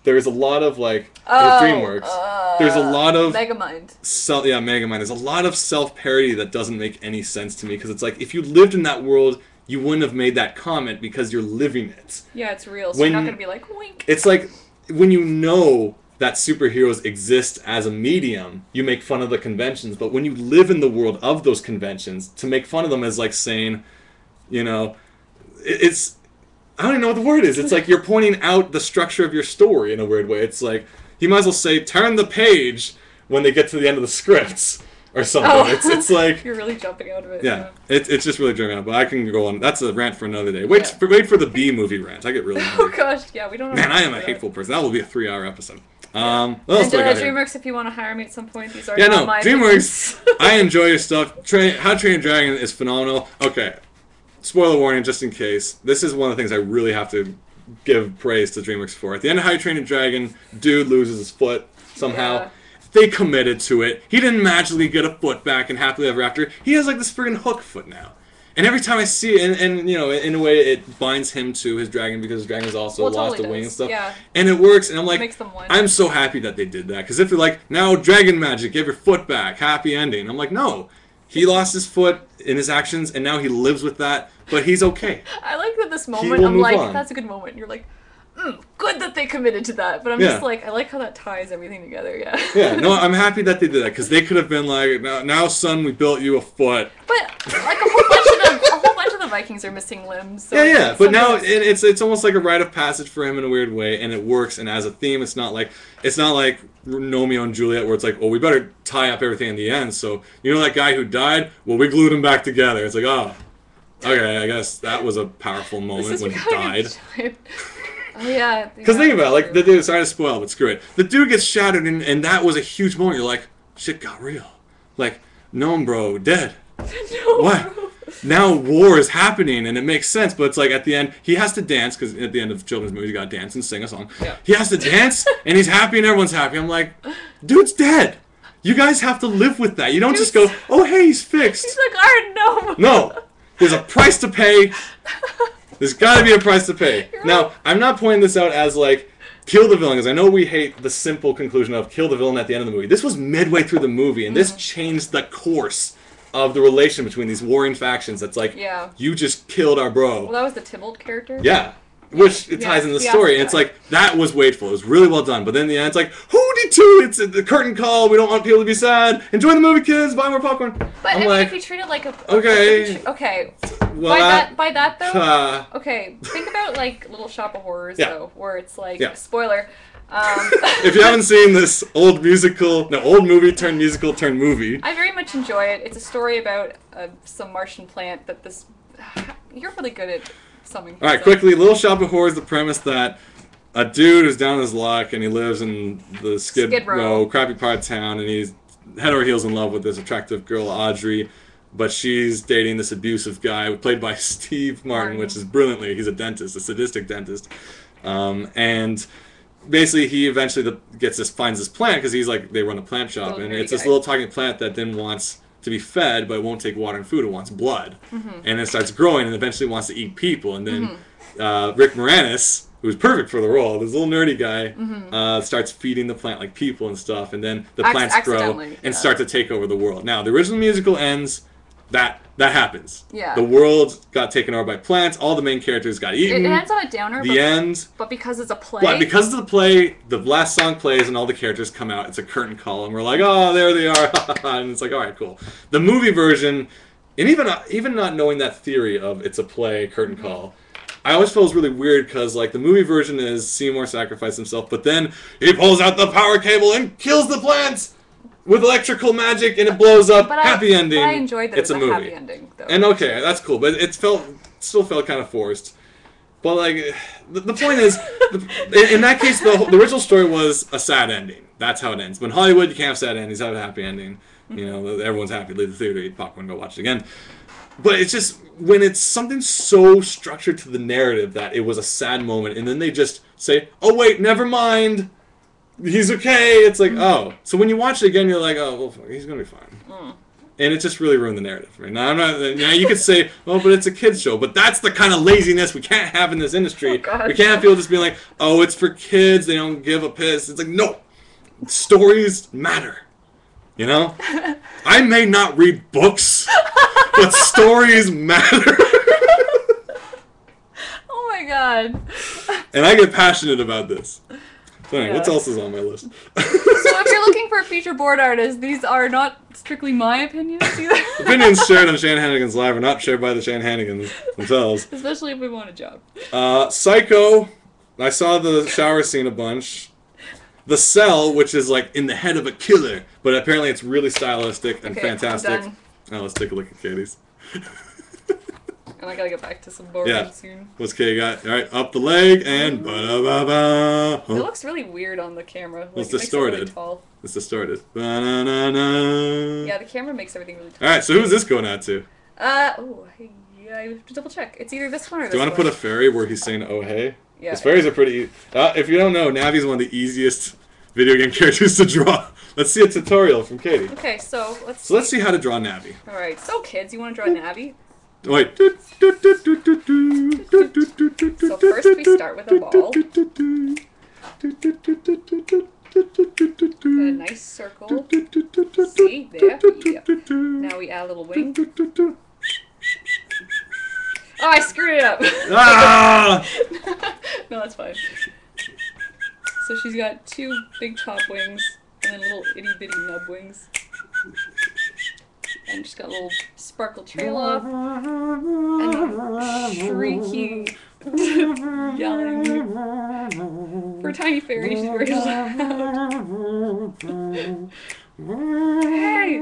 There's a lot of, like, DreamWorks. There's a lot of... Megamind. Megamind. There's a lot of self-parody that doesn't make any sense to me, because it's like, if you lived in that world, you wouldn't have made that comment because you're living it. Yeah, it's real, so you're not going to be like, wink. It's like, when you know that superheroes exist as a medium, you make fun of the conventions, but when you live in the world of those conventions, to make fun of them is like saying, you know, it's, I don't even know what the word is. It's like you're pointing out the structure of your story in a weird way. It's like, you might as well say, turn the page when they get to the end of the scripts or something. Oh. It's like... You're really jumping out of it. Yeah. It's just really jumping out, but I can go on. That's a rant for another day. Wait for the B-movie rant. I get really angry. Oh gosh, yeah, we don't know. Man, I am a hateful person. That will be a 3-hour episode. What and else do I got DreamWorks, here? if you want to hire me at some point, these are my DreamWorks. I enjoy your stuff. How to Train Your Dragon is phenomenal. Okay, spoiler warning, just in case. This is one of the things I really have to give praise to DreamWorks for. At the end of How to Train Your Dragon, dude loses his foot somehow. Yeah. They committed to it. He didn't magically get a foot back and happily ever after. He has like this friggin' hook foot now. And every time I see it, and you know, in a way, it binds him to his dragon because his dragon's also lost a wing and stuff. Yeah. And it works, and I'm like, Makes them one. I'm so happy that they did that. Because if they're like, now dragon magic, give your foot back, happy ending. I'm like, no. He lost his foot in his actions, and now he lives with that, but he's okay. I like that this moment, I'm like, that's a good moment. And you're like, good that they committed to that. But I'm just like, I like how that ties everything together, yeah. Yeah, no, I'm happy that they did that, because they could have been like, now son, we built you a foot. But, like, a whole bunch of the Vikings are missing limbs. So yeah, but now it's almost like a rite of passage for him in a weird way, and it works, and as a theme, it's not like Romeo and Juliet, where it's like, well, we better tie up everything in the end, so, you know that guy who died? Well, we glued him back together. It's like, oh, okay, I guess that was a powerful moment when he died. Oh, yeah. Because think about it, like, the dude, sorry to spoil, but screw it. The dude gets shattered, and that was a huge moment. You're like, shit got real. Like, no, bro, dead. No, what? bro. Now war is happening, and it makes sense, but it's like at the end, he has to dance, because at the end of children's movies, you gotta dance and sing a song. Yeah. He has to dance, and he's happy, and everyone's happy. I'm like, dude's dead. You guys have to live with that. You don't just go, oh, hey, he's fixed. He's like, alright, no. No. There's a price to pay. There's gotta be a price to pay. Now, I'm not pointing this out as like, kill the villain, because I know we hate the simple conclusion of kill the villain at the end of the movie. This was midway through the movie, and this changed the course of the relation between these warring factions. That's like, you just killed our bro. Well, that was the Tybalt character? Yeah. Which it ties in the story, and it's like, that was wasteful. It was really well done, but then in the end, it's like, hooty too, it's the curtain call, we don't want people to be sad, enjoy the movie, kids, buy more popcorn. But I mean, if you treat it like a... Okay. Okay. Well, by that though, okay, think about like Little Shop of Horrors though, where it's like, spoiler, if you haven't seen this old movie turned musical turned movie. I very much enjoy it. It's a story about some Martian plant that this... You're really good at summing. Alright, quickly, Little Shop of Horrors, the premise that a dude is down on his luck and he lives in the Skid Row, crappy part of town, and he's head over heels in love with this attractive girl, Audrey, but she's dating this abusive guy played by Steve Martin, which is brilliantly, he's a dentist, a sadistic dentist, and basically he eventually finds this plant, because he's like, they run a plant shop, and it's this little talking plant that then wants to be fed, but it won't take water and food, it wants blood, and it starts growing and eventually wants to eat people, and then Rick Moranis, who's perfect for the role, this little nerdy guy, starts feeding the plant like people and stuff, and then the plants grow and start to take over the world. Now, the original musical ends, that happens. Yeah. The world got taken over by plants, all the main characters got eaten. It ends on a downer, but because it's a play. But because of the play, the last song plays and all the characters come out, it's a curtain call, and we're like, oh, there they are, and it's like, alright, cool. The movie version, and even not knowing that theory of it's a play, curtain call, I always felt it was really weird, because like the movie version is Seymour sacrificed himself, but then he pulls out the power cable and kills the plants with electrical magic, and it blows up. Happy ending. But I enjoyed that it's a movie. Happy ending, though. And okay, that's cool, but it still felt kind of forced. But like, the point is, in that case, the original story was a sad ending. That's how it ends. But in Hollywood, you can't have sad endings. Have a happy ending. You know, everyone's happy. Leave the theater, eat popcorn, go watch it again. But it's just, when it's something so structured to the narrative that it was a sad moment, and then they just say, oh wait, never mind, he's okay, it's like, oh. So when you watch it again, you're like, oh, well, he's gonna be fine. And it just really ruined the narrative. Right? Now, you could say, oh, but it's a kid's show. But that's the kind of laziness we can't have in this industry. We can't have people just being like, oh, it's for kids, they don't give a piss. It's like, no, stories matter. You know? I may not read books, but stories matter. Oh my god. And I get passionate about this. So anyway, what else is on my list? So if you're looking for a feature board artist, these are not strictly my opinions either. Opinions shared on Shane Hannigan's Live are not shared by the Shane Hannigans themselves. Especially if we want a job. Psycho. I saw the shower scene a bunch. The Cell, which is like in the head of a killer, but apparently it's really stylistic and fantastic. Oh, let's take a look at Katie's. And I gotta get back to some boring soon. What's Katie got? Alright, up the leg and ba-da-ba-ba. It looks really weird on the camera. Like, it's distorted. It really it's distorted. Ba-na-na-na. Yeah, the camera makes everything really tall. Alright, so who's this going out to? I have to double check. It's either this one or this one. Do you want to put a fairy where he's saying, oh hey? Yeah. Because fairies are pretty... if you don't know, Navi's one of the easiest video game characters to draw. Let's see a tutorial from Katie. Okay, so let's see how to draw Navi. Alright, so kids, you want to draw Navi? Wait. So first we start with a ball. A nice circle. See? There. Yep. Now we add a little wing. Oh, I screwed it up. Ah! No, that's fine. So she's got 2 big chop wings and then little itty bitty nub wings. And she's got a little sparkle trail off. And shrieky yelling. For a tiny fairy, she's very loud. Hey!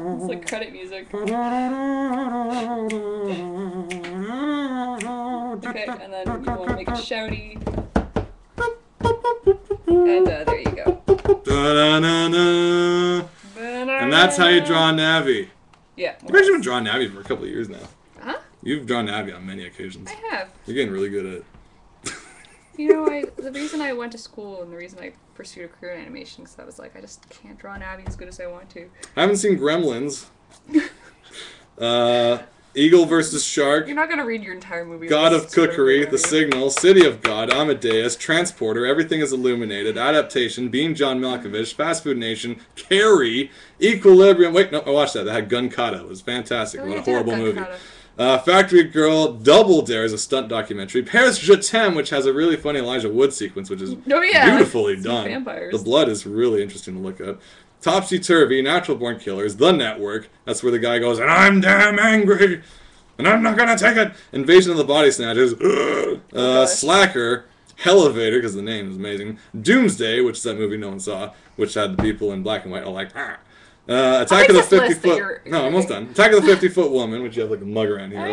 It's like credit music. Okay, and then you want to make it shouty. And there you go. And that's how you draw Navi. Yeah. You've actually been drawing Navi for a couple of years now. Huh? You've drawn Navi on many occasions. I have. You're getting really good at it. You know, the reason I went to school and the reason I pursued a career in animation is because I was like, I just can't draw Navi as good as I want to. I haven't seen Gremlins. Eagle versus Shark. You're not going to read your entire movie. God of Cookery, The Signal, City of God, Amadeus, Transporter, Everything is Illuminated, Adaptation, Being John Malkovich, Fast Food Nation, Carrie, Equilibrium. Wait, no, I watched that. That had Gun Kata. It was fantastic. What a horrible movie. Factory Girl, Double Dare is a stunt documentary. Paris Je T'aime, which has a really funny Elijah Wood sequence, which is beautifully done. Vampires. The blood is really interesting to look at. Topsy Turvy, Natural Born Killers, The Network. That's where the guy goes, and I'm damn angry, and I'm not gonna take it. Invasion of the Body Snatchers. Slacker, Elevator, because the name is amazing. Doomsday, which is that movie no one saw, which had the people in black and white all like, Attack of the 50-foot... No, almost done. Attack of the 50-Foot Woman, which you have like a mug around here. Oh,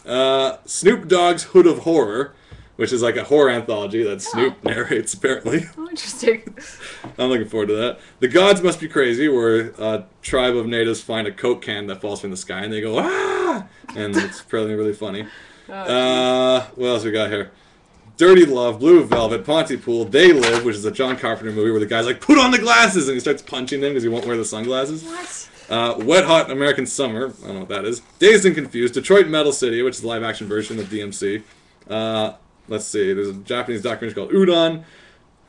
yeah. Snoop Dogg's Hood of Horror, which is like a horror anthology that Snoop narrates, apparently. Oh, interesting. I'm looking forward to that. The Gods Must Be Crazy, where a tribe of natives find a Coke can that falls from the sky, and they go, ah! And it's probably really funny. What else we got here? Dirty Love, Blue Velvet, Pontypool, They Live, which is a John Carpenter movie where the guy's like, put on the glasses! And he starts punching them because he won't wear the sunglasses. What? Wet Hot American Summer, I don't know what that is. Dazed and Confused, Detroit Metal City, which is the live-action version of DMC. Let's see, there's a Japanese documentary called Udon.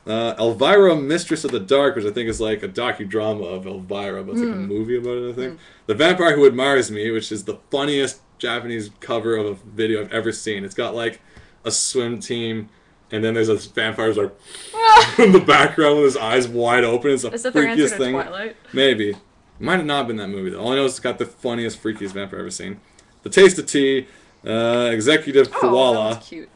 Elvira, Mistress of the Dark, which I think is like a docudrama of Elvira, but it's like a movie about it, I think. The Vampire Who Admires Me, which is the funniest Japanese cover of a video I've ever seen. It's got like a swim team, and then there's a vampire who's like in the background with his eyes wide open. It's the freakiest thing. Twilight? Maybe. It might have not been that movie though. All I know is it's got the funniest, freakiest vampire I've ever seen. The Taste of Tea, Executive Koala. That was cute.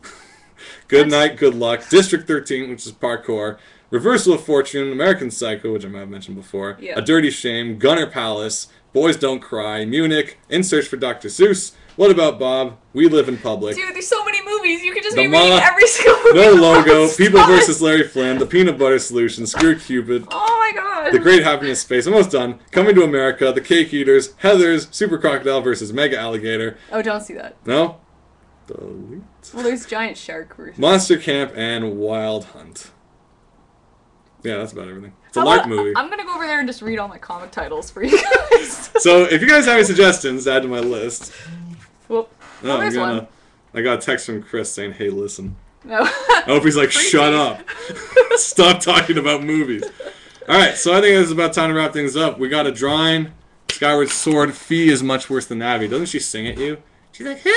Good Night, Good Luck, District 13, which is parkour, Reversal of Fortune, American Psycho, which I might have mentioned before, A Dirty Shame, Gunner Palace, Boys Don't Cry, Munich, In Search for Dr. Seuss, What About Bob, We Live in Public. Dude, there's so many movies. You could just be reading every single movie. No Logo, People vs. Larry Flynn, The Peanut Butter Solution, Screw Cupid. Oh my god. The Great Happiness Space, almost done. Coming to America, The Cake Eaters, Heathers, Super Crocodile vs. Mega Alligator. Oh, don't see that. No? Delete. Well, there's Giant Shark versus Monster Camp and Wild Hunt. Yeah, that's about everything. It's a lark movie. I'm gonna go over there and just read all my comic titles for you guys. So, if you guys have any suggestions, add to my list. Well, there's one. I got a text from Chris saying, hey, listen. No. I hope he's like, shut up. Stop talking about movies. Alright, so I think it's about time to wrap things up. We got a drawing. Skyward Sword. Fee is much worse than Navi. Doesn't she sing at you? She's like, who?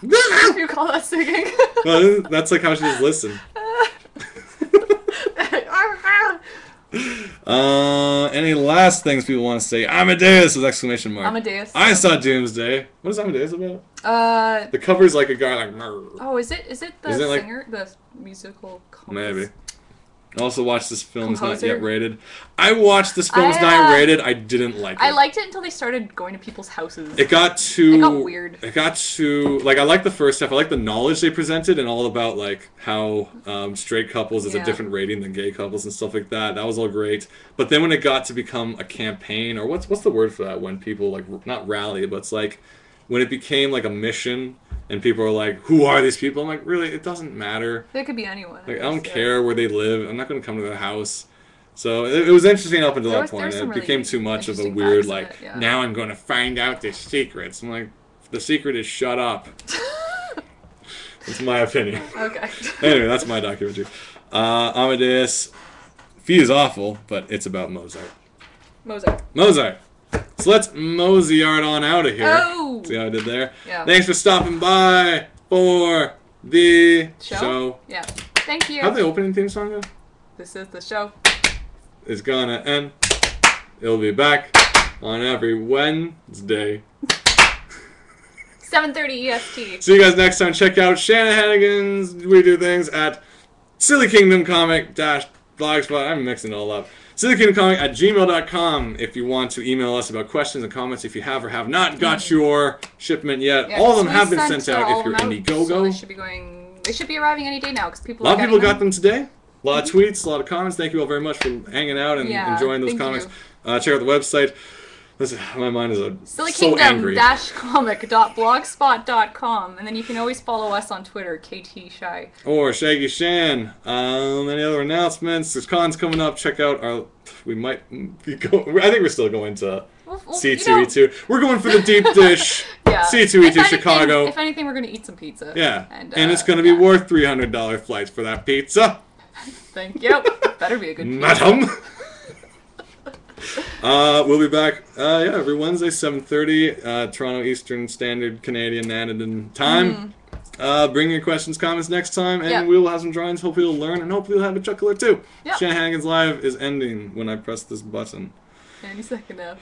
You call that singing? Well, that's like how she just listens. Any last things people want to say? Amadeus with exclamation mark. Amadeus. I saw Doomsday. What is Amadeus about? The cover's like a guy like. Oh, is it the singer, the musical composer? Maybe. I also watched this film. It's not yet rated. I watched this film. It's not rated. I didn't like it. I liked it until they started going to people's houses. It got weird. It got too like I liked the first half. I liked the knowledge they presented and all about like how straight couples is a different rating than gay couples and stuff like that. That was all great. But then when it got to become a campaign or what's the word for that when people like not rally but it's like when it became like a mission and people are like, who are these people? I'm like, really? It doesn't matter. They could be anyone. Like, I don't care where they live. I'm not going to come to their house. So it was interesting up until that point. It became too much of a weird, like, now I'm going to find out the secrets. I'm like, the secret is shut up. That's my opinion. Okay. Anyway, that's my documentary. Amadeus. Fee is awful, but it's about Mozart. Mozart. So let's Mozart on out of here. Oh! See how I did there? Yeah. Thanks for stopping by for the show. Yeah. Thank you. How'd the opening theme song go? This is the show. It's gonna end. It'll be back on every Wednesday. 7:30 EST. See you guys next time. Check out Shanahanigans. We do things at Silly Kingdom Comic Blogspot. I'm mixing it all up. SillyKingdomComic@gmail.com if you want to email us about questions and comments if you have or have not got your shipment yet. Yeah, all of them have been sent out all if you're out, Indiegogo. So they should be arriving any day now because people. A lot of people got them today. A lot of tweets, a lot of comments. Thank you all very much for hanging out and enjoying those comics. Check out the website. Listen, my mind is so angry. SillyKingdom-comic.blogspot.com, and then you can always follow us on Twitter, KTShy. Or Shaggy Shan. Any other announcements? There's cons coming up. Check out our. We might be going. I think we're still going to C2E2. We're going for the deep dish. C2E2 Chicago. If anything, we're going to eat some pizza. Yeah, and it's going to be worth $300 flights for that pizza. Thank you. Better be a good pizza. Madam. We'll be back every Wednesday, 7:30 Toronto Eastern Standard Canadian Nanadin time. Bring your questions, comments next time, and we will have some drawings. Hopefully you'll learn, and hopefully you'll have a chuckle or two. Shanahanigans Live is ending when I press this button. Any second now.